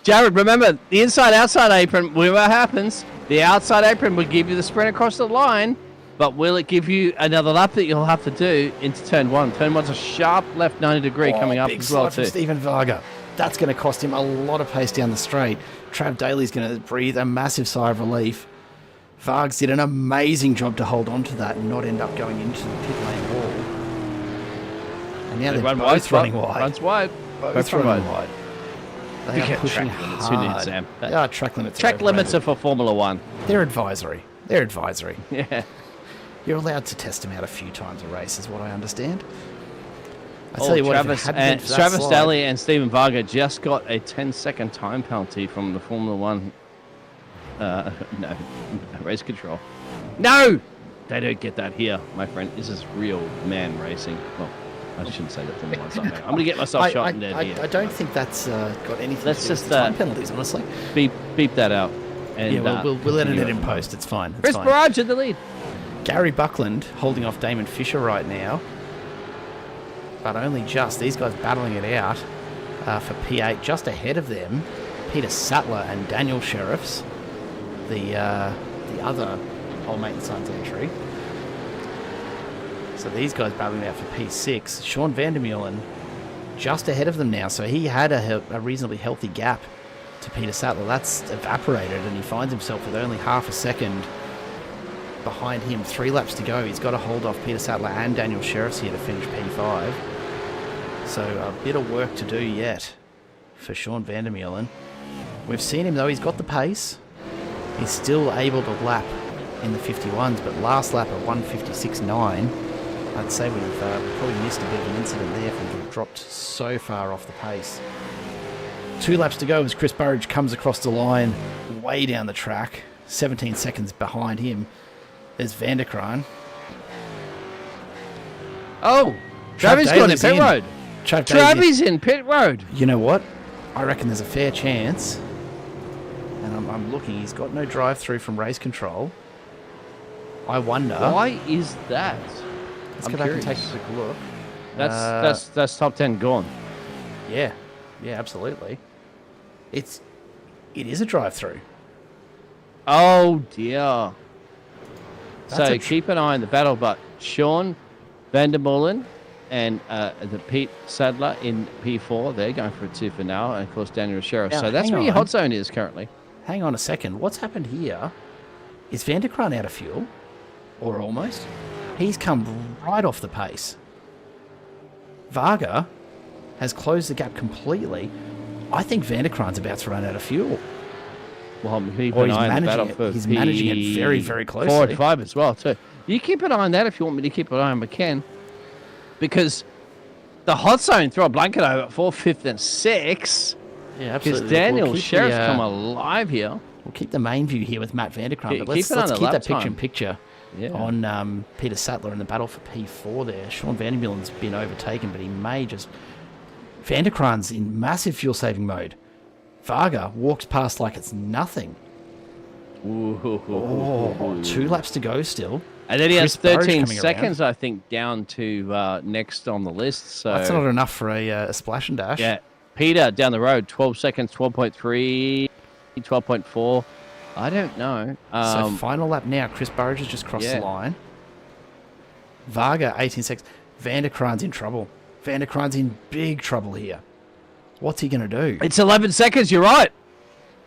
Jared, remember, the inside-outside apron, what happens, the outside apron will give you the sprint across the line, but will it give you another lap that you'll have to do into turn one? Turn one's a sharp left 90-degree coming up as well, too. Big slide from Stephen Varga. That's going to cost him a lot of pace down the straight. Trav Daly's going to breathe a massive sigh of relief. Vargs did an amazing job to hold on to that and not end up going into the pit lane wall. And now they're both running wide. Runs wide. Both running wide. They are pushing track limits. hard. Who needs them? Yeah, track limits. Track limits are for Formula One. They're advisory. They're advisory. Yeah. You're allowed to test them out a few times a race, is what I understand. I Oh, tell you what, Travis Daly and Stephen Varga just got a 10-second time penalty from the Formula One race control. No! They don't get that here, my friend. This is real man racing. Well, I shouldn't say that Formula One's not. I'm going to get myself shot in dead here. I don't think that's got anything Let's to do just, with the time penalties, honestly. Beep that out. And, Yeah, we'll edit it in post. It's fine. It's Chris fine. Barrage in the lead. Gary Buckland holding off Damon Fisher right now. But only just. These guys battling it out for P8. Just ahead of them, Peter Sattler and Daniel Sheriffs. The other Old Mate and Sons entry. So these guys battling out for P6. Sean Vandermeulen just ahead of them now. So he had a reasonably healthy gap to Peter Sattler. That's evaporated and he finds himself with only half a second behind him. 3 laps to go. He's got to hold off Peter Sattler and Daniel Sheriffs here to finish P5. So a bit of work to do yet for Sean Vandermeulen. We've seen him though. He's got the pace. He's still able to lap in the 51s, but last lap at 156.9, I'd say we've probably missed a bit of an incident there if we've dropped so far off the pace. 2 laps to go as Chris Burridge comes across the line way down the track. 17 seconds behind him. There's Vanderkraan. Oh, Travis got in pit road. Travis in pit road. You know what? I reckon there's a fair chance. And I'm looking. He's got no drive-through from race control. I wonder. Why is that? Let's go back and take a quick look. That's top 10 gone. Yeah, absolutely. It is a drive-through. Oh dear. So keep an eye on the battle, but Sean Vandermeulen and the Pete Sadler in P4, they're going for a 2 for now, and of course Daniel Sheriff. Now, so that's where your hot zone is currently. Hang on a second. What's happened here? Is Vanderkraan out of fuel? Or almost? He's come right off the pace. Varga has closed the gap completely. I think Vanderkraan's about to run out of fuel. Well, keep an eye on the battle for he's managing it very, very closely. 4 and 5 as well, too. You keep an eye on that if you want me to keep an eye on McCann. Because the hot zone, throw a blanket over 4th, 5th, and 6th. Yeah, absolutely. Because Daniel Sheriff's come alive here. We'll keep the main view here with Matt Vanderkraan, but let's keep keep that picture-in-picture Yeah. on Peter Sattler in the battle for P4 there. Sean Vandermeulen's been overtaken, but he may just... Vanderkraan's in massive fuel-saving mode. Varga walks past like it's nothing. Ooh. 2 laps to go still. And then he has Chris 13 Burridge seconds, I think, down to next on the list. So that's not enough for a splash and dash. Yeah. Peter down the road, 12 seconds, 12.3, 12.4. I don't know. So final lap now. Chris Burridge has just crossed the line. Varga, 18 seconds. Vanderkraan's in trouble. Vanderkraan's in big trouble here. What's he going to do? It's 11 seconds, you're right.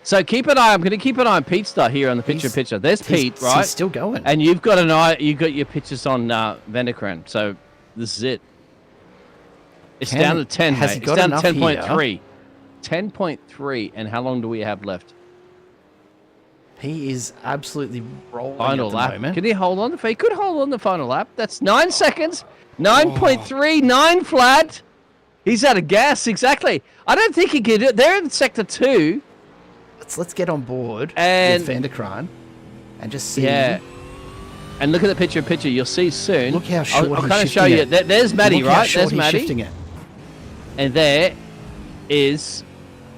So keep an eye. I'm going to keep an eye on Pete's star here on the picture. There's Pete, right? He's still going. And you've got an eye. You've got your pictures on Vanderkran. So this is it. It's down to 10. Has mate. he It's got down to enough 10.3. 10.3. And how long do we have left? He is absolutely rolling Final at the lap. moment. Can he hold on? He could hold on the final lap. That's 9 seconds. 9.3. 9 flat. He's out of gas. Exactly. I don't think he can do it. They're in sector 2. Let's get on board And with Vanderkran and just see. yeah. And look at the picture. You'll see soon. Look how short I'll he's kind of show shifting you. it. There's Matty, Look how right? short There's he's Matty. shifting it. And there is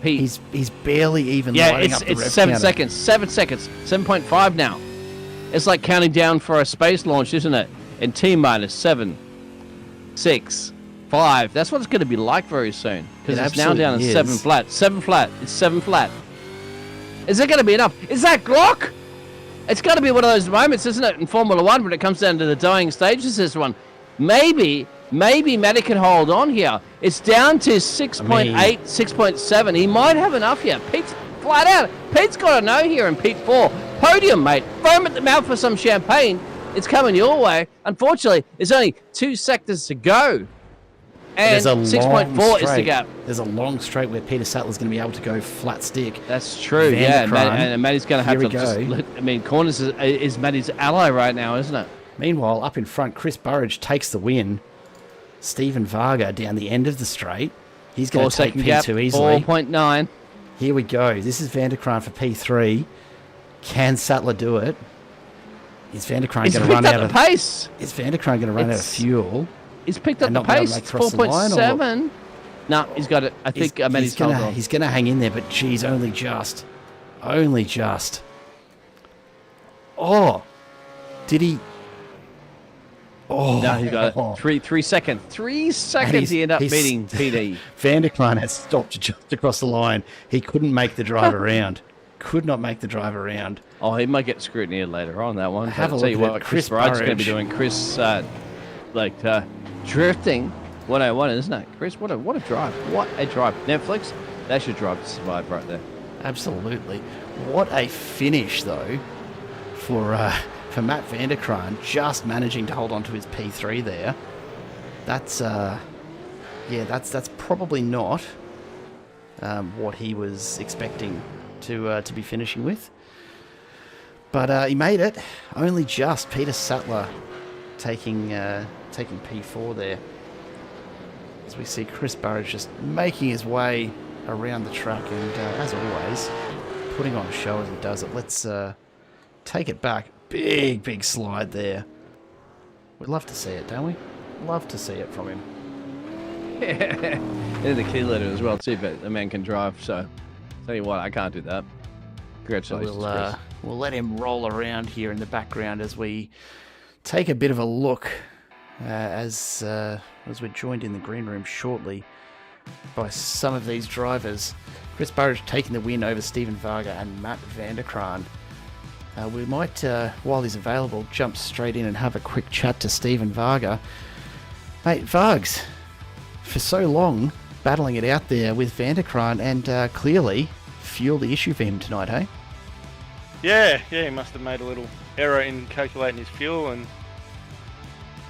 Pete. He's barely even lighting up the it's rev 7 counter. seconds. 7 seconds. 7.5 now. It's like counting down for a space launch, isn't it? And T minus 7, 6, 5. That's what it's going to be like very soon. Because It it's now down to absolutely 7 is. flat. 7 flat. It's 7 flat. Is it going to be enough? Is that Glock? It's got to be one of those moments, isn't it, in Formula One when it comes down to the dying stages. This one, maybe Matty can hold on here. It's down to 6.8, 6.7. He might have enough here. Pete's flat out. Pete's got to know here in Pete 4. Podium, mate. Foam at the mouth for some champagne. It's coming your way. Unfortunately, there's only 2 sectors to go. And There's a 6.4 is the straight. gap. There's a long straight where Peter Sattler's going to be able to go flat stick. That's true, yeah. Vanderkran. And Matty's going to have Here to we just... go. I mean, Corners is Matty's ally right now, isn't it? Meanwhile, up in front, Chris Burridge takes the win. Stephen Varga down the end of the straight. He's going to take 4 second gap, P2 easily. 4.9. Here we go. This is Vanderkran for P3. Can Sattler do it? Is Vanderkran He's going to picked run up out the of pace. Is Vanderkran going to run out of fuel? He's picked up And the not be able to pace. make It's cross the line, or 4.7. No, he's got it. I think Matty's gonna hold on. he's going to hang in there, but geez, only just. Oh, did he? Oh, No, he got it. 3 seconds. 3 seconds he ended up beating PD. Vanderkran had stopped just across the line. He couldn't make the drive around. Could not make the drive around. Oh, he might get scrutiny later on that one. Have But a I'll tell look you at what, it. Chris Chris Bride's going to be Burridge. doing. Chris, drifting 101, isn't it? Chris, what a drive. What a drive. Netflix, they should drive to survive right there. Absolutely. What a finish, though, for Matt Vanderkran, just managing to hold on to his P3 there. That's that's probably not what he was expecting to be finishing with. But he made it. Only just. Peter Sattler taking P4 there. As we see Chris Burridge just making his way around the track and, as always, putting on a show as he does it. Let's take it back. Big slide there. We'd love to see it, don't we? Love to see it from him. And the key letter as well, too, but the man can drive, so tell you what, I can't do that. Congratulations, Chris. We'll let him roll around here in the background as we take a bit of a look as we're joined in the green room shortly by some of these drivers. Chris Burridge taking the win over Stephen Varga and Matt Vanderkran. We might, while he's available, jump straight in and have a quick chat to Stephen Varga. Mate, Vargs, for so long, battling it out there with Vanderkran, and clearly fuel the issue for him tonight, hey? Yeah, he must have made a little error in calculating his fuel, and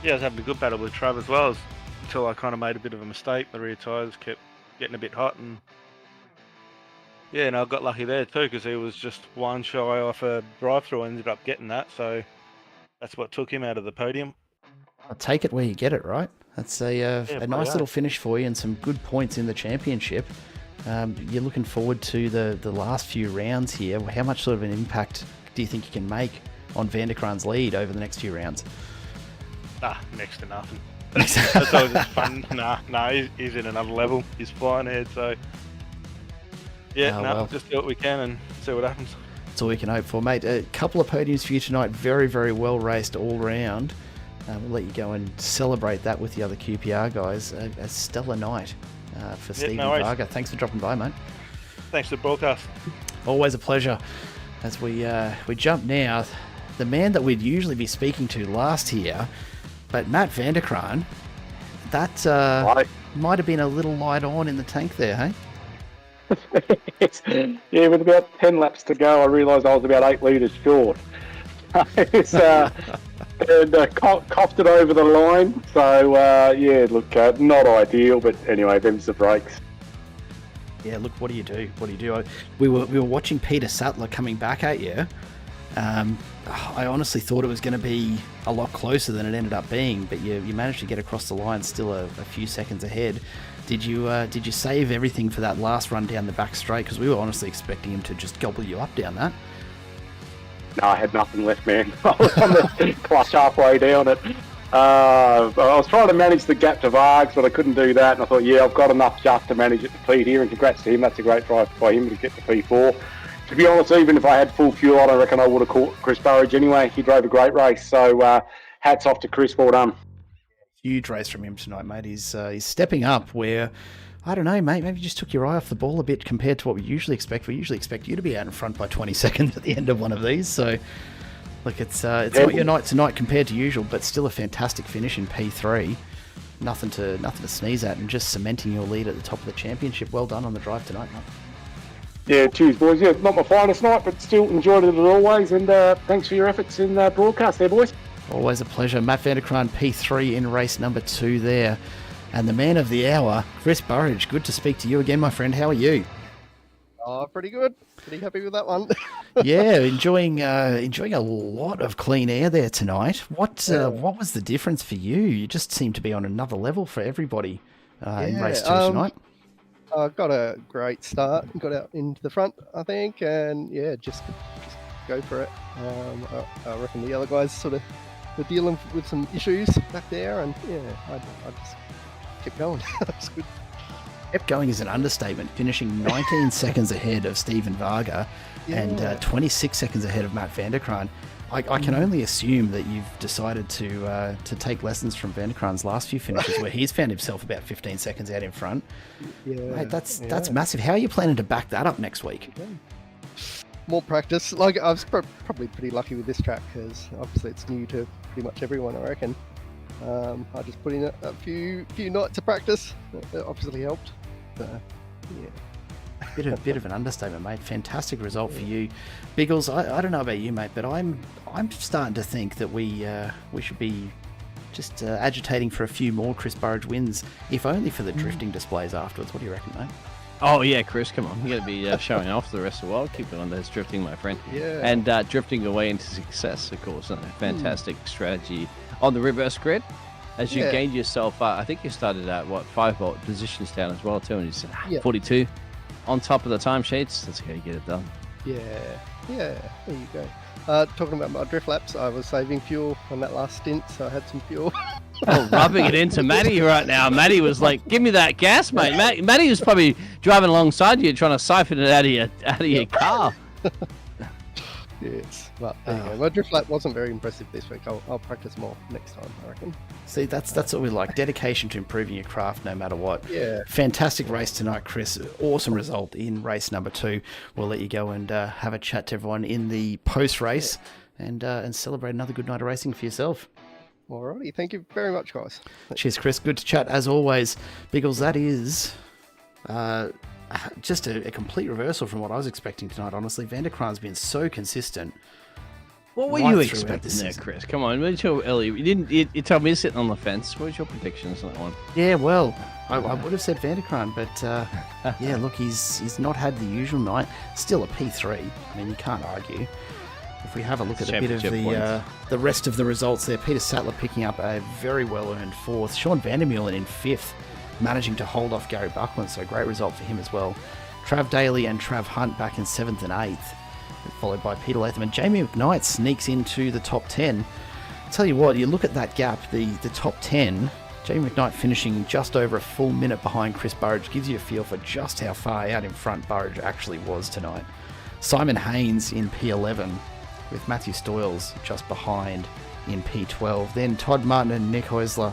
I was having a good battle with Trav as well, until I kind of made a bit of a mistake. The rear tyres kept getting a bit hot, and I got lucky there too, because he was just one shy off a drive-through and ended up getting that, so that's what took him out of the podium. I'll take it where you get it, right? That's a nice little right. finish for you and some good points in the championship. You're looking forward to the last few rounds here. How much sort of an impact do you think you can make on Vanderkran's lead over the next few rounds? Next to nothing. That's always just fun. He's in another level. He's flying ahead, so just do what we can and see what happens. That's all we can hope for, mate. A couple of podiums for you tonight. Very, very well raced all round. We'll let you go and celebrate that with the other QPR guys. A stellar night for Stephen Varga. Thanks for dropping by, mate. Thanks for the broadcast. Always a pleasure. As we jump now, the man that we'd usually be speaking to last here, but Matt Vanderkran, that might have been a little light on in the tank there, hey? Yeah, with about 10 laps to go, I realised I was about 8 litres short. It's, and coughed it over the line. So, yeah, look, not ideal, but anyway, them's the brakes. Yeah, look, what do you do? What do you do? We were watching Peter Sattler coming back at you. I honestly thought it was going to be a lot closer than it ended up being, but you managed to get across the line still a few seconds ahead. Did you save everything for that last run down the back straight? Because we were honestly expecting him to just gobble you up down that. No, I had nothing left, man. I was on the clutch halfway down it. I was trying to manage the gap to Vargs, but I couldn't do that. And I thought, yeah, I've got enough just to manage it to Pete here. And congrats to him. That's a great drive by him to get to P4. To be honest, even if I had full fuel, I don't reckon I would have caught Chris Burridge anyway. He drove a great race. So hats off to Chris. Well done. Huge race from him tonight, mate. He's stepping up where, I don't know, mate, maybe you just took your eye off the ball a bit compared to what we usually expect. We usually expect you to be out in front by 20 seconds at the end of one of these. So, look, it's not your night tonight compared to usual, but still a fantastic finish in P3. Nothing to sneeze at, and just cementing your lead at the top of the championship. Well done on the drive tonight, mate. Yeah, cheers, boys. Yeah, not my finest night, but still enjoyed it as always. And thanks for your efforts in broadcast there, boys. Always a pleasure. Matt Vanderkraan, P3 in race number 2 there. And the man of the hour, Chris Burridge. Good to speak to you again, my friend. How are you? Oh, pretty good. Pretty happy with that one. Yeah, enjoying a lot of clean air there tonight. What was the difference for you? You just seem to be on another level for everybody in race 2 tonight. I got a great start. Got out into the front, I think, and yeah, just go for it. I reckon the other guys sort of were dealing with some issues back there, and yeah, I just kept going. That's good. Kept going is an understatement, finishing 19 seconds ahead of Stephen Varga and 26 seconds ahead of Matt Vanderkraan. I can only assume that you've decided to take lessons from Vanderkraan's last few finishes where he's found himself about 15 seconds out in front. Yeah, mate, that's massive. How are you planning to back that up next week? More practice. Like, I was probably pretty lucky with this track because obviously it's new to pretty much everyone, I reckon. I just put in a few nights of practice. That obviously helped. Yeah. Bit of an understatement, mate. Fantastic result for you, Biggles. I don't know about you, mate, but I'm starting to think that we should be just agitating for a few more Chris Burridge wins, if only for the drifting displays afterwards. What do you reckon, mate? Oh yeah, Chris, come on, you got to be showing off to the rest of the world. Keep doing those drifting, my friend. Yeah. And drifting away into success, of course. A fantastic strategy on the reverse grid. As you gained yourself, I think you started at 5 positions down as well too, and you said 42 on top of the timesheets. That's how you get it done. Yeah, there you go. Talking about my drift laps, I was saving fuel on that last stint, so I had some fuel. Oh, rubbing it into Matty right now. Matty was like, "Give me that gas, mate." Matty was probably driving alongside you, trying to siphon it out of your car. Yes, but there you go. My drift lap wasn't very impressive this week. I'll practice more next time, I reckon. See, that's what we like. Dedication to improving your craft no matter what. Yeah. Fantastic race tonight, Chris. Awesome result in race number 2. We'll let you go and have a chat to everyone in the post-race and celebrate another good night of racing for yourself. Alrighty, thank you very much, guys. Cheers, Chris. Good to chat as always. Biggles, that is just a complete reversal from what I was expecting tonight, honestly. Vanderkraan's been so consistent. What were you expecting there, Chris? Come on, what did you earlier? You told me sitting on the fence. What was your predictions on that one? Yeah, well, I would have said Vanderkraan, but yeah, look, he's not had the usual night. Still a P3. I mean, you can't argue. If we have a look at a bit of the rest of the results there, Peter Sattler picking up a very well-earned 4th. Sean Vandermeulen in 5th, managing to hold off Gary Buckland, so great result for him as well. Trav Daly and Trav Hunt back in 7th and 8th, followed by Peter Latham. And Jamie McKnight sneaks into the top 10. I'll tell you what, you look at that gap, the top 10, Jamie McKnight finishing just over a full minute behind Chris Burridge gives you a feel for just how far out in front Burridge actually was tonight. Simon Haynes in P11, with Matthew Stoyles just behind in P12. Then Todd Martin and Nick Heusler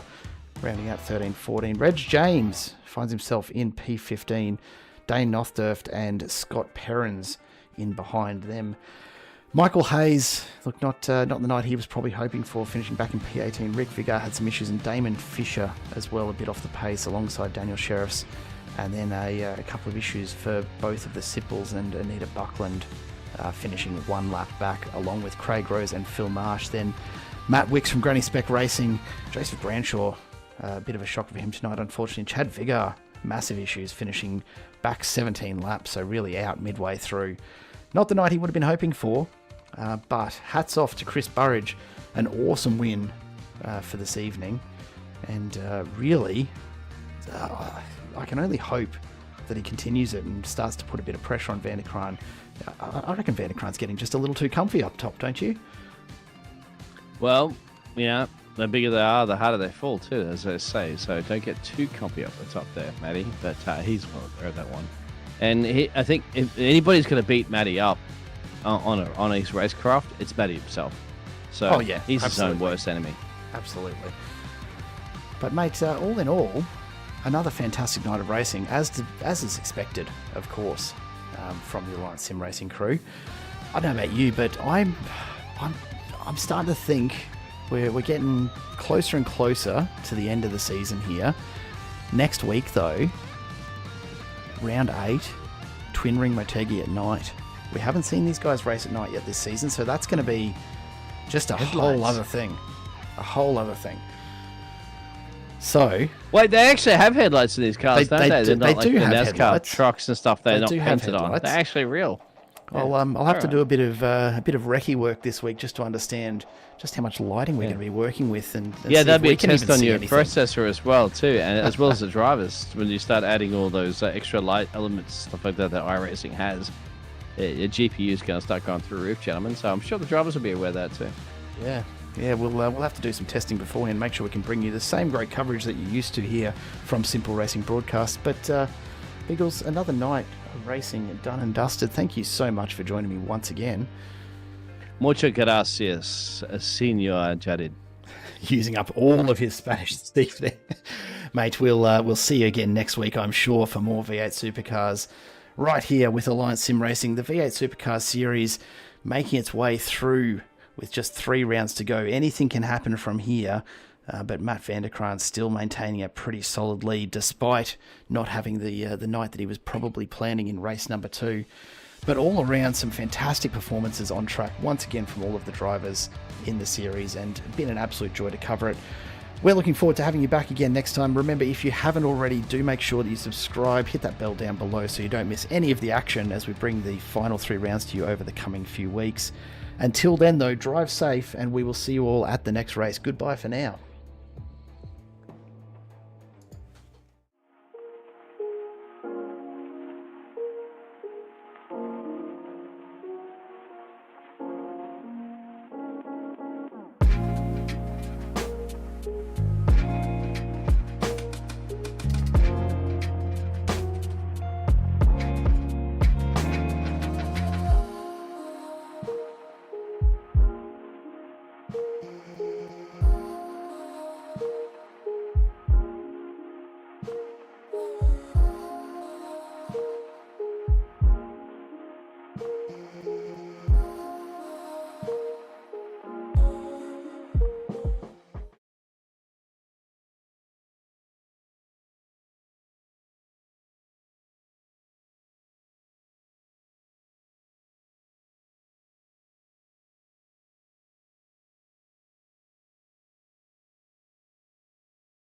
rounding out 13-14. Reg James finds himself in P15. Dane Nothdurft and Scott Perrins in behind them. Michael Hayes, look, not the night he was probably hoping for, finishing back in P18. Rick Vigar had some issues, and Damon Fisher as well, a bit off the pace alongside Daniel Sheriffs And then a couple of issues for both of the Sipples and Anita Buckland finishing 1 lap back, along with Craig Rose and Phil Marsh. Then Matt Wicks from Granny Spec Racing, Joseph Branshaw, a bit of a shock for him tonight, unfortunately. Chad Viggar, massive issues, finishing back 17 laps, so really out midway through. Not the night he would have been hoping for, but hats off to Chris Burridge, an awesome win for this evening. And really, I can only hope that he continues it and starts to put a bit of pressure on Van der Kraan. I reckon Van der Kraan's getting just a little too comfy up top, don't you? Well, yeah, the bigger they are, the harder they fall too, as they say. So don't get too comfy up the top there, Matty. But he's well aware of that one. And I think if anybody's going to beat Matty up on his racecraft, it's Matty himself. So he's absolutely his own worst enemy. Absolutely. But mate, all in all, another fantastic night of racing, as is expected, of course, from the Alliance Sim Racing crew. I don't know about you, but I'm starting to think we're getting closer and closer to the end of the season here. Next week, though, round 8, Twin Ring Motegi at night. We haven't seen these guys race at night yet this season, so that's going to be just a whole other thing. A whole other thing. So... Wait, they actually have headlights in these cars, don't they? They're not like do the have NASCAR headlights. trucks and stuff they're not They do have painted on. headlights. They're actually real. Well, I'll have to do a bit of recce work this week just to understand just how much lighting we're going to be working with, and yeah, see that'd if be we a can test even on see your anything. processor as well too, and as well as the drivers. When you start adding all those extra light elements, stuff like that iRacing has, your GPU is going to start going through the roof, gentlemen. So I'm sure the drivers will be aware of that too. Yeah, we'll have to do some testing beforehand, make sure we can bring you the same great coverage that you used to hear from Simple Racing Broadcast. But Biggles, another night of racing done and dusted. Thank you so much for joining me once again. Muchas gracias, Señor Jared. Using up all of his Spanish speak there. Mate, we'll see you again next week, I'm sure, for more V8 Supercars right here with Alliance Sim Racing. The V8 Supercars series making its way through with just 3 rounds to go. Anything can happen from here, but Matt van der Kraan's still maintaining a pretty solid lead despite not having the night that he was probably planning in race number 2. But all around, some fantastic performances on track once again from all of the drivers in the series, and been an absolute joy to cover it. We're looking forward to having you back again next time. Remember, if you haven't already, do make sure that you subscribe, hit that bell down below so you don't miss any of the action as we bring the final 3 rounds to you over the coming few weeks. Until then, though, drive safe, and we will see you all at the next race. Goodbye for now.